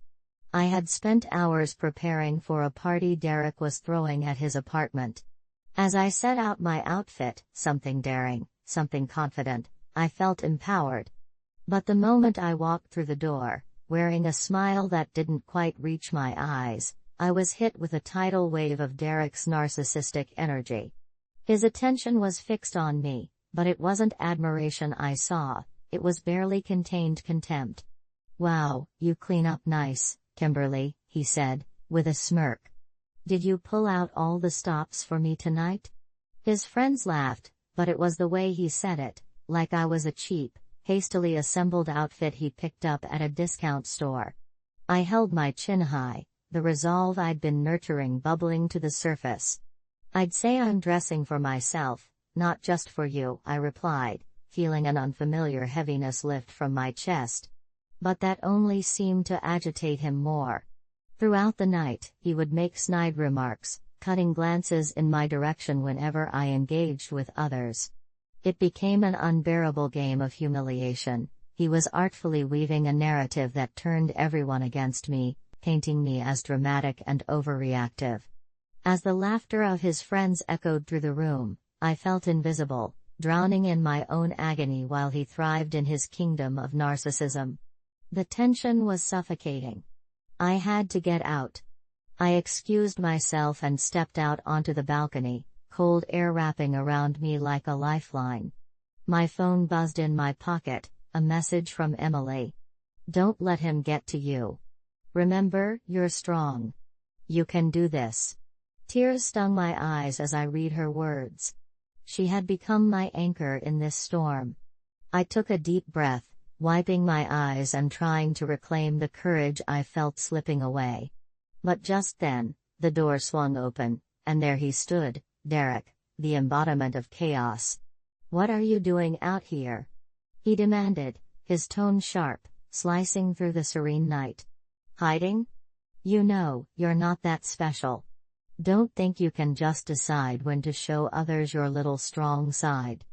C: I had spent hours preparing for a party Derek was throwing at his apartment. As I set out my outfit, something daring, something confident, I felt empowered. But the moment I walked through the door, wearing a smile that didn't quite reach my eyes, I was hit with a tidal wave of Derek's narcissistic energy. His attention was fixed on me, but it wasn't admiration I saw, it was barely contained contempt. "Wow, you clean up nice, Kimberly," he said, with a smirk. "Did you pull out all the stops for me tonight?" His friends laughed, but it was the way he said it, like I was a cheap, hastily assembled outfit he picked up at a discount store. I held my chin high, the resolve I'd been nurturing bubbling to the surface. "I'd say I'm dressing for myself, not just for you," I replied, feeling an unfamiliar heaviness lift from my chest. But that only seemed to agitate him more. Throughout the night, he would make snide remarks, cutting glances in my direction whenever I engaged with others. It became an unbearable game of humiliation. He was artfully weaving a narrative that turned everyone against me, painting me as dramatic and overreactive. As the laughter of his friends echoed through the room, I felt invisible, drowning in my own agony while he thrived in his kingdom of narcissism. The tension was suffocating. I had to get out. I excused myself and stepped out onto the balcony, cold air wrapping around me like a lifeline. My phone buzzed in my pocket, a message from Emily. "Don't let him get to you. Remember, you're strong. You can do this." Tears stung my eyes as I read her words. She had become my anchor in this storm. I took a deep breath, wiping my eyes and trying to reclaim the courage I felt slipping away. But just then, the door swung open, and there he stood, Derek, the embodiment of chaos. "What are you doing out here?" he demanded, his tone sharp, slicing through the serene night. "Hiding? You know, you're not that special. Don't think you can just decide when to show others your little strong side."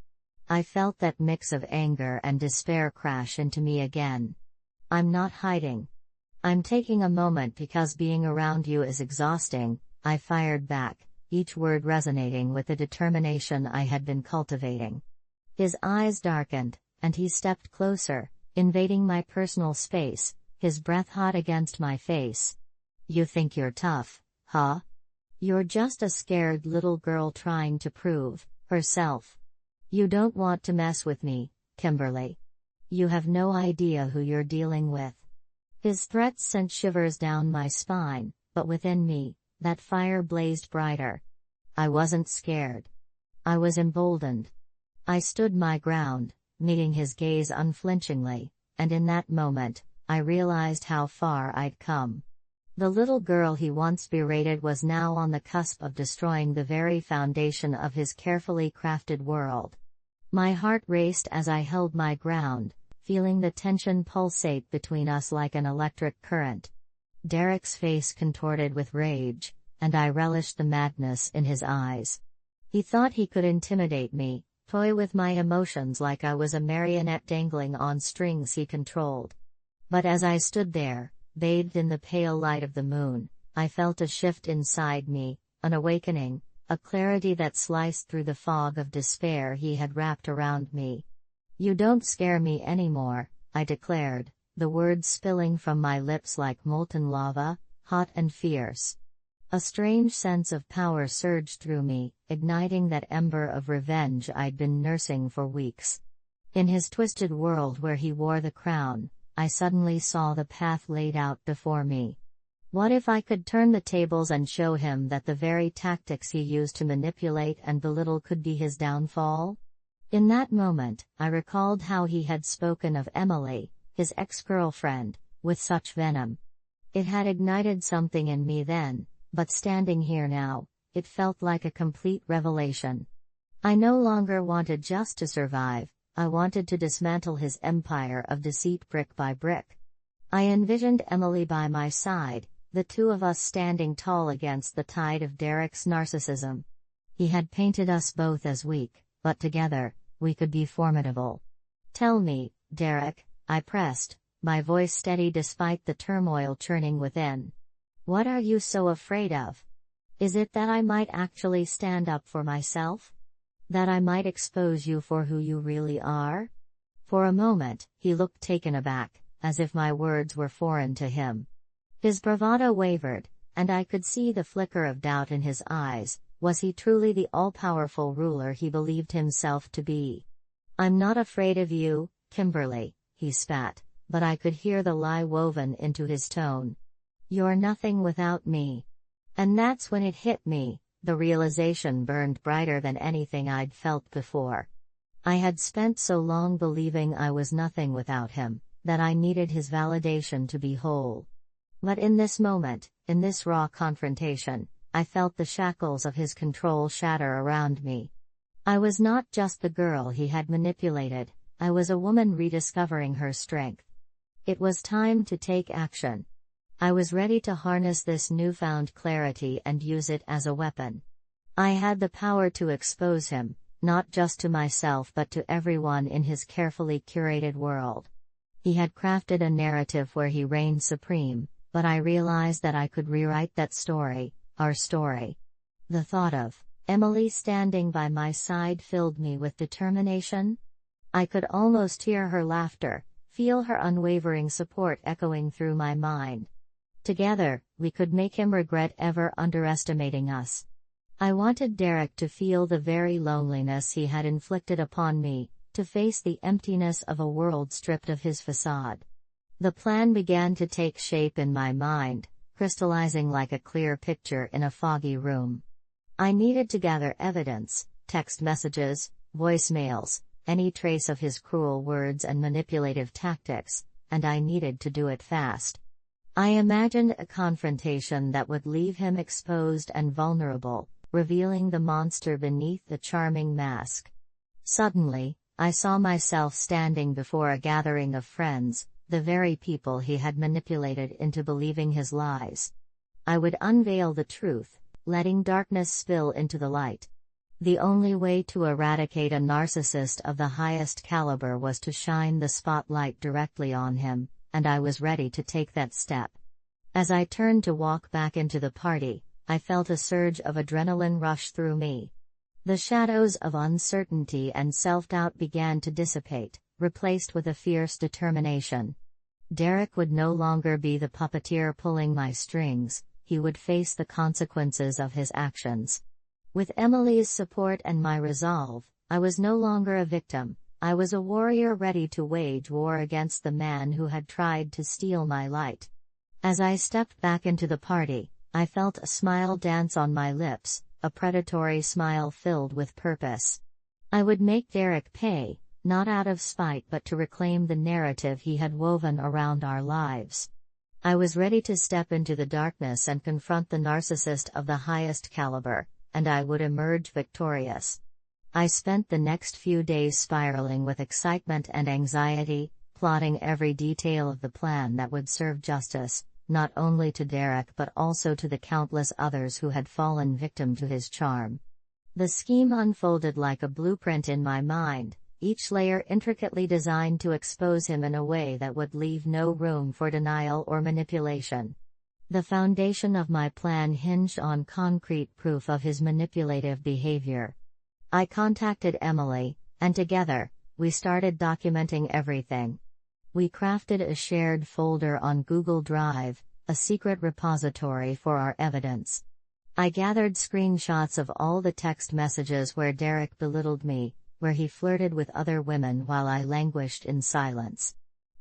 C: I felt that mix of anger and despair crash into me again. "I'm not hiding. I'm taking a moment because being around you is exhausting," I fired back, each word resonating with the determination I had been cultivating. His eyes darkened, and he stepped closer, invading my personal space, his breath hot against my face. "You think you're tough, huh? You're just a scared little girl trying to prove herself. You don't want to mess with me, Kimberly. You have no idea who you're dealing with." His threats sent shivers down my spine, but within me, that fire blazed brighter. I wasn't scared. I was emboldened. I stood my ground, meeting his gaze unflinchingly, and in that moment, I realized how far I'd come. The little girl he once berated was now on the cusp of destroying the very foundation of his carefully crafted world. My heart raced as I held my ground, feeling the tension pulsate between us like an electric current. Derek's face contorted with rage, and I relished the madness in his eyes. He thought he could intimidate me, toy with my emotions like I was a marionette dangling on strings he controlled. But as I stood there, bathed in the pale light of the moon, I felt a shift inside me, an awakening, a clarity that sliced through the fog of despair he had wrapped around me. "You don't scare me anymore," I declared, the words spilling from my lips like molten lava, hot and fierce. A strange sense of power surged through me, igniting that ember of revenge I'd been nursing for weeks. In his twisted world where he wore the crown, I suddenly saw the path laid out before me. What if I could turn the tables and show him that the very tactics he used to manipulate and belittle could be his downfall? In that moment, I recalled how he had spoken of Emily, his ex-girlfriend, with such venom. It had ignited something in me then, but standing here now, it felt like a complete revelation. I no longer wanted just to survive, I wanted to dismantle his empire of deceit brick by brick. I envisioned Emily by my side, the two of us standing tall against the tide of Derek's narcissism. He had painted us both as weak, but together, we could be formidable. "Tell me, Derek," I pressed, my voice steady despite the turmoil churning within. "What are you so afraid of? Is it that I might actually stand up for myself? That I might expose you for who you really are?" For a moment, he looked taken aback, as if my words were foreign to him. His bravado wavered, and I could see the flicker of doubt in his eyes. Was he truly the all-powerful ruler he believed himself to be? "I'm not afraid of you, Kimberly," he spat, but I could hear the lie woven into his tone. "You're nothing without me." And that's when it hit me, the realization burned brighter than anything I'd felt before. I had spent so long believing I was nothing without him, that I needed his validation to be whole. But in this moment, in this raw confrontation, I felt the shackles of his control shatter around me. I was not just the girl he had manipulated, I was a woman rediscovering her strength. It was time to take action. I was ready to harness this newfound clarity and use it as a weapon. I had the power to expose him, not just to myself but to everyone in his carefully curated world. He had crafted a narrative where he reigned supreme, but I realized that I could rewrite that story, our story. The thought of Emily standing by my side filled me with determination. I could almost hear her laughter, feel her unwavering support echoing through my mind. Together, we could make him regret ever underestimating us. I wanted Derek to feel the very loneliness he had inflicted upon me, to face the emptiness of a world stripped of his facade. The plan began to take shape in my mind, crystallizing like a clear picture in a foggy room. I needed to gather evidence, text messages, voicemails, any trace of his cruel words and manipulative tactics, and I needed to do it fast. I imagined a confrontation that would leave him exposed and vulnerable, revealing the monster beneath the charming mask. Suddenly, I saw myself standing before a gathering of friends, the very people he had manipulated into believing his lies. I would unveil the truth, letting darkness spill into the light. The only way to eradicate a narcissist of the highest caliber was to shine the spotlight directly on him, and I was ready to take that step. As I turned to walk back into the party, I felt a surge of adrenaline rush through me. The shadows of uncertainty and self-doubt began to dissipate, replaced with a fierce determination. Derek would no longer be the puppeteer pulling my strings, he would face the consequences of his actions. With Emily's support and my resolve, I was no longer a victim, I was a warrior ready to wage war against the man who had tried to steal my light. As I stepped back into the party, I felt a smile dance on my lips, a predatory smile filled with purpose. I would make Derek pay, not out of spite but to reclaim the narrative he had woven around our lives. I was ready to step into the darkness and confront the narcissist of the highest caliber, and I would emerge victorious. I spent the next few days spiraling with excitement and anxiety, plotting every detail of the plan that would serve justice, not only to Derek but also to the countless others who had fallen victim to his charm. The scheme unfolded like a blueprint in my mind, each layer intricately designed to expose him in a way that would leave no room for denial or manipulation. The foundation of my plan hinged on concrete proof of his manipulative behavior. I contacted Emily, and together, we started documenting everything. We crafted a shared folder on Google Drive, a secret repository for our evidence. I gathered screenshots of all the text messages where Derek belittled me, where he flirted with other women while I languished in silence.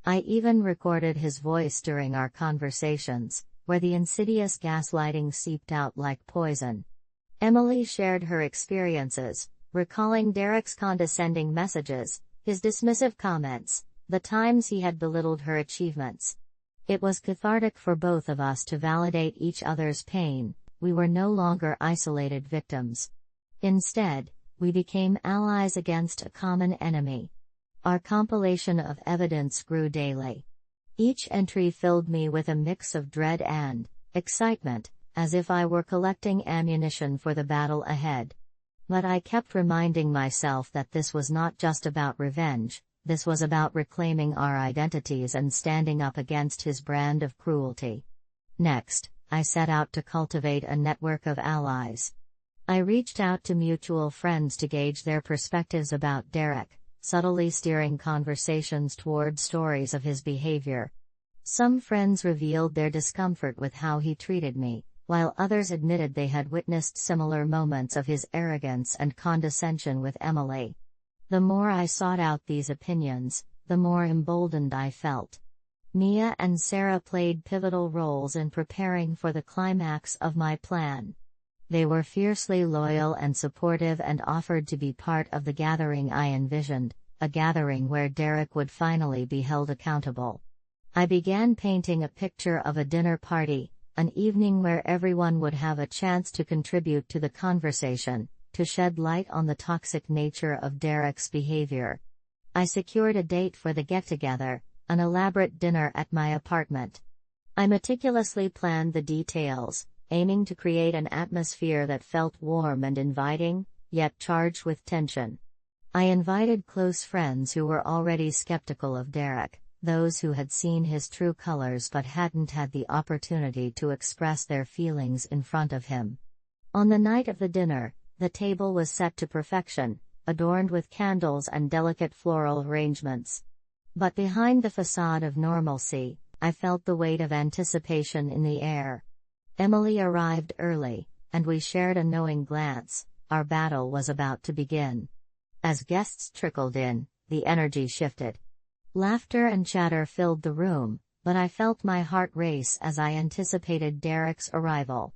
C: I even recorded his voice during our conversations, where the insidious gaslighting seeped out like poison. Emily shared her experiences, recalling Derek's condescending messages, his dismissive comments, the times he had belittled her achievements. It was cathartic for both of us to validate each other's pain. We were no longer isolated victims. Instead, we became allies against a common enemy. Our compilation of evidence grew daily. Each entry filled me with a mix of dread and excitement, as if I were collecting ammunition for the battle ahead. But I kept reminding myself that this was not just about revenge, this was about reclaiming our identities and standing up against his brand of cruelty. Next, I set out to cultivate a network of allies. I reached out to mutual friends to gauge their perspectives about Derek, subtly steering conversations toward stories of his behavior. Some friends revealed their discomfort with how he treated me, while others admitted they had witnessed similar moments of his arrogance and condescension with Emily. The more I sought out these opinions, the more emboldened I felt. Mia and Sarah played pivotal roles in preparing for the climax of my plan. They were fiercely loyal and supportive and offered to be part of the gathering I envisioned, a gathering where Derek would finally be held accountable. I began painting a picture of a dinner party, an evening where everyone would have a chance to contribute to the conversation, to shed light on the toxic nature of Derek's behavior. I secured a date for the get-together, an elaborate dinner at my apartment. I meticulously planned the details, aiming to create an atmosphere that felt warm and inviting, yet charged with tension. I invited close friends who were already skeptical of Derek, those who had seen his true colors but hadn't had the opportunity to express their feelings in front of him. On the night of the dinner, the table was set to perfection, adorned with candles and delicate floral arrangements. But behind the facade of normalcy, I felt the weight of anticipation in the air. Emily arrived early, and we shared a knowing glance. Our battle was about to begin. As guests trickled in, the energy shifted. Laughter and chatter filled the room, but I felt my heart race as I anticipated Derek's arrival.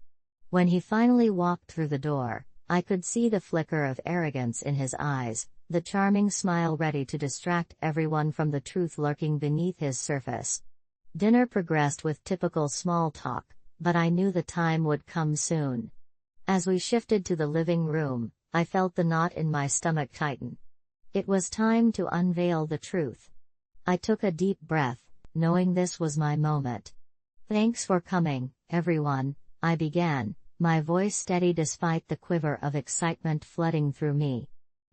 C: When he finally walked through the door, I could see the flicker of arrogance in his eyes, the charming smile ready to distract everyone from the truth lurking beneath his surface. Dinner progressed with typical small talk, but I knew the time would come soon. As we shifted to the living room, I felt the knot in my stomach tighten. It was time to unveil the truth. I took a deep breath, knowing this was my moment. "Thanks for coming, everyone," I began, my voice steady despite the quiver of excitement flooding through me.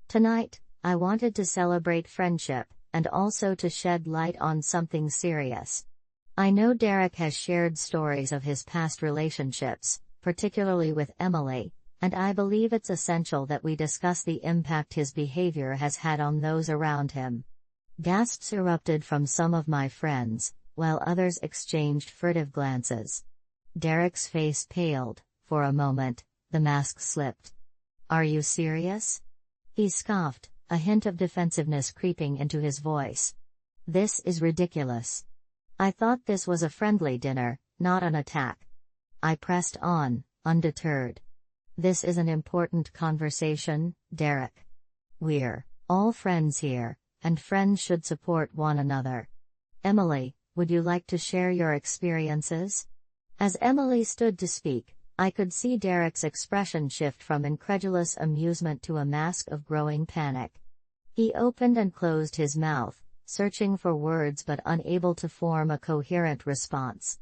C: "Tonight, I wanted to celebrate friendship, and also to shed light on something serious. I know Derek has shared stories of his past relationships, particularly with Emily, and I believe it's essential that we discuss the impact his behavior has had on those around him." Gasps erupted from some of my friends, while others exchanged furtive glances. Derek's face paled. For a moment, the mask slipped. "Are you serious?" he scoffed, a hint of defensiveness creeping into his voice. "This is ridiculous. I thought this was a friendly dinner, not an attack." I pressed on, undeterred. "This is an important conversation, Derek. We're all friends here, and friends should support one another. Emily, would you like to share your experiences?" As Emily stood to speak, I could see Derek's expression shift from incredulous amusement to a mask of growing panic. He opened and closed his mouth, searching for words but unable to form a coherent response.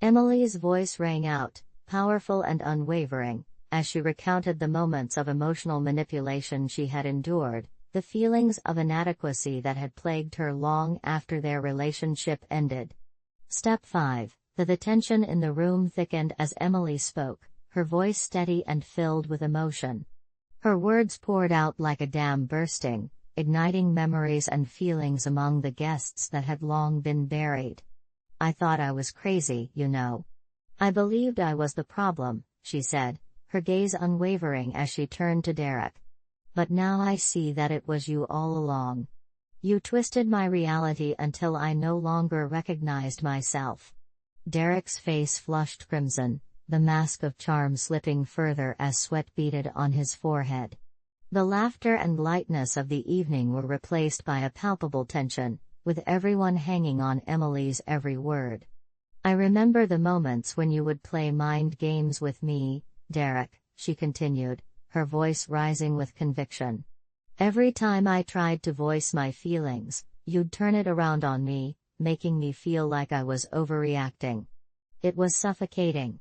C: Emily's voice rang out, powerful and unwavering, as she recounted the moments of emotional manipulation she had endured, the feelings of inadequacy that had plagued her long after their relationship ended. Step 5. The tension in the room thickened as Emily spoke, her voice steady and filled with emotion. Her words poured out like a dam bursting, igniting memories and feelings among the guests that had long been buried. "I thought I was crazy, you know. I believed I was the problem," she said, her gaze unwavering as she turned to Derek. "But now I see that it was you all along. You twisted my reality until I no longer recognized myself. Derek's face flushed crimson, the mask of charm slipping further as sweat beaded on his forehead. The laughter and lightness of the evening were replaced by a palpable tension, with everyone hanging on Emily's every word. I remember the moments when you would play mind games with me, Derek, she continued, her voice rising with conviction. Every time I tried to voice my feelings, you'd turn it around on me, making me feel like I was overreacting. It was suffocating.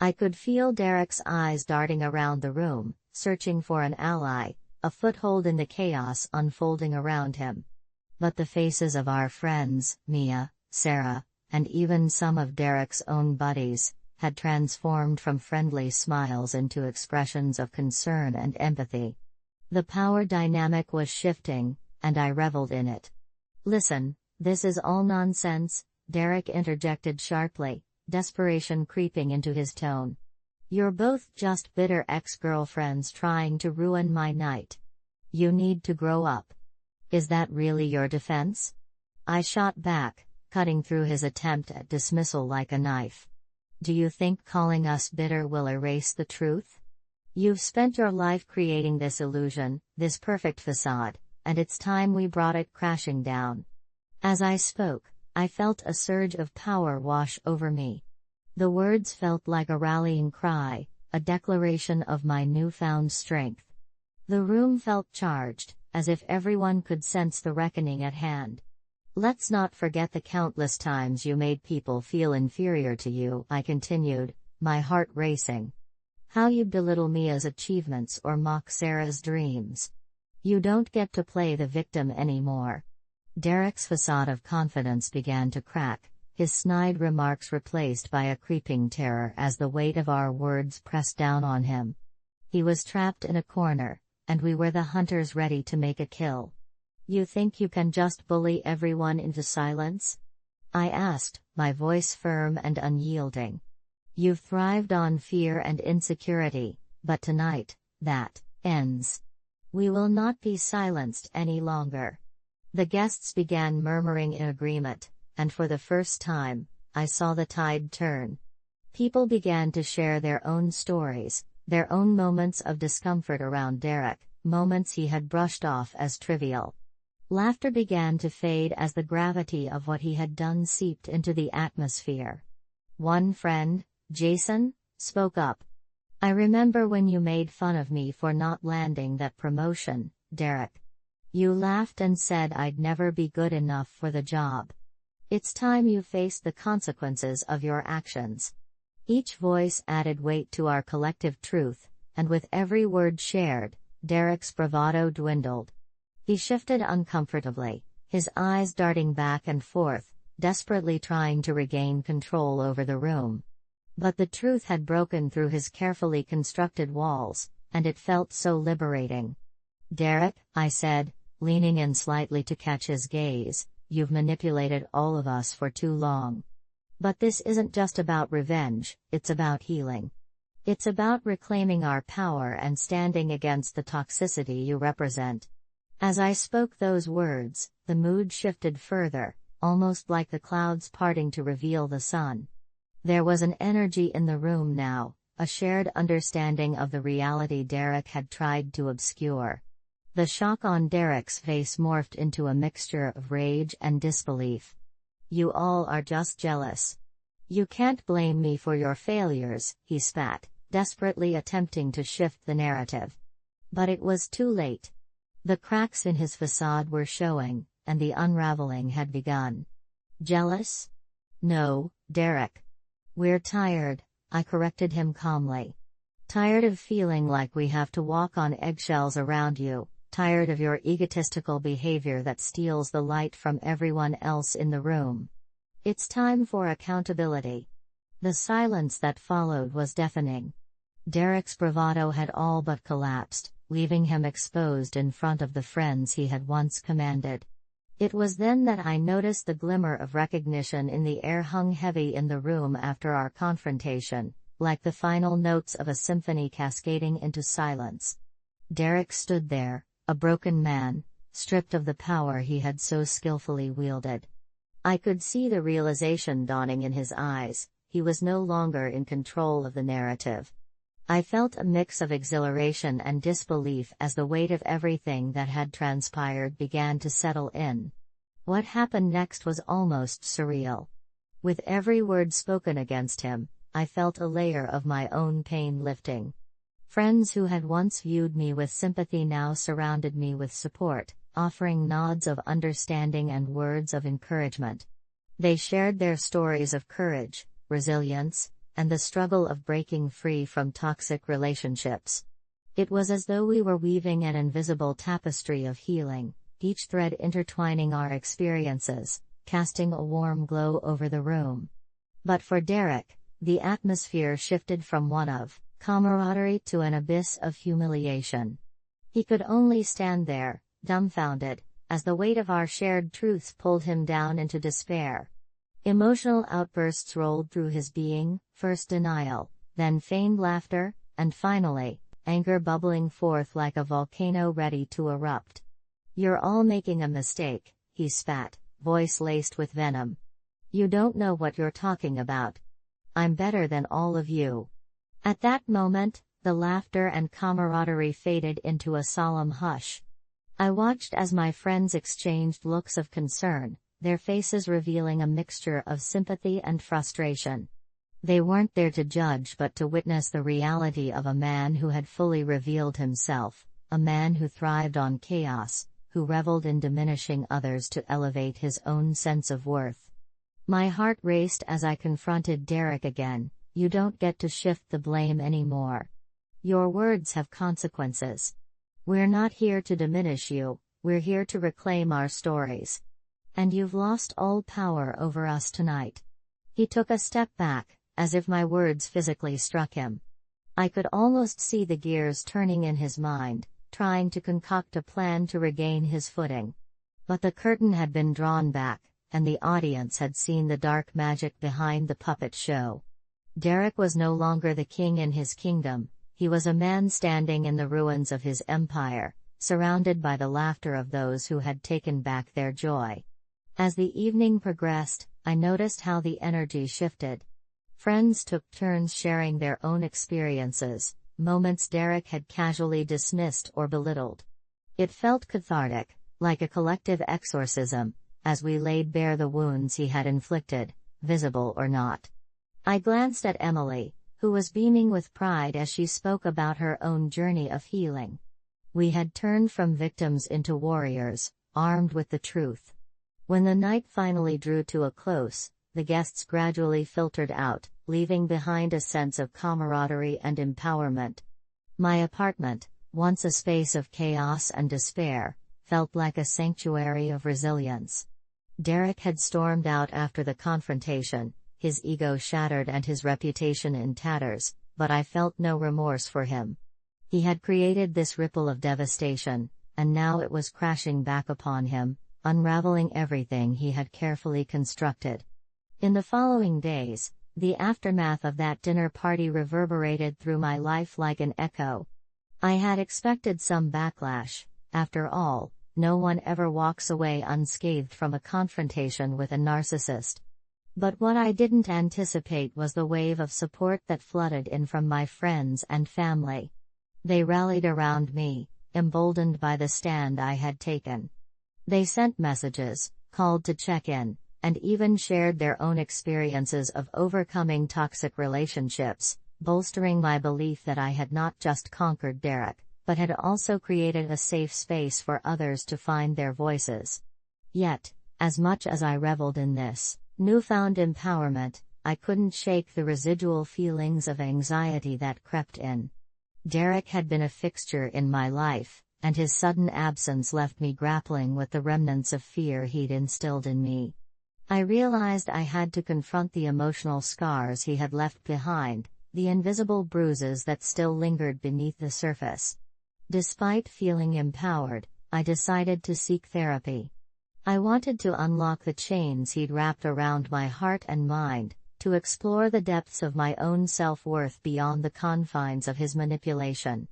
C: I could feel Derek's eyes darting around the room, searching for an ally, a foothold in the chaos unfolding around him. But the faces of our friends, Mia, Sarah, and even some of Derek's own buddies, had transformed from friendly smiles into expressions of concern and empathy. The power dynamic was shifting, and I reveled in it. Listen, this is all nonsense, Derek interjected sharply, desperation creeping into his tone. You're both just bitter ex-girlfriends trying to ruin my night. You need to grow up. Is that really your defense? I shot back, cutting through his attempt at dismissal like a knife. Do you think calling us bitter will erase the truth? You've spent your life creating this illusion, this perfect facade, and it's time we brought it crashing down. As I spoke, I felt a surge of power wash over me. The words felt like a rallying cry, a declaration of my newfound strength. The room felt charged, as if everyone could sense the reckoning at hand. Let's not forget the countless times you made people feel inferior to you, I continued, my heart racing. How you belittle Mia's achievements or mock Sarah's dreams. You don't get to play the victim anymore. Derek's facade of confidence began to crack, his snide remarks replaced by a creeping terror as the weight of our words pressed down on him. He was trapped in a corner, and we were the hunters ready to make a kill. You think you can just bully everyone into silence? I asked, my voice firm and unyielding. You've thrived on fear and insecurity, but tonight, that ends. We will not be silenced any longer. The guests began murmuring in agreement, and for the first time, I saw the tide turn. People began to share their own stories, their own moments of discomfort around Derek, moments he had brushed off as trivial. Laughter began to fade as the gravity of what he had done seeped into the atmosphere. One friend, Jason, spoke up. I remember when you made fun of me for not landing that promotion, Derek. You laughed and said I'd never be good enough for the job. It's time you faced the consequences of your actions. Each voice added weight to our collective truth, and with every word shared, Derek's bravado dwindled. He shifted uncomfortably, his eyes darting back and forth, desperately trying to regain control over the room. But the truth had broken through his carefully constructed walls, and it felt so liberating. Derek, I said, leaning in slightly to catch his gaze, you've manipulated all of us for too long. But this isn't just about revenge, it's about healing. It's about reclaiming our power and standing against the toxicity you represent. As I spoke those words, the mood shifted further, almost like the clouds parting to reveal the sun. There was an energy in the room now, a shared understanding of the reality Derek had tried to obscure. The shock on Derek's face morphed into a mixture of rage and disbelief. You all are just jealous. You can't blame me for your failures, he spat, desperately attempting to shift the narrative. But it was too late. The cracks in his facade were showing, and the unraveling had begun. Jealous? No, Derek. We're tired, I corrected him calmly. Tired of feeling like we have to walk on eggshells around you, tired of your egotistical behavior that steals the light from everyone else in the room. It's time for accountability. The silence that followed was deafening. Derek's bravado had all but collapsed, leaving him exposed in front of the friends he had once commanded. It was then that I noticed the glimmer of recognition in the air hung heavy in the room after our confrontation, like the final notes of a symphony cascading into silence. Derek stood there, a broken man, stripped of the power he had so skillfully wielded. I could see the realization dawning in his eyes. He was no longer in control of the narrative. I felt a mix of exhilaration and disbelief as the weight of everything that had transpired began to settle in. What happened next was almost surreal. With every word spoken against him, I felt a layer of my own pain lifting. Friends who had once viewed me with sympathy now surrounded me with support, offering nods of understanding and words of encouragement. They shared their stories of courage, resilience, and the struggle of breaking free from toxic relationships. It was as though we were weaving an invisible tapestry of healing, each thread intertwining our experiences, casting a warm glow over the room. But for Derek, the atmosphere shifted from one of camaraderie to an abyss of humiliation. He could only stand there, dumbfounded, as the weight of our shared truths pulled him down into despair. Emotional outbursts rolled through his being, first denial, then feigned laughter, and finally, anger bubbling forth like a volcano ready to erupt. "You're all making a mistake," he spat, voice laced with venom. "You don't know what you're talking about. I'm better than all of you." At that moment, the laughter and camaraderie faded into a solemn hush. I watched as my friends exchanged looks of concern, their faces revealing a mixture of sympathy and frustration. They weren't there to judge but to witness the reality of a man who had fully revealed himself, a man who thrived on chaos, who reveled in diminishing others to elevate his own sense of worth. My heart raced as I confronted Derek again. "You don't get to shift the blame anymore. Your words have consequences. We're not here to diminish you, we're here to reclaim our stories. And you've lost all power over us tonight." He took a step back, as if my words physically struck him. I could almost see the gears turning in his mind, trying to concoct a plan to regain his footing. But the curtain had been drawn back, and the audience had seen the dark magic behind the puppet show. Derek was no longer the king in his kingdom, he was a man standing in the ruins of his empire, surrounded by the laughter of those who had taken back their joy. As the evening progressed, I noticed how the energy shifted. Friends took turns sharing their own experiences, moments Derek had casually dismissed or belittled. It felt cathartic, like a collective exorcism, as we laid bare the wounds he had inflicted, visible or not. I glanced at Emily, who was beaming with pride as she spoke about her own journey of healing. We had turned from victims into warriors, armed with the truth. When the night finally drew to a close, the guests gradually filtered out, leaving behind a sense of camaraderie and empowerment. My apartment, once a space of chaos and despair, felt like a sanctuary of resilience. Derek had stormed out after the confrontation, his ego shattered and his reputation in tatters, but I felt no remorse for him. He had created this ripple of devastation, and now it was crashing back upon him, unraveling everything he had carefully constructed. In the following days, the aftermath of that dinner party reverberated through my life like an echo. I had expected some backlash. After all, no one ever walks away unscathed from a confrontation with a narcissist. But what I didn't anticipate was the wave of support that flooded in from my friends and family. They rallied around me, emboldened by the stand I had taken. They sent messages, called to check in, and even shared their own experiences of overcoming toxic relationships, bolstering my belief that I had not just conquered Derek, but had also created a safe space for others to find their voices. Yet, as much as I reveled in this newfound empowerment, I couldn't shake the residual feelings of anxiety that crept in. Derek had been a fixture in my life, and his sudden absence left me grappling with the remnants of fear he'd instilled in me. I realized I had to confront the emotional scars he had left behind, the invisible bruises that still lingered beneath the surface. Despite feeling empowered, I decided to seek therapy. I wanted to unlock the chains he'd wrapped around my heart and mind, to explore the depths of my own self-worth beyond the confines of his manipulation.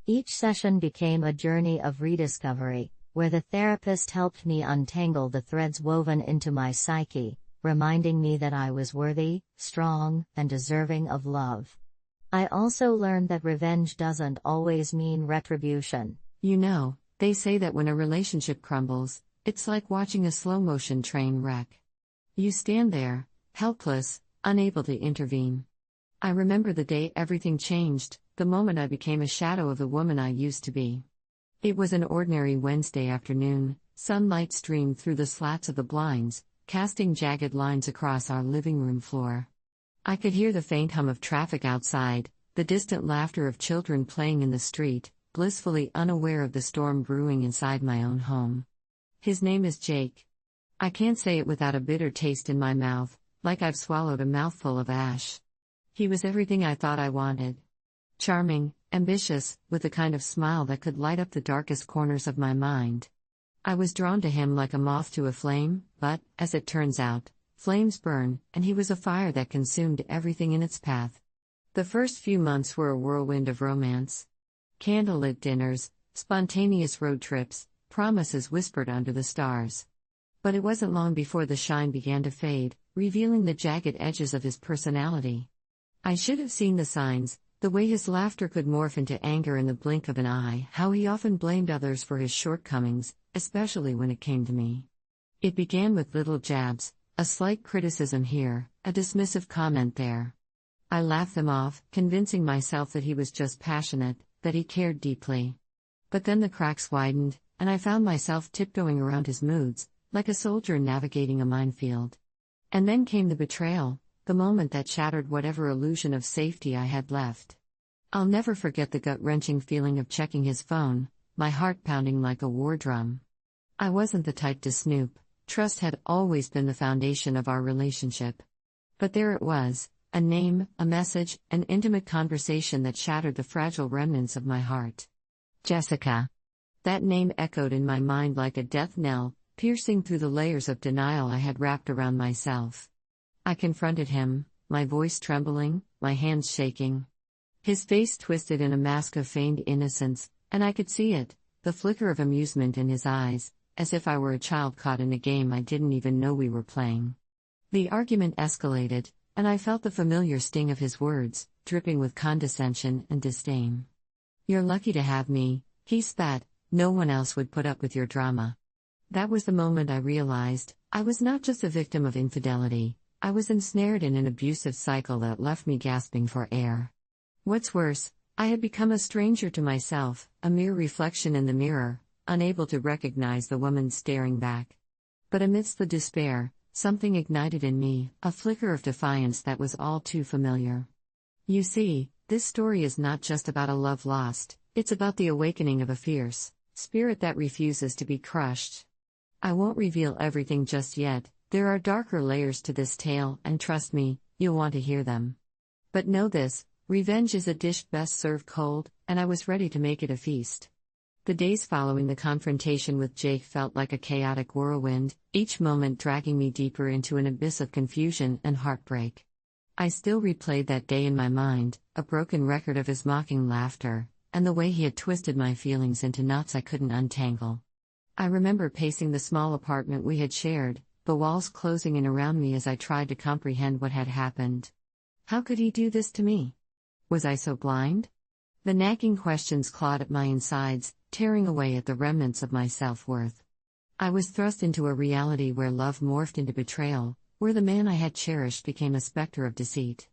C: Each session became a journey of rediscovery, where the therapist helped me untangle the threads woven into my psyche, reminding me that I was worthy, strong, and deserving of love. I also learned that revenge doesn't always mean retribution.
D: You know, they say that when a relationship crumbles, it's like watching a slow-motion train wreck. You stand there, helpless, unable to intervene. I remember the day everything changed, the moment I became a shadow of the woman I used to be. It was an ordinary Wednesday afternoon. Sunlight streamed through the slats of the blinds, casting jagged lines across our living room floor. I could hear the faint hum of traffic outside, the distant laughter of children playing in the street, blissfully unaware of the storm brewing inside my own home. His name is Jake. I can't say it without a bitter taste in my mouth, like I've swallowed a mouthful of ash. He was everything I thought I wanted. Charming, ambitious, with a kind of smile that could light up the darkest corners of my mind. I was drawn to him like a moth to a flame, but, as it turns out, flames burn, and he was a fire that consumed everything in its path. The first few months were a whirlwind of romance. Candlelit dinners, spontaneous road trips, promises whispered under the stars. But it wasn't long before the shine began to fade, revealing the jagged edges of his personality. I should have seen the signs, the way his laughter could morph into anger in the blink of an eye, how he often blamed others for his shortcomings, especially when it came to me. It began with little jabs, a slight criticism here, a dismissive comment there. I laughed them off, convincing myself that he was just passionate, that he cared deeply. But then the cracks widened, and I found myself tiptoeing around his moods, like a soldier navigating a minefield. And then came the betrayal, the moment that shattered whatever illusion of safety I had left. I'll never forget the gut-wrenching feeling of checking his phone, my heart pounding like a war drum. I wasn't the type to snoop. Trust had always been the foundation of our relationship. But there it was, a name, a message, an intimate conversation that shattered the fragile remnants of my heart. Jessica. That name echoed in my mind like a death knell, piercing through the layers of denial I had wrapped around myself. I confronted him, my voice trembling, my hands shaking. His face twisted in a mask of feigned innocence, and I could see it, the flicker of amusement in his eyes, as if I were a child caught in a game I didn't even know we were playing. The argument escalated, and I felt the familiar sting of his words, dripping with condescension and disdain. "You're lucky to have me," he spat, "no one else would put up with your drama." That was the moment I realized, I was not just a victim of infidelity, I was ensnared in an abusive cycle that left me gasping for air. What's worse, I had become a stranger to myself, a mere reflection in the mirror, unable to recognize the woman staring back. But amidst the despair, something ignited in me, a flicker of defiance that was all too familiar. You see, this story is not just about a love lost, it's about the awakening of a fierce spirit that refuses to be crushed. I won't reveal everything just yet, there are darker layers to this tale, and trust me, you'll want to hear them. But know this, revenge is a dish best served cold, and I was ready to make it a feast. The days following the confrontation with Jake felt like a chaotic whirlwind, each moment dragging me deeper into an abyss of confusion and heartbreak. I still replayed that day in my mind, a broken record of his mocking laughter, and the way he had twisted my feelings into knots I couldn't untangle. I remember pacing the small apartment we had shared, the walls closing in around me as I tried to comprehend what had happened. How could he do this to me? Was I so blind? The nagging questions clawed at my insides, tearing away at the remnants of my self-worth. I was thrust into a reality where love morphed into betrayal, where the man I had cherished became a specter of deceit.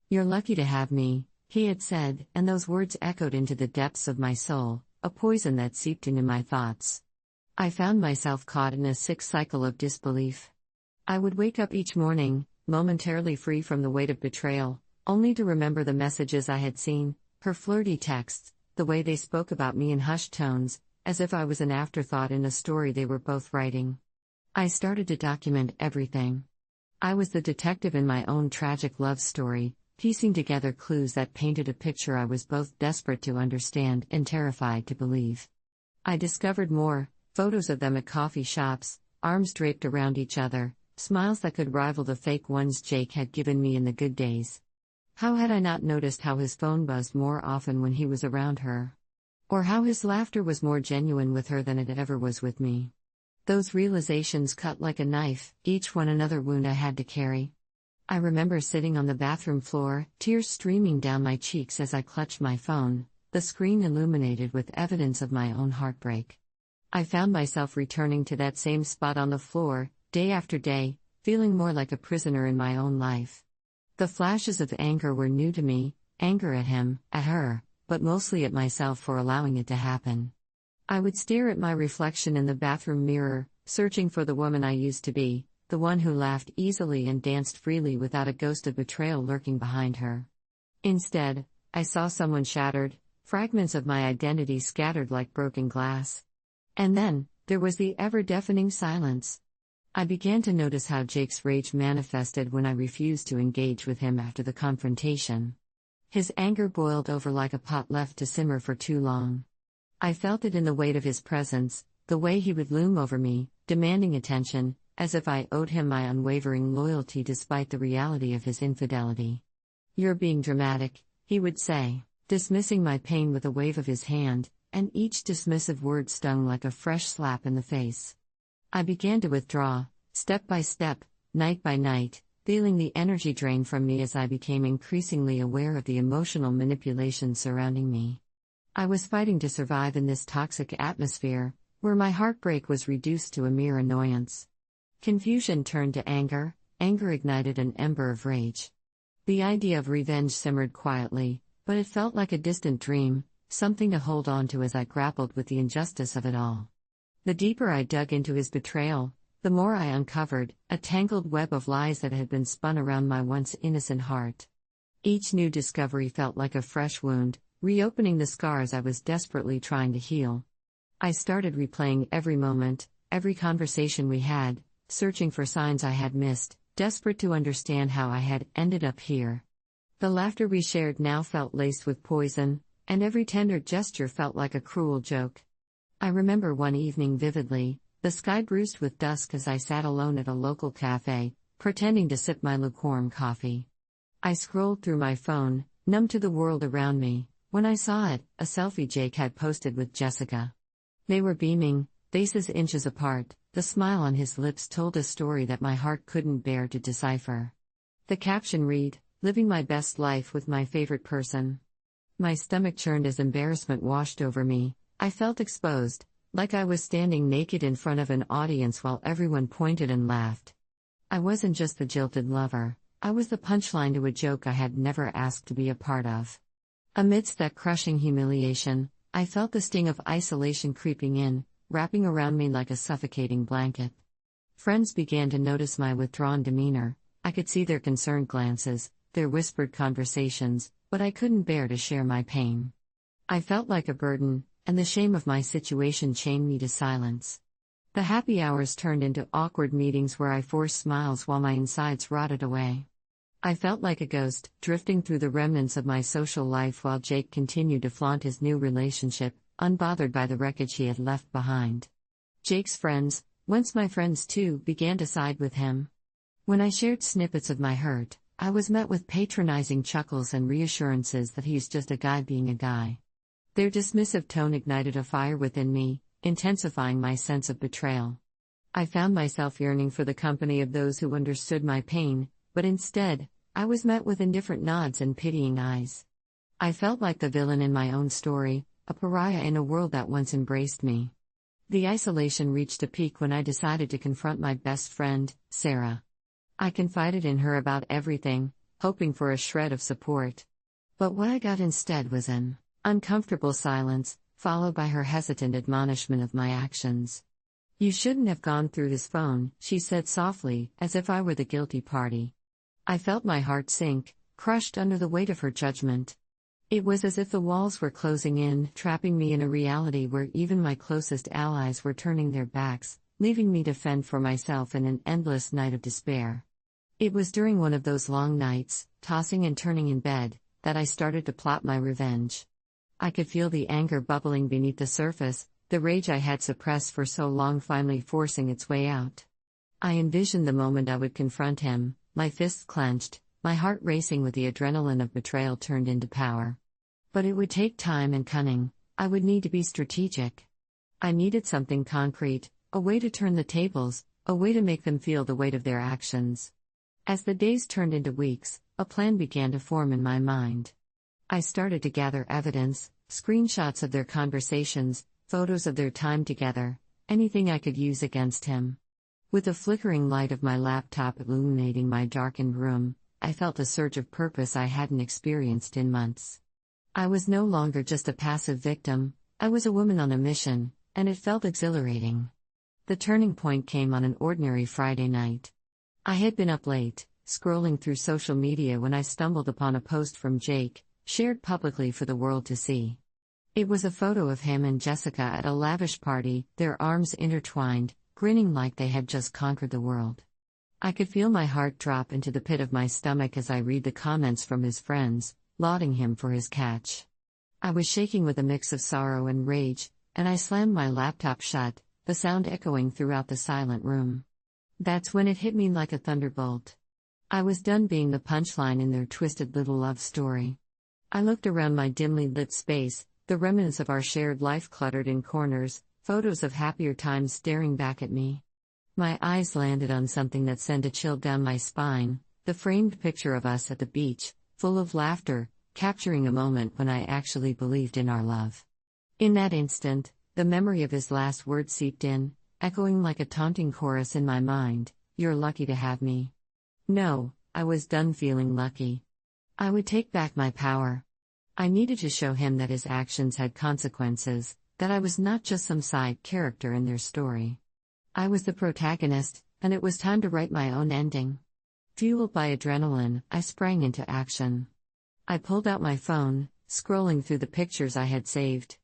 D: "You're lucky to have me," he had said, and those words echoed into the depths of my soul, a poison that seeped into my thoughts. I found myself caught in a sick cycle of disbelief. I would wake up each morning, momentarily free from the weight of betrayal, only to remember the messages I had seen, her flirty texts, the way they spoke about me in hushed tones, as if I was an afterthought in a story they were both writing. I started to document everything. I was the detective in my own tragic love story, piecing together clues that painted a picture I was both desperate to understand and terrified to believe. I discovered more, photos of them at coffee shops, arms draped around each other, smiles that could rival the fake ones Jake had given me in the good days. How had I not noticed how his phone buzzed more often when he was around her? Or how his laughter was more genuine with her than it ever was with me. Those realizations cut like a knife, each one another wound I had to carry. I remember sitting on the bathroom floor, tears streaming down my cheeks as I clutched my phone, the screen illuminated with evidence of my own heartbreak. I found myself returning to that same spot on the floor, day after day, feeling more like a prisoner in my own life. The flashes of anger were new to me, anger at him, at her, but mostly at myself for allowing it to happen. I would stare at my reflection in the bathroom mirror, searching for the woman I used to be, the one who laughed easily and danced freely without a ghost of betrayal lurking behind her. Instead, I saw someone shattered, fragments of my identity scattered like broken glass. And then, there was the ever-deafening silence. I began to notice how Jake's rage manifested when I refused to engage with him after the confrontation. His anger boiled over like a pot left to simmer for too long. I felt it in the weight of his presence, the way he would loom over me, demanding attention, as if I owed him my unwavering loyalty despite the reality of his infidelity. "You're being dramatic," he would say, dismissing my pain with a wave of his hand, and each dismissive word stung like a fresh slap in the face. I began to withdraw, step by step, night by night, feeling the energy drain from me as I became increasingly aware of the emotional manipulation surrounding me. I was fighting to survive in this toxic atmosphere, where my heartbreak was reduced to a mere annoyance. Confusion turned to anger, anger ignited an ember of rage. The idea of revenge simmered quietly, but it felt like a distant dream, something to hold on to as I grappled with the injustice of it all. The deeper I dug into his betrayal, the more I uncovered, a tangled web of lies that had been spun around my once innocent heart. Each new discovery felt like a fresh wound, reopening the scars I was desperately trying to heal. I started replaying every moment, every conversation we had, searching for signs I had missed, desperate to understand how I had ended up here. The laughter we shared now felt laced with poison, and every tender gesture felt like a cruel joke. I remember one evening vividly, the sky bruised with dusk as I sat alone at a local cafe, pretending to sip my lukewarm coffee. I scrolled through my phone, numb to the world around me, when I saw it, a selfie Jake had posted with Jessica. They were beaming, faces inches apart. The smile on his lips told a story that my heart couldn't bear to decipher. The caption read, "Living my best life with my favorite person." My stomach churned as embarrassment washed over me. I felt exposed, like I was standing naked in front of an audience while everyone pointed and laughed. I wasn't just the jilted lover, I was the punchline to a joke I had never asked to be a part of. Amidst that crushing humiliation, I felt the sting of isolation creeping in, wrapping around me like a suffocating blanket. Friends began to notice my withdrawn demeanor. I could see their concerned glances, their whispered conversations, but I couldn't bear to share my pain. I felt like a burden, and the shame of my situation chained me to silence. The happy hours turned into awkward meetings where I forced smiles while my insides rotted away. I felt like a ghost, drifting through the remnants of my social life while Jake continued to flaunt his new relationship, unbothered by the wreckage he had left behind. Jake's friends, once my friends too, began to side with him. When I shared snippets of my hurt, I was met with patronizing chuckles and reassurances that he's just a guy being a guy. Their dismissive tone ignited a fire within me, intensifying my sense of betrayal. I found myself yearning for the company of those who understood my pain, but instead, I was met with indifferent nods and pitying eyes. I felt like the villain in my own story, a pariah in a world that once embraced me. The isolation reached a peak when I decided to confront my best friend, Sarah. I confided in her about everything, hoping for a shred of support. But what I got instead was an uncomfortable silence, followed by her hesitant admonishment of my actions. "You shouldn't have gone through his phone," she said softly, as if I were the guilty party. I felt my heart sink, crushed under the weight of her judgment. It was as if the walls were closing in, trapping me in a reality where even my closest allies were turning their backs, leaving me to fend for myself in an endless night of despair. It was during one of those long nights, tossing and turning in bed, that I started to plot my revenge. I could feel the anger bubbling beneath the surface, the rage I had suppressed for so long finally forcing its way out. I envisioned the moment I would confront him, my fists clenched, my heart racing with the adrenaline of betrayal turned into power. But it would take time and cunning, I would need to be strategic. I needed something concrete, a way to turn the tables, a way to make them feel the weight of their actions. As the days turned into weeks, a plan began to form in my mind. I started to gather evidence, screenshots of their conversations, photos of their time together, anything I could use against him. With the flickering light of my laptop illuminating my darkened room, I felt a surge of purpose I hadn't experienced in months. I was no longer just a passive victim, I was a woman on a mission, and it felt exhilarating. The turning point came on an ordinary Friday night. I had been up late, scrolling through social media when I stumbled upon a post from Jake, shared publicly for the world to see. It was a photo of him and Jessica at a lavish party, their arms intertwined, grinning like they had just conquered the world. I could feel my heart drop into the pit of my stomach as I read the comments from his friends, lauding him for his catch. I was shaking with a mix of sorrow and rage, and I slammed my laptop shut, the sound echoing throughout the silent room. That's when it hit me like a thunderbolt. I was done being the punchline in their twisted little love story. I looked around my dimly lit space, the remnants of our shared life cluttered in corners, photos of happier times staring back at me. My eyes landed on something that sent a chill down my spine, the framed picture of us at the beach, full of laughter, capturing a moment when I actually believed in our love. In that instant, the memory of his last words seeped in, echoing like a taunting chorus in my mind, "You're lucky to have me." No, I was done feeling lucky. I would take back my power. I needed to show him that his actions had consequences, that I was not just some side character in their story. I was the protagonist, and it was time to write my own ending. Fueled by adrenaline, I sprang into action. I pulled out my phone, scrolling through the pictures I had saved.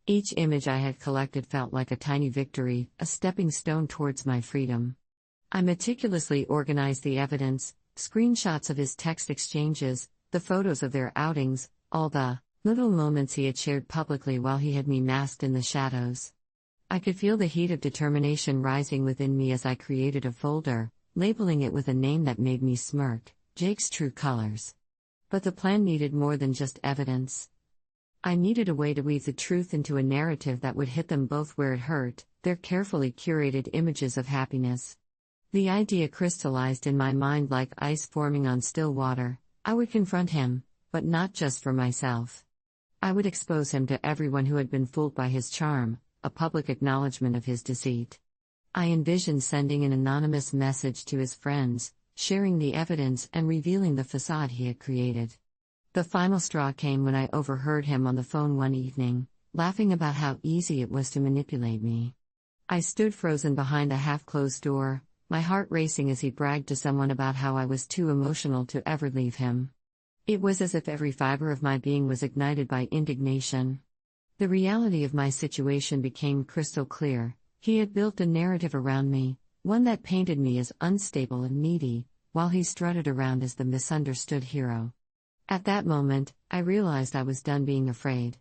D: Each image I had collected felt like a tiny victory, a stepping stone towards my freedom. I meticulously organized the evidence, screenshots of his text exchanges, the photos of their outings, all the little moments he had shared publicly while he had me masked in the shadows. I could feel the heat of determination rising within me as I created a folder, labeling it with a name that made me smirk, Jake's True Colors. But the plan needed more than just evidence. I needed a way to weave the truth into a narrative that would hit them both where it hurt, their carefully curated images of happiness. The idea crystallized in my mind like ice forming on still water. I would confront him, but not just for myself. I would expose him to everyone who had been fooled by his charm, a public acknowledgement of his deceit. I envisioned sending an anonymous message to his friends, sharing the evidence and revealing the facade he had created. The final straw came when I overheard him on the phone one evening, laughing about how easy it was to manipulate me. I stood frozen behind the half-closed door, my heart racing as he bragged to someone about how I was too emotional to ever leave him. It was as if every fiber of my being was ignited by indignation. The reality of my situation became crystal clear. He had built a narrative around me, one that painted me as unstable and needy, while he strutted around as the misunderstood hero. At that moment, I realized I was done being afraid.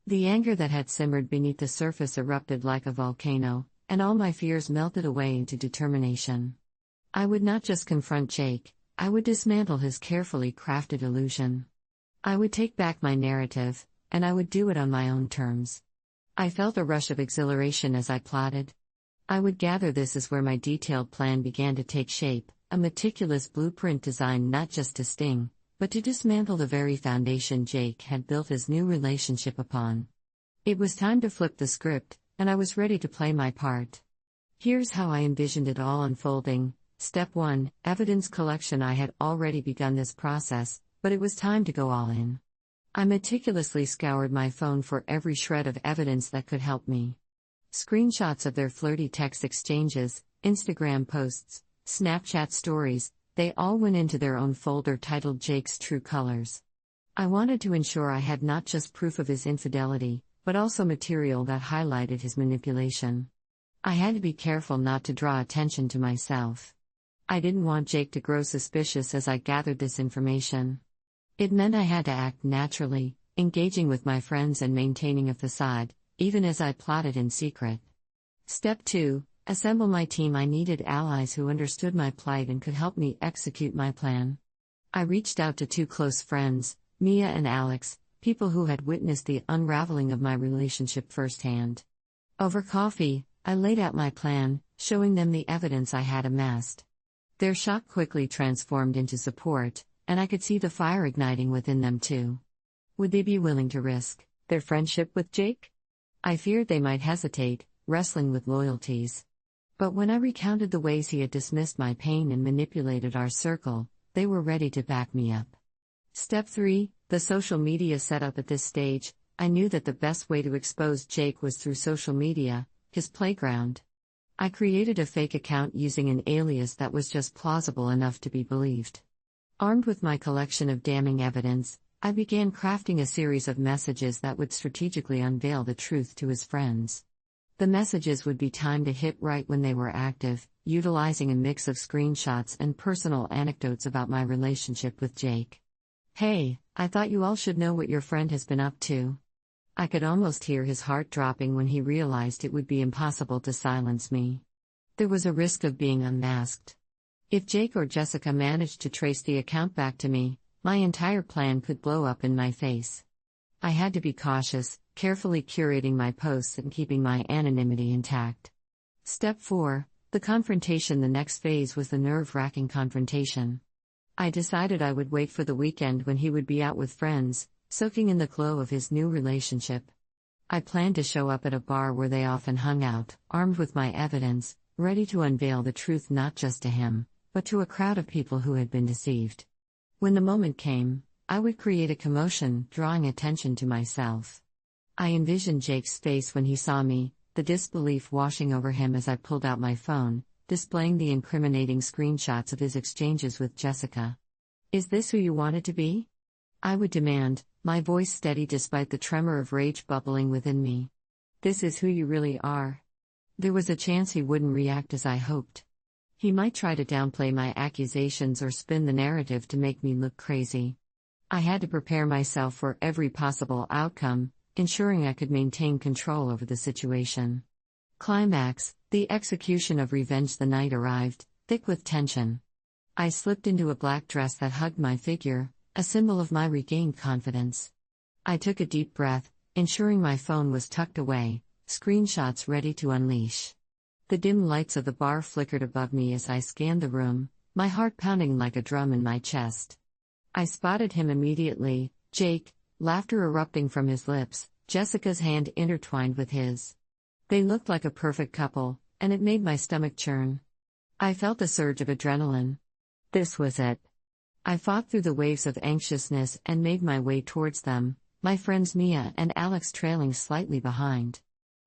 D: The anger that had simmered beneath the surface erupted like a volcano, and all my fears melted away into determination. I would not just confront Jake, I would dismantle his carefully crafted illusion. I would take back my narrative, and I would do it on my own terms. I felt a rush of exhilaration as I plotted. I would gather this is where my detailed plan began to take shape, a meticulous blueprint designed not just to sting, but to dismantle the very foundation Jake had built his new relationship upon. It was time to flip the script, and I was ready to play my part. Here's how I envisioned it all unfolding. Step 1, evidence collection. I had already begun this process, but it was time to go all in. I meticulously scoured my phone for every shred of evidence that could help me. Screenshots of their flirty text exchanges, Instagram posts, Snapchat stories, they all went into their own folder titled Jake's True Colors. I wanted to ensure I had not just proof of his infidelity, but also material that highlighted his manipulation. I had to be careful not to draw attention to myself. I didn't want Jake to grow suspicious as I gathered this information. It meant I had to act naturally, engaging with my friends and maintaining a facade, even as I plotted in secret. Step 2, assemble my team. I needed allies who understood my plight and could help me execute my plan. I reached out to 2 close friends, Mia and Alex, people who had witnessed the unraveling of my relationship firsthand. Over coffee, I laid out my plan, showing them the evidence I had amassed. Their shock quickly transformed into support, and I could see the fire igniting within them too. Would they be willing to risk their friendship with Jake? I feared they might hesitate, wrestling with loyalties. But when I recounted the ways he had dismissed my pain and manipulated our circle, they were ready to back me up. Step 3, the social media setup. At this stage, I knew that the best way to expose Jake was through social media, his playground. I created a fake account using an alias that was just plausible enough to be believed. Armed with my collection of damning evidence, I began crafting a series of messages that would strategically unveil the truth to his friends. The messages would be timed to hit right when they were active, utilizing a mix of screenshots and personal anecdotes about my relationship with Jake. "Hey, I thought you all should know what your friend has been up to." I could almost hear his heart dropping when he realized it would be impossible to silence me. There was a risk of being unmasked. If Jake or Jessica managed to trace the account back to me, my entire plan could blow up in my face. I had to be cautious, carefully curating my posts and keeping my anonymity intact. Step 4, the confrontation. The next phase was the nerve-wracking confrontation. I decided I would wait for the weekend when he would be out with friends, soaking in the glow of his new relationship. I planned to show up at a bar where they often hung out, armed with my evidence, ready to unveil the truth not just to him, but to a crowd of people who had been deceived. When the moment came, I would create a commotion, drawing attention to myself. I envisioned Jake's face when he saw me, the disbelief washing over him as I pulled out my phone, displaying the incriminating screenshots of his exchanges with Jessica. "Is this who you wanted to be?" I would demand, my voice steady despite the tremor of rage bubbling within me. "This is who you really are." There was a chance he wouldn't react as I hoped. He might try to downplay my accusations or spin the narrative to make me look crazy. I had to prepare myself for every possible outcome, ensuring I could maintain control over the situation. Climax, the execution of revenge. The night arrived, thick with tension. I slipped into a black dress that hugged my figure, a symbol of my regained confidence. I took a deep breath, ensuring my phone was tucked away, screenshots ready to unleash. The dim lights of the bar flickered above me as I scanned the room, my heart pounding like a drum in my chest. I spotted him immediately, Jake, laughter erupting from his lips, Jessica's hand intertwined with his. They looked like a perfect couple, and it made my stomach churn. I felt a surge of adrenaline. This was it. I fought through the waves of anxiousness and made my way towards them, my friends Mia and Alex trailing slightly behind.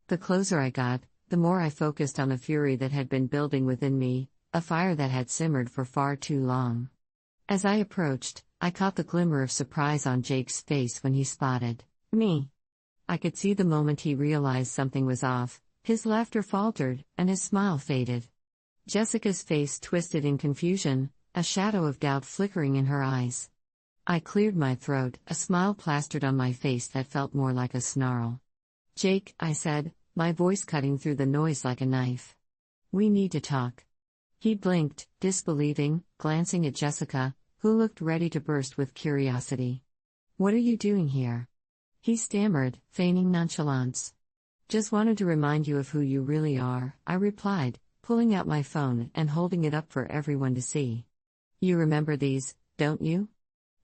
D: The closer I got, the more I focused on the fury that had been building within me, a fire that had simmered for far too long. As I approached, I caught the glimmer of surprise on Jake's face when he spotted me. I could see the moment he realized something was off, his laughter faltered, and his smile faded. Jessica's face twisted in confusion, a shadow of doubt flickering in her eyes. I cleared my throat, a smile plastered on my face that felt more like a snarl. "Jake," I said, my voice cutting through the noise like a knife. "We need to talk." He blinked, disbelieving, glancing at Jessica, who looked ready to burst with curiosity. "What are you doing here?" he stammered, feigning nonchalance. "Just wanted to remind you of who you really are," I replied, pulling out my phone and holding it up for everyone to see. "You remember these, don't you?"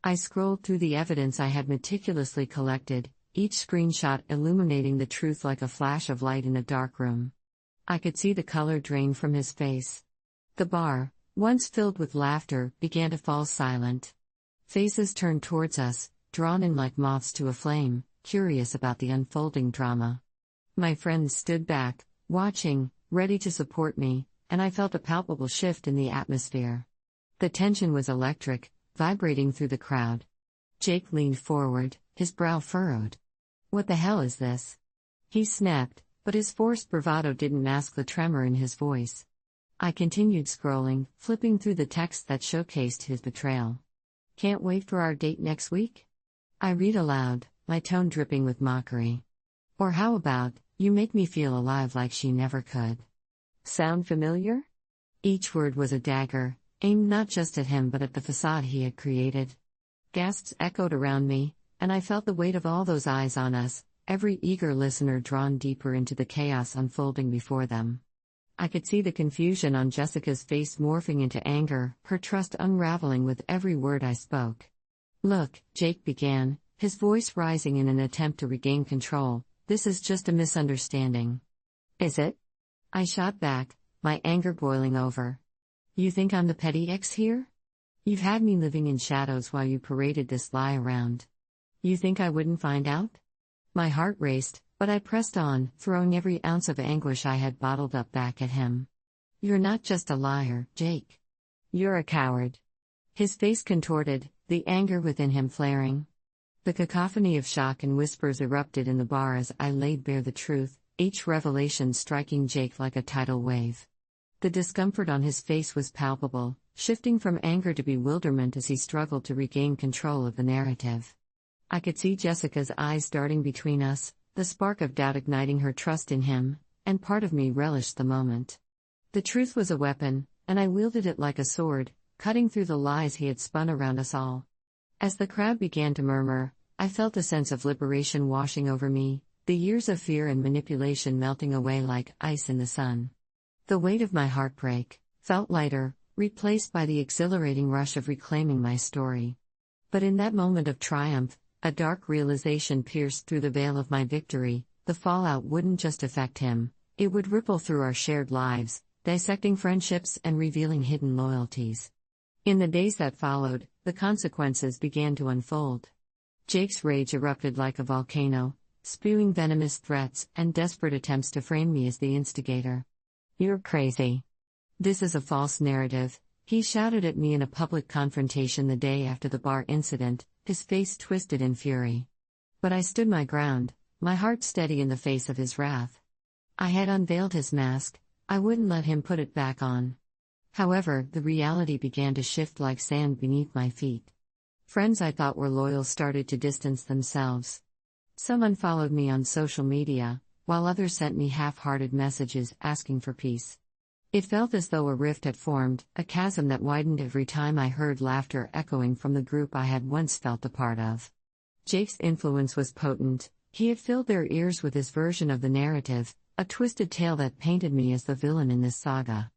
D: I scrolled through the evidence I had meticulously collected, each screenshot illuminating the truth like a flash of light in a dark room. I could see the color drain from his face. The bar, once filled with laughter, began to fall silent. Faces turned towards us, drawn in like moths to a flame, curious about the unfolding drama. My friends stood back, watching, ready to support me, and I felt a palpable shift in the atmosphere. The tension was electric, vibrating through the crowd. Jake leaned forward, his brow furrowed. "What the hell is this?" he snapped, but his forced bravado didn't mask the tremor in his voice. I continued scrolling, flipping through the text that showcased his betrayal. "Can't wait for our date next week?" I read aloud, my tone dripping with mockery. "Or how about, you make me feel alive like she never could." Sound familiar? Each word was a dagger, aimed not just at him but at the facade he had created. Gasps echoed around me, and I felt the weight of all those eyes on us, every eager listener drawn deeper into the chaos unfolding before them. I could see the confusion on Jessica's face morphing into anger, her trust unraveling with every word I spoke. "Look," Jake began, his voice rising in an attempt to regain control, "this is just a misunderstanding." "Is it?" I shot back, my anger boiling over. "You think I'm the petty ex here? You've had me living in shadows while you paraded this lie around. You think I wouldn't find out?" My heart raced, but I pressed on, throwing every ounce of anguish I had bottled up back at him. "You're not just a liar, Jake. You're a coward." His face contorted, the anger within him flaring. The cacophony of shock and whispers erupted in the bar as I laid bare the truth, each revelation striking Jake like a tidal wave. The discomfort on his face was palpable, shifting from anger to bewilderment as he struggled to regain control of the narrative. I could see Jessica's eyes darting between us, the spark of doubt igniting her trust in him, and part of me relished the moment. The truth was a weapon, and I wielded it like a sword, cutting through the lies he had spun around us all. As the crowd began to murmur, I felt a sense of liberation washing over me, the years of fear and manipulation melting away like ice in the sun. The weight of my heartbreak felt lighter, replaced by the exhilarating rush of reclaiming my story. But in that moment of triumph, a dark realization pierced through the veil of my victory: the fallout wouldn't just affect him, it would ripple through our shared lives, dissecting friendships and revealing hidden loyalties. In the days that followed, the consequences began to unfold. Jake's rage erupted like a volcano, spewing venomous threats and desperate attempts to frame me as the instigator. "You're crazy. This is a false narrative," he shouted at me in a public confrontation the day after the bar incident, his face twisted in fury. But I stood my ground, my heart steady in the face of his wrath. I had unveiled his mask, I wouldn't let him put it back on. However, the reality began to shift like sand beneath my feet. Friends I thought were loyal started to distance themselves. Some unfollowed me on social media, while others sent me half-hearted messages asking for peace. It felt as though a rift had formed, a chasm that widened every time I heard laughter echoing from the group I had once felt a part of. Jake's influence was potent, he had filled their ears with his version of the narrative, a twisted tale that painted me as the villain in this saga.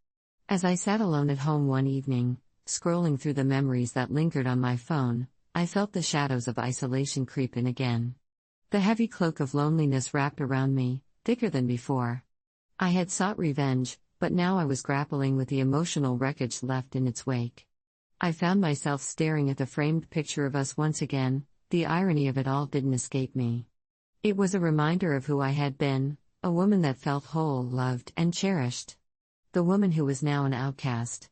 D: As I sat alone at home one evening, scrolling through the memories that lingered on my phone, I felt the shadows of isolation creep in again. The heavy cloak of loneliness wrapped around me, thicker than before. I had sought revenge, but now I was grappling with the emotional wreckage left in its wake. I found myself staring at the framed picture of us once again. The irony of it all didn't escape me. It was a reminder of who I had been, a woman that felt whole, loved, and cherished. The woman who was now an outcast.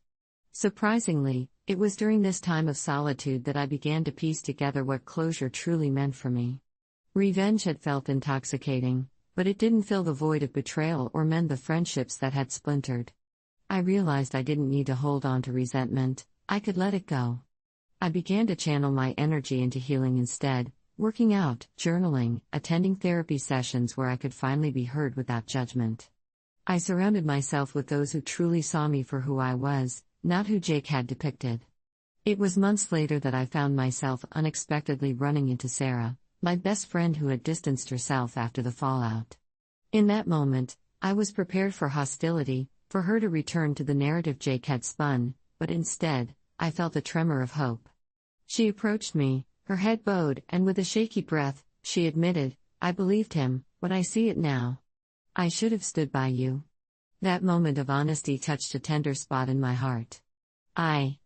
D: Surprisingly, it was during this time of solitude that I began to piece together what closure truly meant for me. Revenge had felt intoxicating, but it didn't fill the void of betrayal or mend the friendships that had splintered. I realized I didn't need to hold on to resentment, I could let it go. I began to channel my energy into healing instead, working out, journaling, attending therapy sessions where I could finally be heard without judgment. I surrounded myself with those who truly saw me for who I was, not who Jake had depicted. It was months later that I found myself unexpectedly running into Sarah, my best friend who had distanced herself after the fallout. In that moment, I was prepared for hostility, for her to return to the narrative Jake had spun, but instead, I felt a tremor of hope. She approached me, her head bowed, and with a shaky breath, she admitted, "I believed him, but I see it now. I should have stood by you." That moment of honesty touched a tender spot in my heart. I